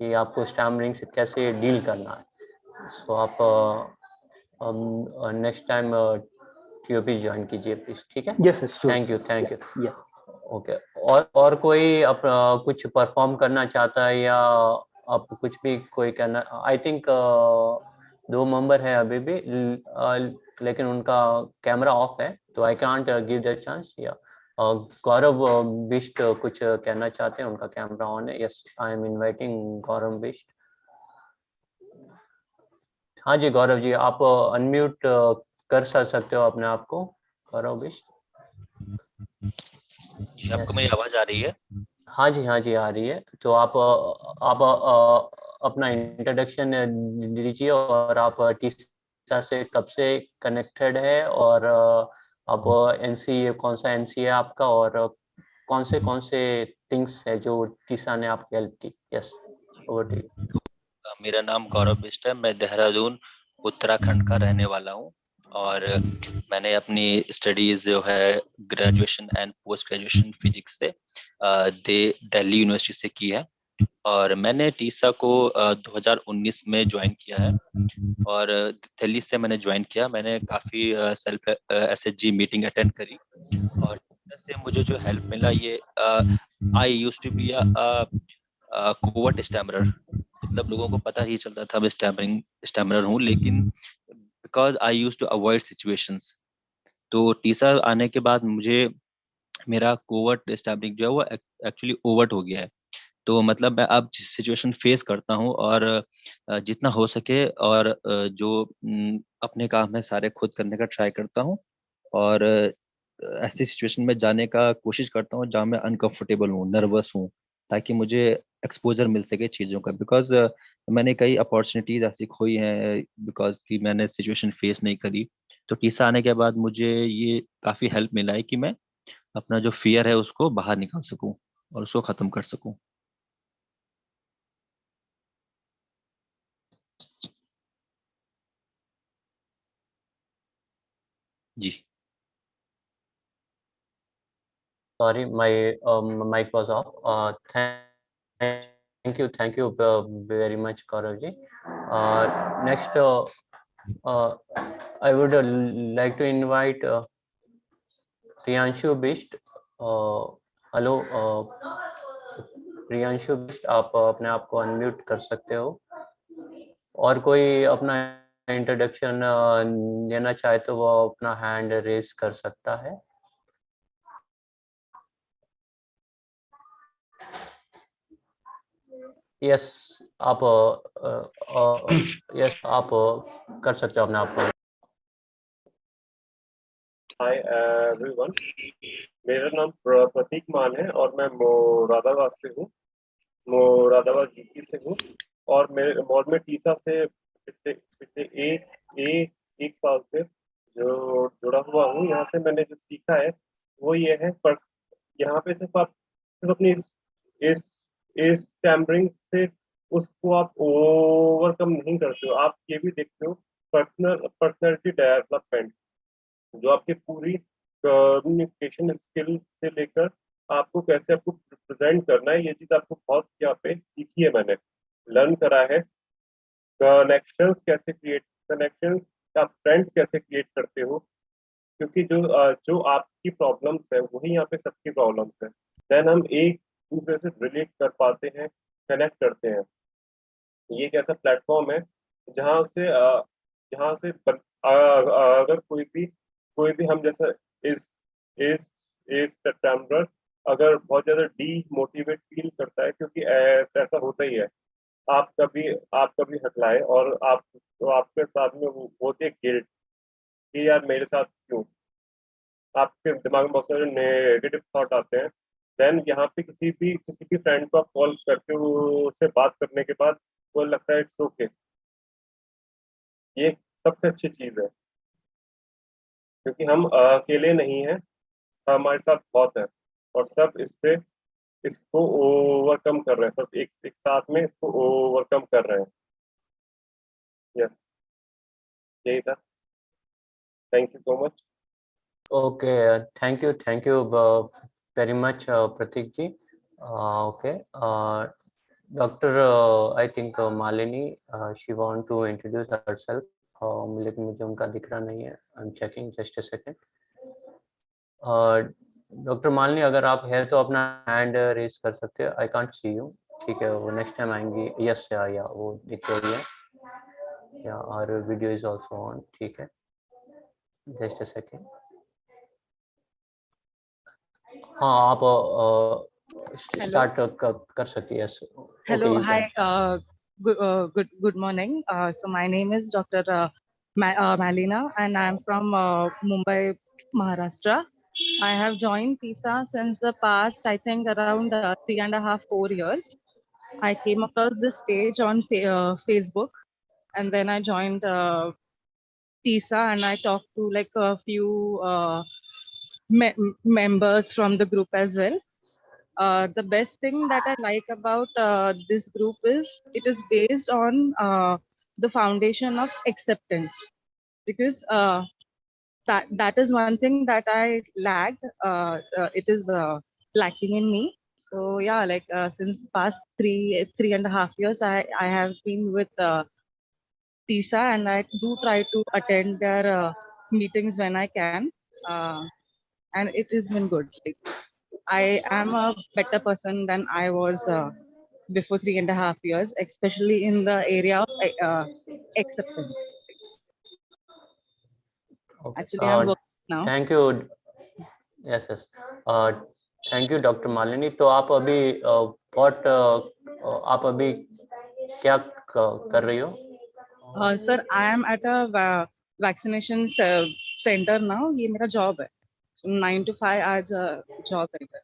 कि आपको स्टैमरिंग से कैसे डील करना है. सो आप नेक्स्ट टाइम टीओपी ज्वाइन कीजिए प्लीज. ठीक है. Yes sir. Thank you. Okay. और कोई कुछ परफॉर्म करना चाहता है या आप कुछ भी कोई करना? आई थिंक 2 मेंबर है अभी भी, लेकिन उनका कैमरा ऑफ है, तो I can't give the chance. या गौरव बिष्ट कुछ कहना चाहते हैं, उनका कैमरा ऑन है. यस, आई एम इनवाइटिंग गौरव बिष्ट. हाँ जी गौरव जी, आप अनम्यूट कर सकते हो अपने आप को, गौरव बिष्ट. जी, आपको मेरी आवाज आ रही है? हाँ जी आ रही है. तो आप अपना इंट्रोडक्शन दीजिए, और आप टीसा से कब से कनेक्टेड है, और आप एनसी कौन सा एनसी है आपका, और कौन से थिंग्स है जो टीसा ने आपकी हेल्प की? Yes, over to you. मेरा नाम गौरव बिष्ट है, मैं देहरादून उत्तराखंड का रहने वाला हूँ और मैंने अपनी स्टडीज जो है graduation and post graduation physics से दिल्ली यूनिवर्सिटी से की है और मैंने टीसा को 2019 में ज्वाइन किया है और दिल्ली से मैंने ज्वाइन किया। मैंने काफ़ी सेल्फ एसएचजी मीटिंग अटेंड करी और से मुझे जो हेल्प मिला ये I used to be covert stammerer, मतलब लोगों को पता ही चलता था मैं स्टैमरर हूँ, लेकिन because I use to avoid situations, तो टीसा आने के बाद मुझे मेरा कोवर्ट स्टैमरिंग जो है वो एक्चुअली ओवर्ट हो गया है। तो मतलब मैं अब सिचुएशन फेस करता हूँ और जितना हो सके और जो अपने काम है सारे खुद करने का ट्राई करता हूँ और ऐसी सिचुएशन में जाने का कोशिश करता हूँ जहाँ मैं अनकंफर्टेबल हूँ, नर्वस हूँ, ताकि मुझे एक्सपोजर मिल सके चीज़ों का। बिकॉज मैंने कई अपॉर्चुनिटीज ऐसी खोई हैं बिकॉज कि मैंने सिचुएशन फेस नहीं करी। तो टीसा आने के बाद मुझे ये काफ़ी हेल्प मिला है कि मैं अपना जो फियर है उसको बाहर निकाल सकूं और उसको ख़त्म कर सकूं। जी। Sorry, my mic was off. Thank you very much, Gaurav ji. Next, I would like to invite Priyanshu Bisht. Hello Priyanshu Bisht, आप अपने आप को अनम्यूट कर सकते हो और कोई अपना इंट्रोडक्शन देना चाहे तो वो अपना हैंड रेज कर सकता है। यस, आप यस आप कर सकते हो अपने आप को। हाय एवरीवन, मेरा नाम प्रतीक मान है और मैं मुरादाबाद से हूँ, मुरादाबाद यूपी से हूँ और मैं टीसा से पिछले एक साल से जो जुड़ा हुआ हूँ। यहाँ से मैंने जो सीखा है वो ये है, पर यहाँ पे सिर्फ आप सिर्फ अपनी इस इस टैम्परिंग से उसको आप ओवरकम नहीं करते हो, आप ये भी देखते हो पर्सनैलिटी डेवलपमेंट, जो आपकी पूरी कम्युनिकेशन स्किल से लेकर आपको कैसे आपको प्रेजेंट करना है, ये चीज आपको बहुत यहाँ पे सीखी है, मैंने लर्न करा है। कनेक्शंस आप फ्रेंड्स कैसे क्रिएट करते हो, क्योंकि जो आपकी प्रॉब्लम्स है वही यहाँ पे सबकी प्रॉब्लम्स है। देन हम एक दूसरे से रिलेट कर पाते हैं, कनेक्ट करते हैं। ये एक ऐसा प्लेटफॉर्म है जहाँ से अगर कोई भी हम जैसा इस इस सितंबर अगर बहुत ज्यादा डीमोटिवेट फील करता है, क्योंकि ऐसा होता ही है, आप कभी हटलाए और तो आपके साथ में वो होती है गिल्ट कि यार मेरे साथ क्यों, आपके दिमाग में बहुत सारे नेगेटिव थॉट आते हैं। देन यहाँ पे किसी भी फ्रेंड को आप कॉल करके उससे बात करने के बाद वो लगता है इट्स ओके, ये सबसे अच्छी चीज है, क्योंकि हम अकेले नहीं हैं, हमारे साथ बहुत है और सब इसको ओवरकम कर रहे हैं, सब एक साथ में इसको ओवरकम कर रहे हैं। यस, यही था। Thank you so much. Okay, thank you very much Prateek ji. Okay, doctor I think Malini, she want to introduce herself, लेकिन मुझे उनका दिख रहा नहीं है। I am checking, just a second. Doctor Malini, अगर आप है तो अपना हैंड रेज कर सकते हैं। आई कांट सी यू, ठीक है, वो नेक्स्ट टाइम आएंगी। यस या वो दिख रही है, या और वीडियो इज आल्सो ऑन, ठीक है, जस्ट अ सेकंड। हाँ, आप स्टार्ट कर सकती है। Hello, hi, good morning. So my name is Dr. Malina, and I'm from Mumbai, Maharashtra. I have joined TISA since the past, I think, around 3.5, 4 years. I came across this page on Facebook, and then I joined TISA, and I talked to like a few members from the group as well. the best thing that I like about this group is it is based on the foundation of acceptance, because that is one thing that I lacked. It is lacking in me. So yeah, like since the past three and a half years, I have been with TISA, and I do try to attend their meetings when I can, and it has been good. Like, I am a better person than I was before 3.5 years, especially in the area of acceptance. Okay. Actually, I'm working now. Thank you. Yes, yes. Thank you, Dr. Malini. तो आप अभी आप अभी क्या कर रही हो? Sir, I am at a vaccination center now. ये मेरा job है. So 9 to 5 आज job है इधर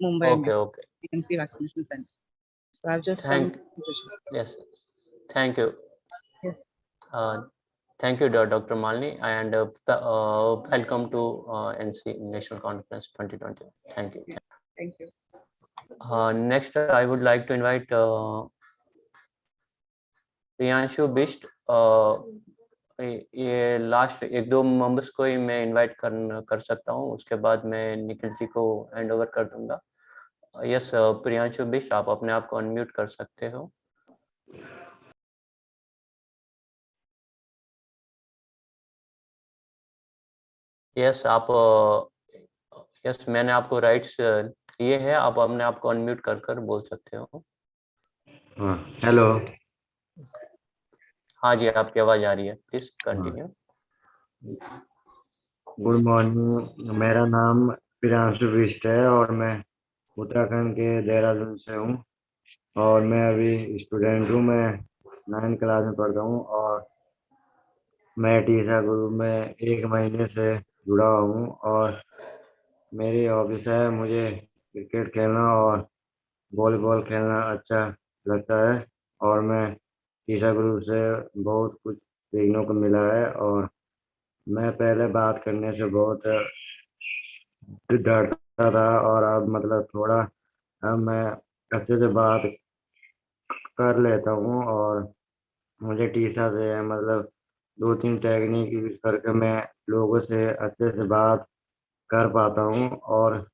Mumbai में. Okay. You can see vaccination center. So I've just come. Yes. Thank you. Yes. Thank you, Dr. Malini, and welcome to NC National Conference 2020. Thank you. Thank you. Next, I would like to invite Priyanshu Bisht. ये last 1-2 members को ही मैं invite कर सकता हूँ, उसके बाद मैं निखिल जी को हैंड ओवर कर दूंगा. यस, प्रियांशु बिष्ट, आप अपने आप को अनम्यूट कर सकते हो. यस, आप यस, मैंने आपको राइट्स दिए हैं, आप अपने आप को अनम्यूट कर बोल सकते हो. हेलो. हाँ जी, आपकी आवाज आ रही है, प्लीज कंटिन्यू. गुड मॉर्निंग, मेरा नाम प्रियांशु बिष्ट है और मैं उत्तराखंड के देहरादून से हूँ और मैं अभी स्टूडेंट हूँ. मैं 9th क्लास में पढ़ता हूँ और मैं टीसा ग्रुप में 1 महीने से जुड़ा हुआ हूँ और मेरी हॉबीज है, मुझे क्रिकेट खेलना और वॉलीबॉल खेलना अच्छा लगता है और मैं टीसा ग्रुप से बहुत कुछ सीखने को मिला है. और मैं पहले बात करने से बहुत डरता था और अब मतलब थोड़ा अब मैं अच्छे से बात कर लेता हूँ और मुझे टीसा से मतलब 2-3 टेक्निक यूज करके मैं लोगों से अच्छे से बात कर पाता हूँ और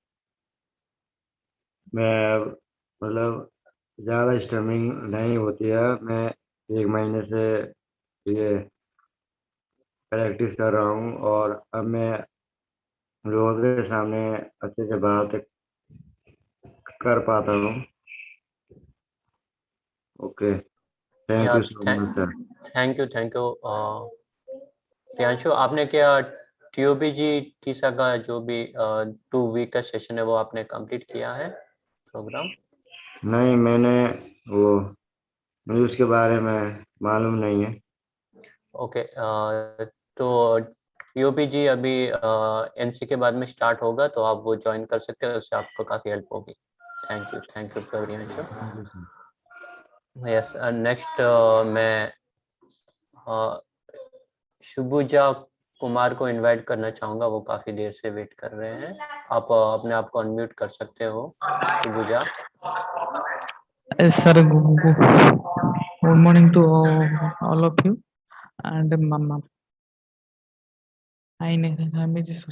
मैं मतलब ज़्यादा स्टमिंग नहीं होती है. मैं 1 महीने से ये प्रैक्टिस कर रहा हूँ और अब मैं लोगों के सामने अच्छे से बात कर पाता हूँ. Okay, thank you so much sir. Thank you. Priyanshu, आपने क्या TOPG टीसा का जो भी 2 वीक का सेशन है वो आपने कंप्लीट किया है प्रोग्राम? नहीं, मुझे उसके बारे में मालूम नहीं है. ओके, तो TOPG अभी NC के बाद में स्टार्ट होगा, तो आप वो ज्वाइन कर सकते हो, उससे आपको काफ़ी हेल्प होगी. Thank you Priyanshu. Yes, next मैं शुभुजा कुमार को इनवाइट करना चाहूँगा, वो काफ़ी देर से वेट कर रहे हैं. आप अपने आप को अनम्यूट कर सकते हो, शुभुजा. Sir, good morning to all of you. And mama, I need just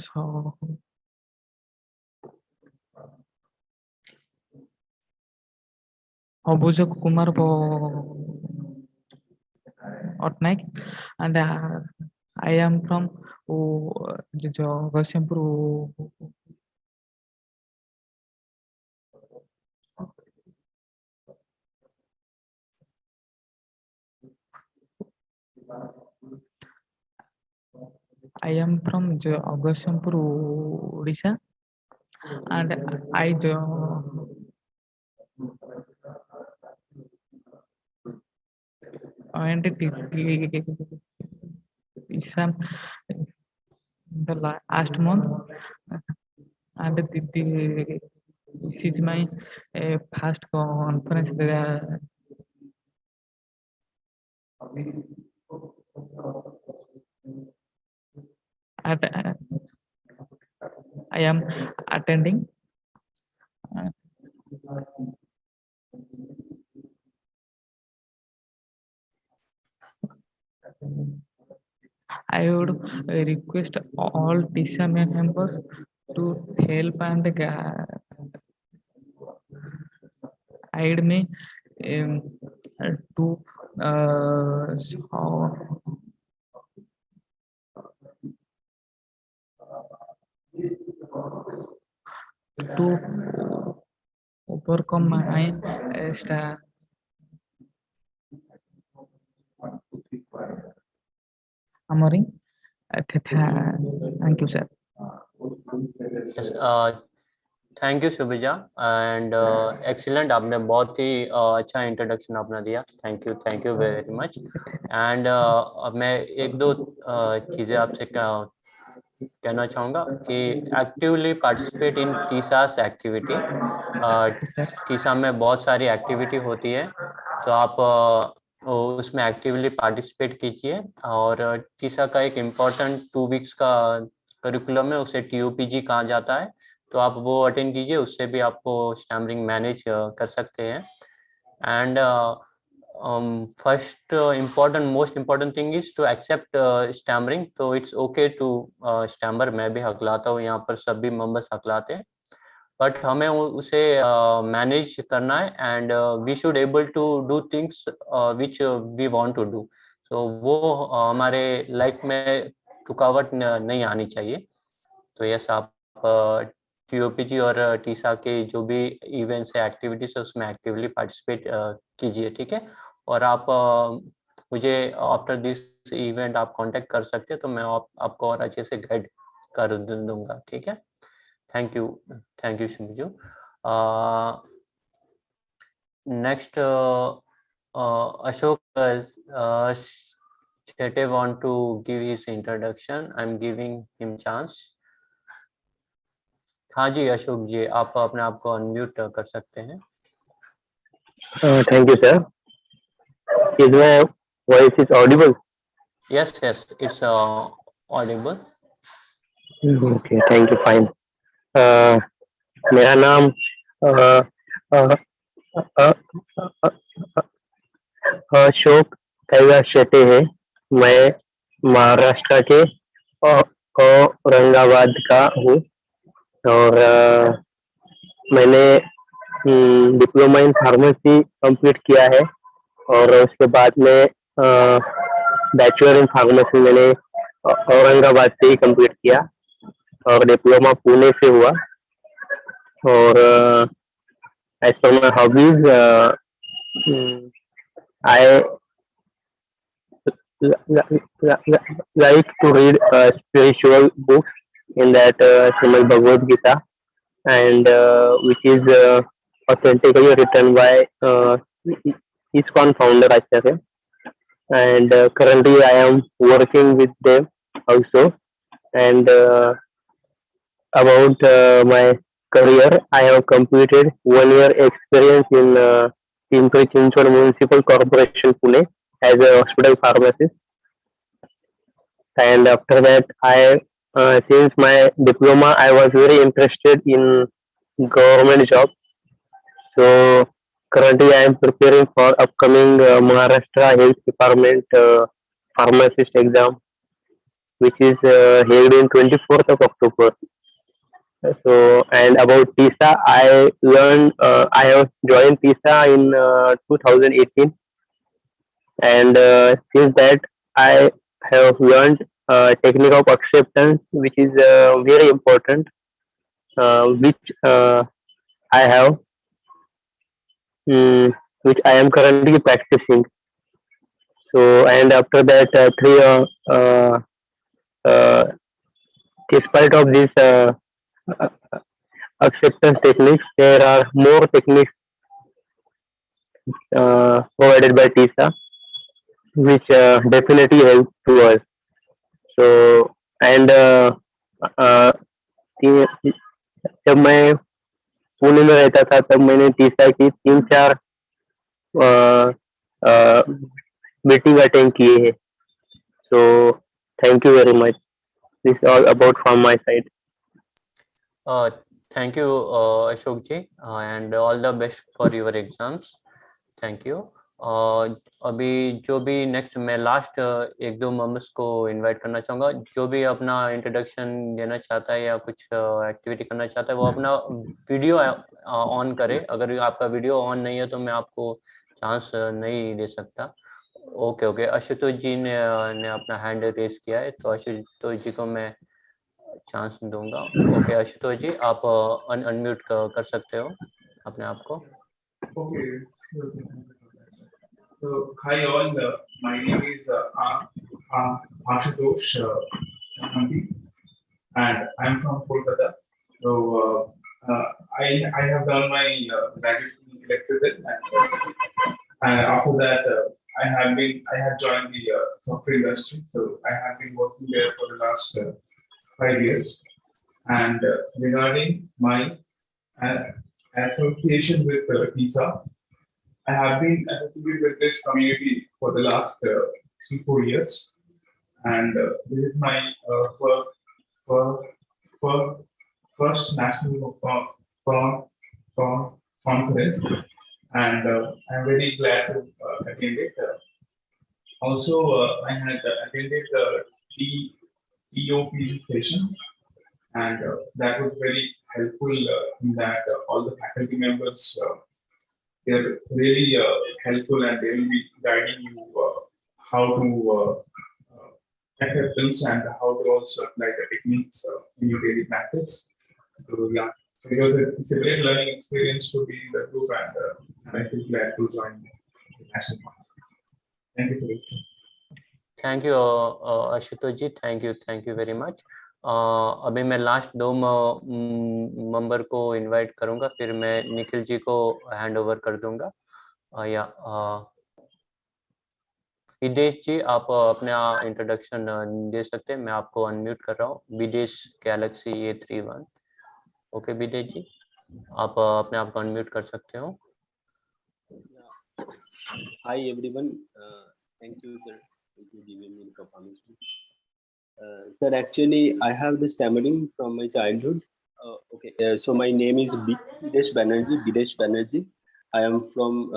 Abuja Kumar Otnaik, and I am from Goshampur. I am from Goshampur, Odisha, and I joined TISA the last month, and this is my first conference. I am attending. I would request all TISA members to help and guide me to to overcome my hammering. Thank you, sir. Thank you Shubhija and excellent, आपने बहुत ही अच्छा introduction अपना दिया। Thank you very much. And अब मैं एक दो चीज़ें आपसे कहना चाहूँगा कि actively participate in TISA's activity. TISA में बहुत सारी एक्टिविटी होती है, तो आप उसमें एक्टिवली पार्टिसिपेट कीजिए। और टीसा का एक इम्पॉर्टेंट 2 वीक्स का करिकुलम है, उसे TOPG कहा जाता है, तो आप वो अटेंड कीजिए, उससे भी आपको स्टैमरिंग मैनेज कर सकते हैं। And first most important thing is to accept stammering. तो इट्स ओके टू स्टैमर, मैं भी हकलाता हूँ, यहाँ पर सभी मेंबर्स हकलाते हैं, बट हमें उसे मैनेज करना है and we should able to do things which we want to do. तो वो हमारे लाइफ में रुकावट नहीं आनी चाहिए। तो यस, आप TOPG और टीसा के जो भी इवेंट्स है, एक्टिविटीज है, उसमें एक्टिवली पार्टिसिपेट कीजिए, ठीक है। और आप मुझे आफ्टर दिस इवेंट आप कांटेक्ट कर सकते हैं, तो मैं आपको और अच्छे से गाइड कर दूंगा, ठीक है। Thank you Shivju. Next Ashok Chete want to give his introduction. I'm giving him chance. हाँ जी अशोक जी, आप अपने आप को अनम्यूट कर सकते हैं। Thank you, sir. Is my voice is audible? Yes, it's audible. Okay, thank you. Fine. मेरा नाम अशोक कैलाश शेट्टी है। मैं महाराष्ट्र के औरंगाबाद का हूँ और मैंने डिप्लोमा इन फार्मेसी कंप्लीट किया है और उसके बाद में बैचलर इन फार्मेसी मैंने औरंगाबाद से ही कंप्लीट किया और डिप्लोमा पुणे से हुआ। और as per my hobbies I like to read spiritual books, in that Srimad Bhagavad Gita, and which is authentically written by ISKCON founder Acharya. And currently I am working with them also. And about my career, I have completed 1 year experience in Pimpri Chinchwad Municipal Corporation, Pune, as a hospital pharmacist. And after that, since my diploma, I was very interested in government job. So currently, I am preparing for upcoming Maharashtra Health Department pharmacist exam, which is held in 24th of October. So, and about TISA, I have joined TISA in 2018, and since that I have learned technique of acceptance, which is very important, which I have, which I am currently practicing. So, and after that, despite of this acceptance techniques, there are more techniques provided by TISA, which definitely help to us. So, and जब मैं पुणे में रहता था तब मैंने TISA की 3-4 meeting attend किए हैं। So, thank you very much. This is all about from my side. Thank you Ashok ji, and all the best for your exams. Thank you. अभी जो भी नेक्स्ट मैं लास्ट एक दो मेंबर्स को इनवाइट करना चाहूँगा, जो भी अपना इंट्रोडक्शन देना चाहता है या कुछ एक्टिविटी करना चाहता है वो अपना वीडियो ऑन करे। अगर आपका वीडियो ऑन नहीं है तो मैं आपको चांस नहीं दे सकता। ओके ओके, आशुतोष जी ने अपना हैंड रेज किया है, तो आशुतोष जी को मैं चांस दूंगा। ओके आशुतोष जी, आप अनम्यूट कर सकते हो अपने आप को। Okay, so hi all, my name is Ashutosh Chandramouli, and I'm from Kolkata. So I have done my graduation in electrical, and after that I have joined the software industry. So I have been working there for the last 5 years. And regarding my association with TISA, I have been associated with this community for the last 3-4 years, and this is my first national conference, and I'm very glad to attend it. Also, I had attended the TOPG sessions, and that was very helpful in that all the faculty members they're really helpful, and they will be guiding you how to acceptance and how to also apply the techniques in your daily practice. So yeah, it's a great learning experience to be in the group, and I feel glad to join the national conference. Thank you for listening. Thank you Ashutosh ji, thank you very much. अभी मैं last दो member को invite करूंगा, फिर मैं निखिल जी को hand over कर दूंगा। या विदेश जी, आप अपना इंट्रोडक्शन दे सकते हैं, मैं आपको अनम्यूट कर रहा हूँ। विदेश गैलेक्सी A31। ओके विदेश जी, आप अपने आप को अनम्यूट कर सकते हो। Hi everyone, thank you sir for giving me the performance. Sir, actually I have the stammering from my childhood. So my name is Bidesh Banerjee. I am from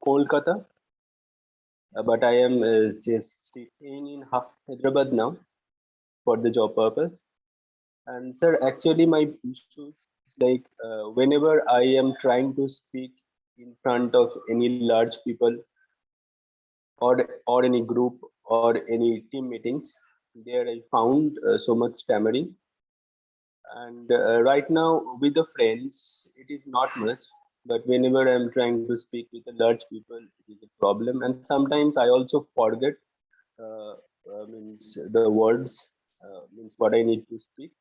Kolkata, but I am staying in Hyderabad now for the job purpose. And sir, actually my issues like whenever I am trying to speak in front of any large people or any group or any team meetings, there I found so much stammering. And right now with the friends, it is not much. But whenever I'm trying to speak with the large people, it is a problem. And sometimes I also forget means the words, means what I need to speak.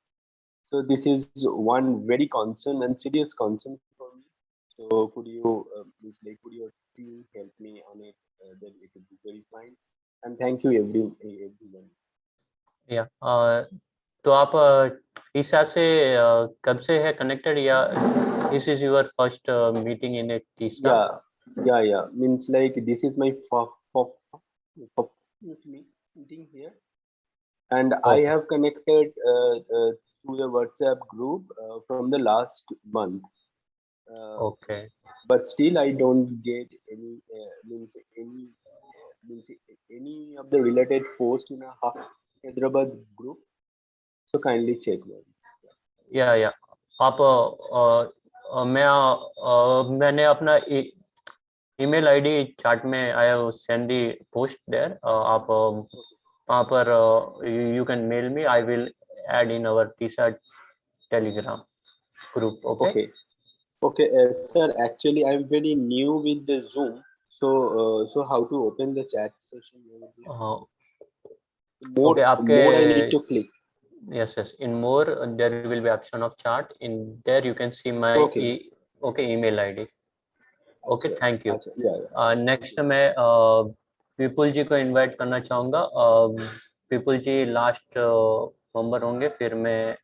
So this is one very concern and serious concern for me. So could you could your team help me on it? Then it would be very fine. And thank you everyone. या तो आप Tessa से कब से है connected, या this is your first meeting in A Tessa? Yeah. Means like this is my meeting here, and I have connected through the WhatsApp group from the last month. Okay. But still I don't get any any of the related post in a Hyderabad group. So kindly check that. या आप मैंने अपना email ID chat में आया, send the post there. आप वहाँ पर you can mail me, I will add in our TISA Telegram group. Okay, sir, actually I'm very new with the Zoom, so how to open the chat session? More I need to click. Yes, in more there will be option of chat. In there you can see my email ID. Okay, thank you. Next मैं विपुल जी को invite करना चाहूँगा। विपुल जी last member होंगे, फिर मैं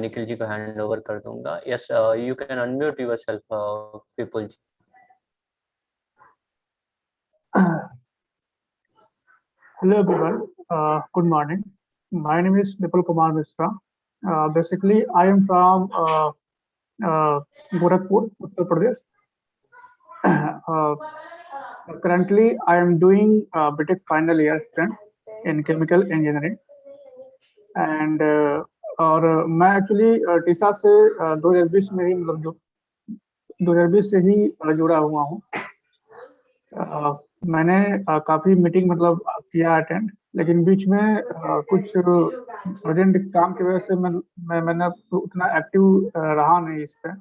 निखिल जी को hand over कर दूंगा। Yes, you can unmute yourself Vipul ji. Hello everyone, good morning. My name is Vipul Kumar Misra. Basically, I am from Gorakhpur, Uttar Pradesh. Currently, I am doing BTech final year student in chemical engineering, and और मैं actually Tessa से 2020 में ही मतलब जो 2020 से ही जुड़ा हुआ हूँ। मैंने काफी मीटिंग मतलब किया अटेंड, लेकिन बीच में कुछ अर्जेंट काम की वजह से मैंने उतना एक्टिव रहा नहीं इस पे।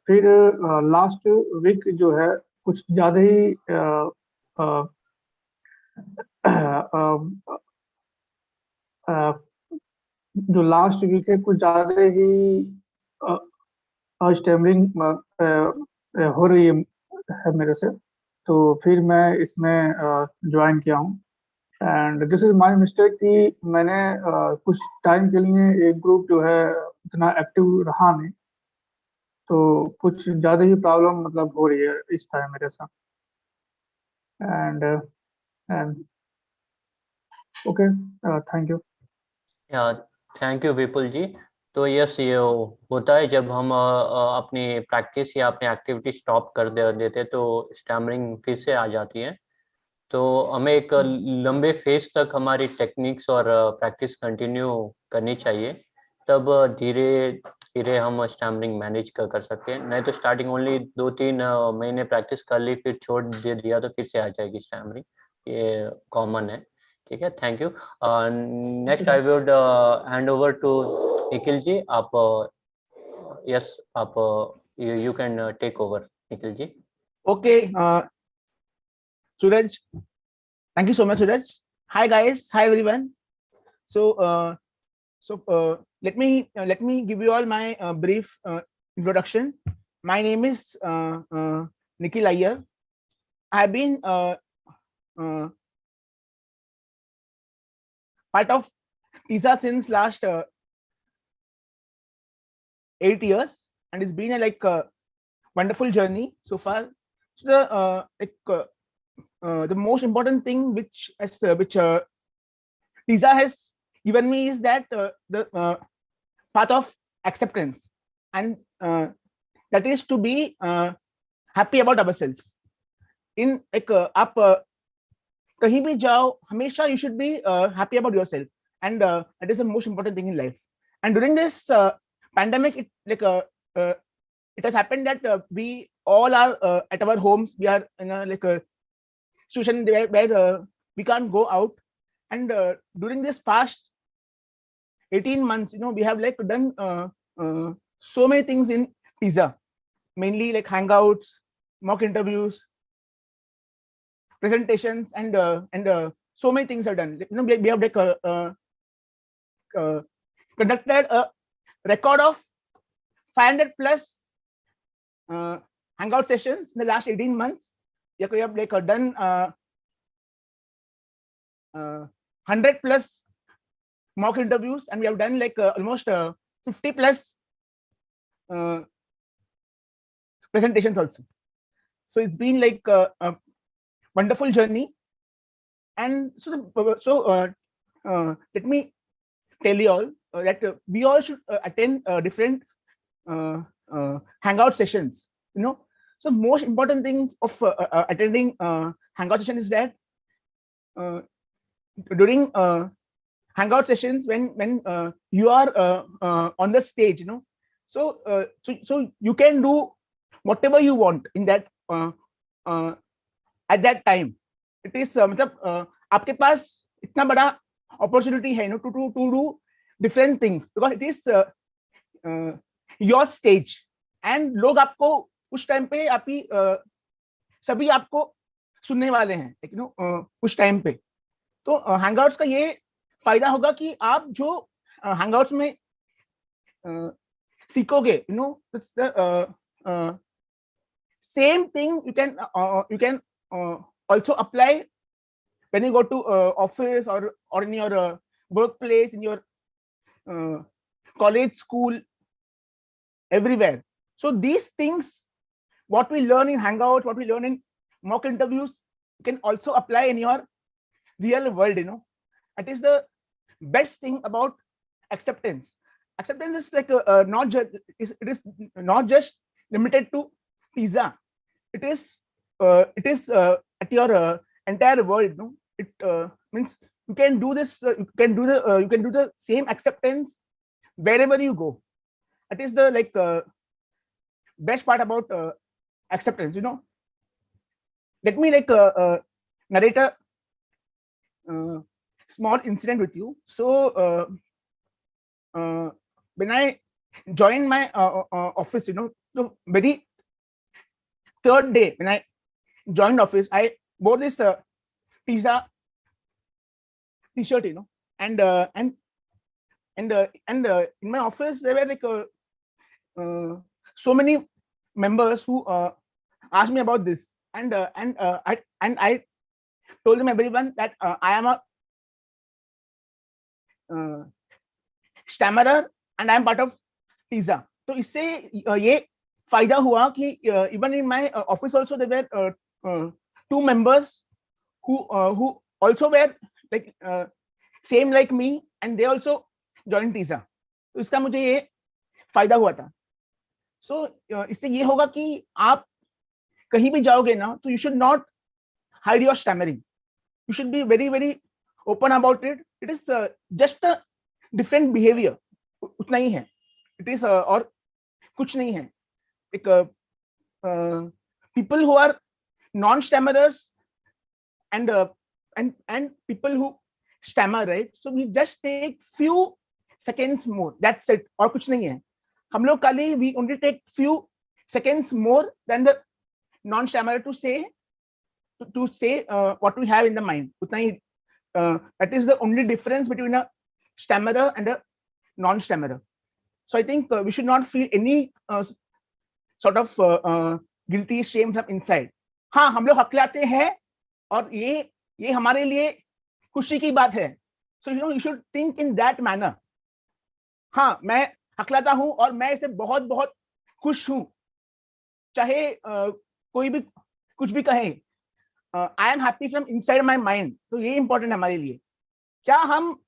फिर लास्ट वीक जो है कुछ ज्यादा ही जो लास्ट वीक है कुछ ज्यादा ही स्टेमरिंग हो रही है मेरे से, तो फिर मैं इसमें ज्वाइन किया हूँ। And this is my mistake कि मैंने कुछ टाइम के लिए एक ग्रुप जो है उतना एक्टिव रहा नहीं, तो कुछ ज्यादा ही प्रॉब्लम मतलब हो रही है इस टाइम मेरे साथ। And okay, thank you. Thank you Vipul ji. तो यस, ये होता है जब हम अपनी प्रैक्टिस या अपनी एक्टिविटी स्टॉप कर देते तो स्टैमरिंग फिर से आ जाती है। तो हमें एक लंबे फेज तक हमारी टेक्निक्स और प्रैक्टिस कंटिन्यू करनी चाहिए, तब धीरे धीरे हम स्टैमरिंग मैनेज कर सकते हैं। नहीं तो स्टार्टिंग ओनली 2-3 महीने प्रैक्टिस कर ली फिर छोड़ दे दिया तो फिर से आ जाएगी स्टैमरिंग, ये कॉमन है। ठीक है, thank you. Next I would hand over to Nikhil ji. आप यस, आप you can take over Nikhil ji. Okay, Suraj, thank you so much, Suraj. Hi guys, hi everyone. So let me give you all my brief introduction. My name is Nikhil Iyer. I have been part of TISA since last 8 years, and it's been a wonderful journey so far. So the most important thing which TISA has given me is that the path of acceptance, and that is to be happy about ourselves. In आप कहीं भी जाओ हमेशा you should be happy about yourself, and that is the most important thing in life. And during this pandemic, it has happened that we all are at our homes. We are in a situation where we can't go out, and during this past 18 months, we have done so many things in TISA, mainly like hangouts, mock interviews, presentations, and so many things are done. We have conducted a record of 500 plus hangout sessions in the last 18 months. We have done 100 plus mock interviews, and we have done almost 50 plus presentations also. So it's been a wonderful journey. And so let me tell you all that we all should attend different hangout sessions. So most important thing of attending hangout session is that during hangout sessions, when you are on the stage, so you can do whatever you want in that at that time. It is मतलब आपके पास इतना बड़ा opportunity है to do different things, because it is your stage, and लोग आपको उस time पे सभी आपको सुनने वाले हैं उस टाइम पे। तो हैंगआउट्स का ये फायदा होगा कि आप जो हैंगआउट्स में सीखोगे, it's the same thing you can also apply when you go to office or in your workplace, in your college, school, everywhere. So these things, what we learn in hangout, what we learn in mock interviews, you can also apply in your real world. That is the best thing about acceptance. acceptance is like not just it is not just limited to TISA. It is at your entire world. No, it means you can do this. You can do the same acceptance wherever you go. That is the like best part about acceptance. Let me like narrate a small incident with you. So when I joined my office, the very third day when I joined office, I wore this TISA t-shirt, and in my office there were like so many members who asked me about this, and I told them everyone that I am a stammerer and I am part of TISA. तो इससे ये फायदा हुआ कि even in my office also there were two members who also were like same like me and they also joined TISA. तो इसका मुझे ये फायदा हुआ था. So इससे ये होगा कि आप कहीं भी जाओगे ना तो you should not hide your stammering. You should be very very open about it. It is just a different behavior. उतना ही है. It is और कुछ नहीं है. Like people who are non-stammerers and people who stammer, right? So we just take few seconds more. That's it. और कुछ नहीं है. हम लोग खाली we only take few seconds more than the non-stammerer to say what we have in the mind. उतना ही. That is the only difference between a stammerer and a non-stammerer. So I think we should not feel any sort of guilty, shame from inside. हाँ, हम लोग हकलाते हैं और ये हमारे लिए खुशी की बात है. So you should think in that manner. हाँ, मैं हकलाता हूँ और मैं इसे बहुत बहुत खुश हूँ. चाहे कोई भी कुछ भी कहे. I am happy from inside my mind. तो ये important है हमारे लिए. क्या हम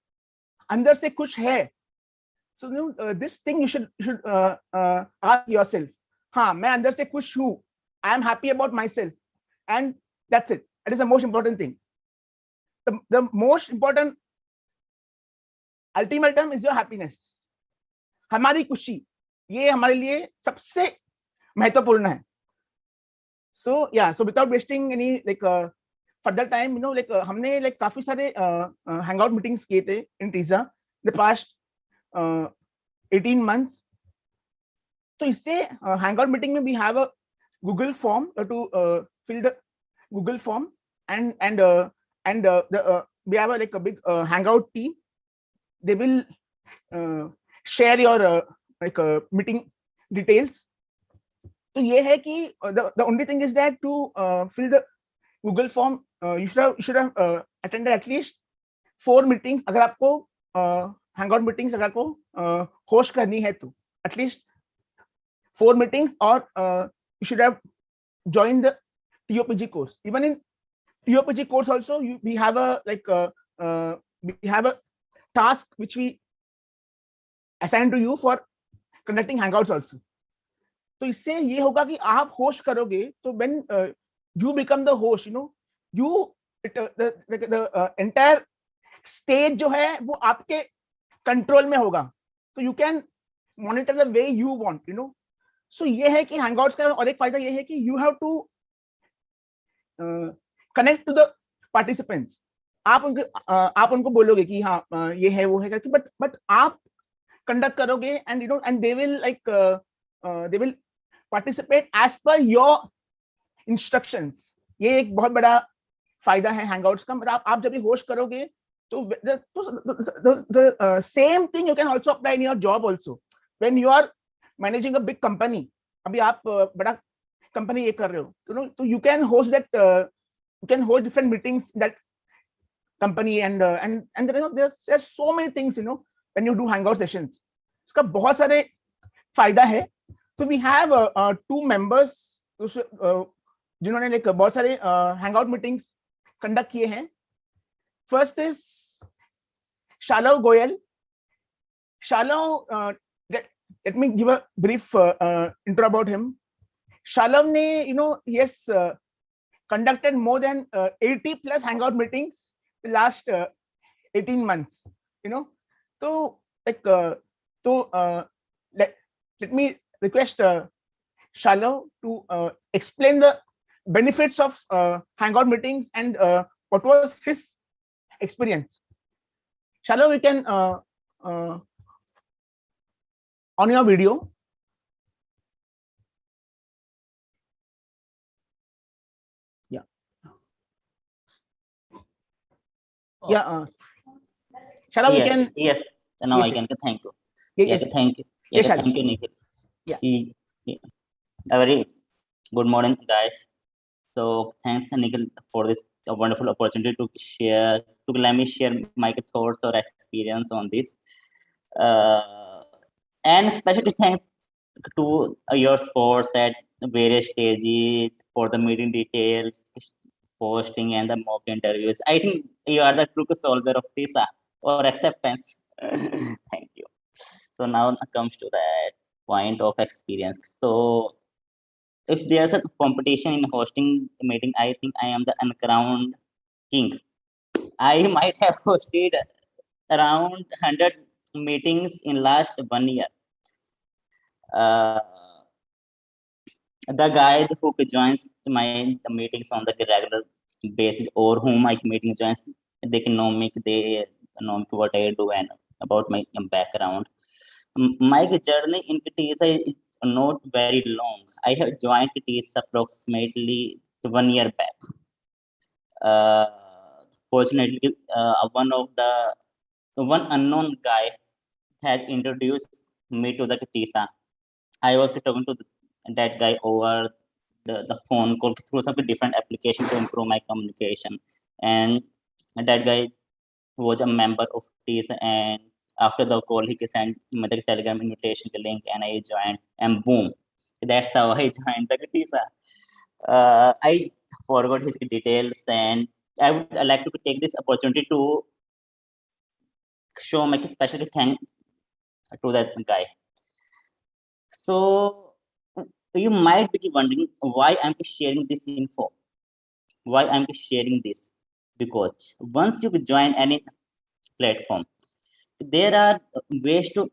अंदर से खुश है? So this thing you should ask yourself. हाँ, मैं अंदर से खुश हूँ. I am happy about myself, and that's it. That is the most important thing. The most important ultimatum is your happiness. हमारी खुशी ये हमारे लिए सबसे महत्वपूर्ण है. So yeah, so without wasting any like further time, like हमने like काफी सारे hangout meetings किए थे in TISA the past 18 months. तो इससे hangout meeting में we have a Google form to fill the Google form, and we have like a big hangout team. They will share your like meeting details. तो ये है कि the only thing is that to fill the Google form you should have attended at least 4 meetings. अगर आपको hangout meetings अगर आपको host करनी है तो at least 4 meetings, or you should have joined the TOPG course. Even in TOPG course also we have a like we have a task which we assign to you for conducting hangouts also. तो इससे ये होगा कि आप host करोगे तो when you become the host, the entire stage जो है वो आपके कंट्रोल में होगा. तो you can monitor the way you want, So ये है कि hangouts का और एक फायदा ये है कि you have to connect to the participants. आप उनको बोलोगे कि हाँ ये है वो है करके, but आप conduct करोगे and and they will like they will participate as per your instructions. ये एक बहुत बड़ा फायदा है hangouts का. मतलब आप जब भी होस्ट करोगे तो the same thing you can also apply in your job also. When you are managing a big company, अभी आप बड़ा company ये कर रहे हो, तो you can host that you can hold different meetings in that company, and there's so many things when you do hangout sessions. इसका बहुत सारे फायदा है. So we have 2 members जिन्होंने like बहुत सारे hangout meetings conduct किए हैं. First is Shalav Goyal. Shalom, let me give a brief intro about him. Shalom ne, he has conducted more than 80 plus hangout meetings the last 18 months. So like let me request Shalom to explain the benefits of hangout meetings and what was his experience. Shalom, we can on your video. Yeah. Yeah. Shalom, we can. Yes. Now yes, I can. Thank you. Yes. Thank you. Yes, Thank you, Nikhil. Yeah. A very good morning, guys. So thanks, Nikhil, for this wonderful opportunity to share. Let me share my thoughts or experience on this. And especially thanks to your sports at various stages for the meeting details, posting, and the mock interviews. I think you are the true soldier of TISA or acceptance. Thank you. So now it comes to that point of experience. So if there's a competition in hosting a meeting, I think I am the uncrowned king. I might have hosted around 100 meetings in last 1 year. The guys who joins my meetings on the regular basis or whom my meeting joins, they can know me, they know what I do and about my background. My journey in TISA is not very long. I have joined TISA approximately 1 year back. Fortunately, one unknown guy has introduced me to the TISA. I was talking to that guy over the phone call through some different application to improve my communication. And that guy was a member of TISA, and after the call, he sent me the Telegram invitation link, and I joined, and boom, that's how I joined the TISA. I forgot his details, and I would like to take this opportunity to show my special thank to that guy. So you might be wondering why I'm sharing this info, why I'm sharing this, because once you join any platform, there are ways to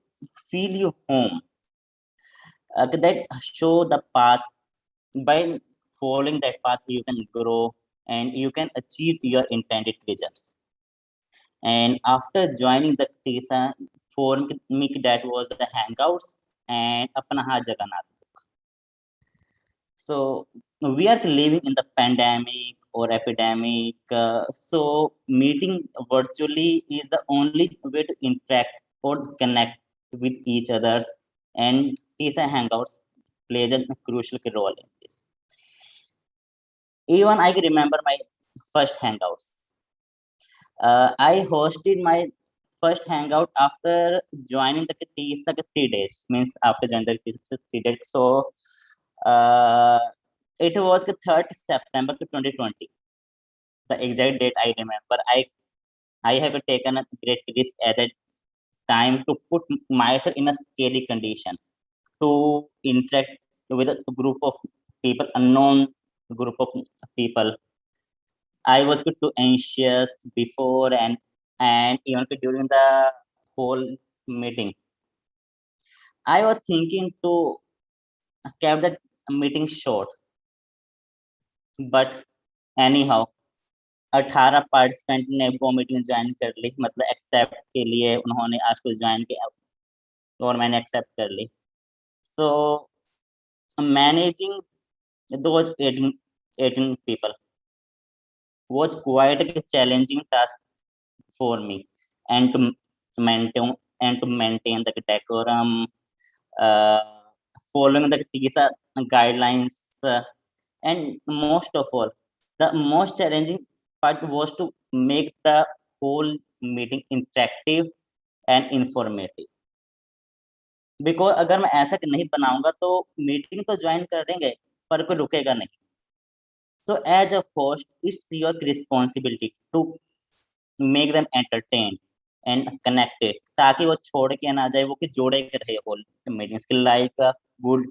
feel you home that show the path. By following that path, you can grow and you can achieve your intended results. And after joining the TISA, for me, that was the Hangouts and Apnaha Jagannath. So we are living in the pandemic or epidemic. So meeting virtually is the only way to interact or connect with each others. And TISA Hangouts plays a crucial role in this. Even I can remember my first Hangouts. I hosted my first hangout after joining the TISA 3 days, means after joining the TISA 3 days. So it was the 3rd September 2020. The exact date I remember. I have taken a great risk at that time to put myself in a scary condition to interact with a group of people, unknown group of people. I was too anxious before and even during the whole meeting. I was thinking to keep that meeting short, but anyhow 18 participant ने वो meeting join कर ली, मतलब accept के लिए उन्होंने आज को join किया और मैंने एक्सेप्ट कर ली. सो managing those 18 people was quite a challenging task for me, and to maintain the decorum, following the TISA guidelines, and most of all, the most challenging part was to make the whole meeting interactive and informative. Because अगर मैं ऐसा नहीं बनाऊंगा तो meeting तो join कर देंगे पर कोई रुकेगा नहीं. So as a host, it's your responsibility to make them entertained and connected, ताकि वो छोड़ के ना जाए, वो कि जोड़े के रहे होल मीटिंग्स की, लाइक गुड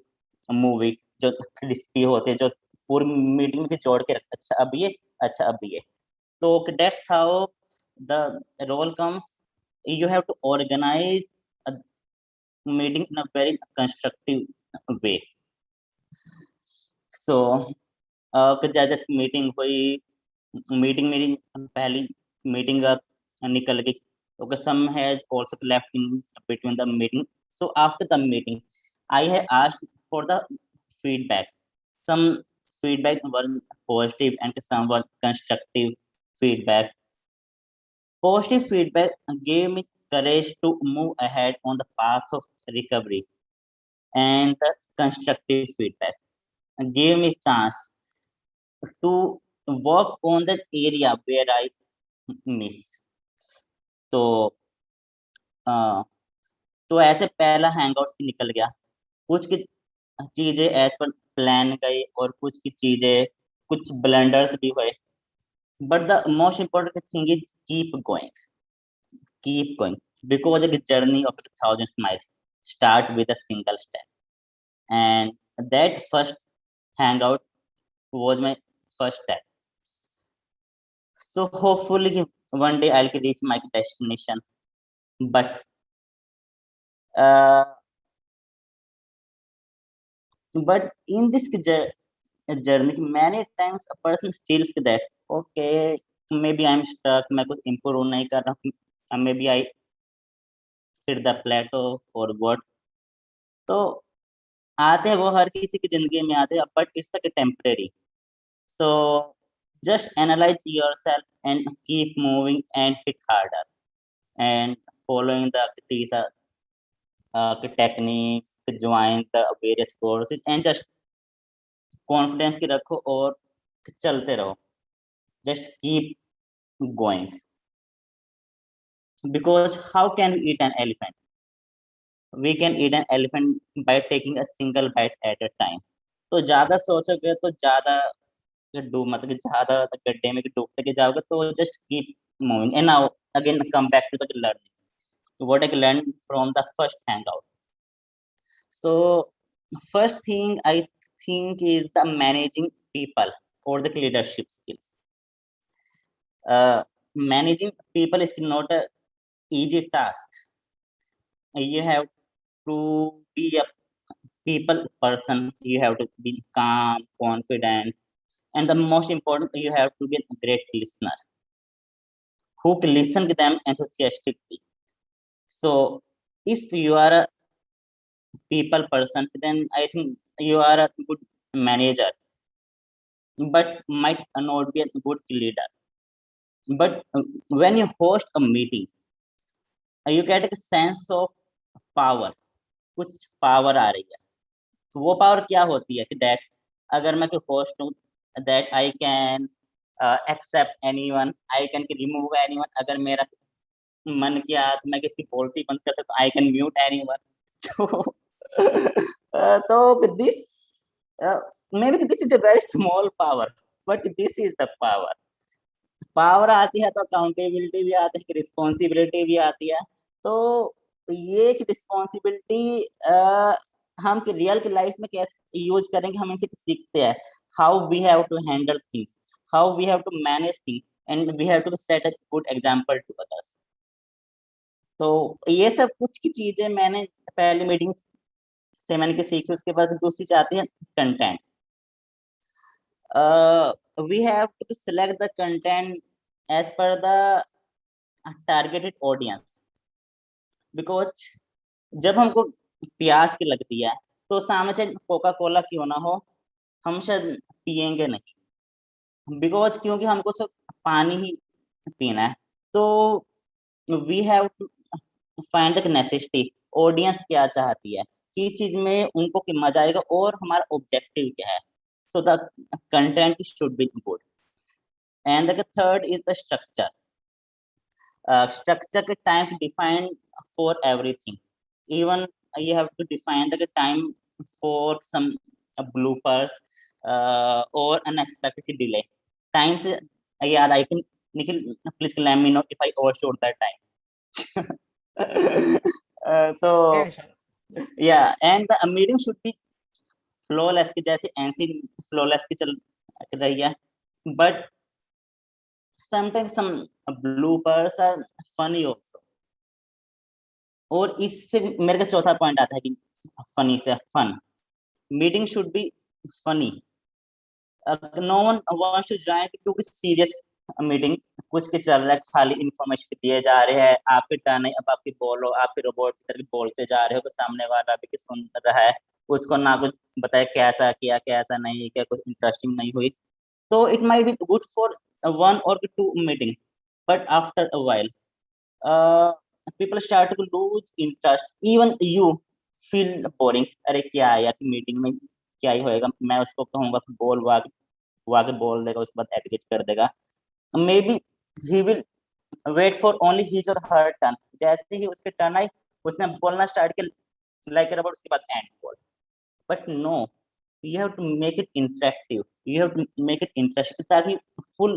मूवी जो रिस्पी होते हैं, जो पूरी मीटिंग में जोड़ के रखते, अच्छा अब ये, अच्छा अब ये। तो that's how the role comes. You have to organize a meeting in a very constructive way. So जैसे मीटिंग हुई, मीटिंग मेरी पहली मीटिंग निकल गई, okay, some has also left in between the meeting. So after the meeting I have asked for the feedback. Some feedback were positive and some were constructive feedback. Positive feedback gave me courage to move ahead on the path of recovery, and the constructive feedback gave me chance to work on that area where I miss. तो तो ऐसे पहला Hangouts निकल गया, कुछ की चीजें as per plan गई और कुछ की चीजें, कुछ ब्लंडर्स भी हुए, but the most important thing is keep going, because a journey of 1,000 miles start with a single step, and that first hangout was my first step. So hopefully one day I'll reach my destination, but in this journey many times a person feels that okay, maybe I'm stuck, मैं कुछ improve नहीं कर रहा हूँ, maybe I hit the plateau or what. तो आते हैं, वो हर किसी की जिंदगी में आते हैं, but it's like temporary. So just analyze yourself and keep moving and hit harder and following the techniques, join the various courses and just confidence की रखो और चलते रहो. Just keep going, because how can we eat an elephant? We can eat an elephant by taking a single bite at a time. तो ज्यादा सोचोगे तो ज्यादा मतलब कि ज्यादा गड्ढे में डूबते के जाओगे, तो just keep moving. And now again come back to the learning, what I learned from the first hangout. So first thing I think is the managing people or the leadership skills. Managing people is not a easy task. You have to be a people person, you have to be calm, confident, and the most important, you have to be a great listener who can listen to them enthusiastically. So if you are a people person, then I think you are a good manager, but might not be a good leader. But when you host a meeting, you get a sense of power, कुछ power आ रही है. तो वो power क्या होती है कि that अगर मैं कोई होस्ट हूँ, that I can accept anyone, I can remove anyone. अगर मेरा मन किया तो मैं किसी बोलती बंद कर सकता हूँ, आई कैन म्यूट एनीवन. तो this maybe this is a very small power, but this is the power. Power आती है तो अकाउंटेबिलिटी भी आती है, रिस्पॉन्सिबिलिटी भी आती है. तो ये एक रिस्पॉन्सिबिलिटी हम रियल की लाइफ में कैसे यूज करेंगे, हम इनसे सीखते हैं. How we have to handle things, how we have to manage things, and we have to set a good example to others. तो ये सब कुछ की चीजें मैंने पहली मीटिंग से मैंने सीखी. उसके बाद दूसरी चाहती है content. We have to select the content as per the targeted audience, because जब हमको प्यास की लगती है तो सामने चाहे कोका कोला क्यों ना हो, हम शायद पियेंगे नहीं, बिकॉज क्योंकि हमको सिर्फ पानी ही पीना है. तो we have to find the necessity, audience क्या चाहती है, किस चीज में उनको मजा आएगा और हमारा ऑब्जेक्टिव क्या है. So the content should be good. And the third is the structure. Structure के time defined for everything. Even you have to define the time for some bloopers or unexpected delay. Time से याद I can Nikhil, please let me know if I overshot that time. तो Yeah, sure. yeah, and the meeting should be flawless की जैसे NC flawless की चल रही है, but sometimes some bloopers are funny also. और इससे मेरे का चौथा पॉइंट आता है कि फनी से fun, meeting should be funny. No one wants to join to serious meeting. कुछ के चल रहा है, खाली इंफॉर्मेशन दिए जा रहे हैं, आपके टर्न है, अब आपकी बोलो, आपके रोबोट की तरह बोलते जा रहे हो, तो सामने वाला भी सुन रहा है, उसको ना कुछ बताया कैसा किया कैसा नहीं किया, कुछ इंटरेस्टिंग नहीं हुई. So it might be good for one or two meeting, but after a while, people start to lose interest. Even you feel boring. अरे क्या है यार, मीटिंग में क्या ही होएगा, मैं उसको कहूँगा बोल, वो आके बोल देगा, उसके बाद एग्जिट कर देगा. Maybe he will wait for only his or her turn. जैसे ही उसके टर्न आई, उसने बोलना स्टार्ट किया, लाइक रबड़, उसके बाद एंड बोल. But no, you have to make it interactive. You have to make it interesting ताकि full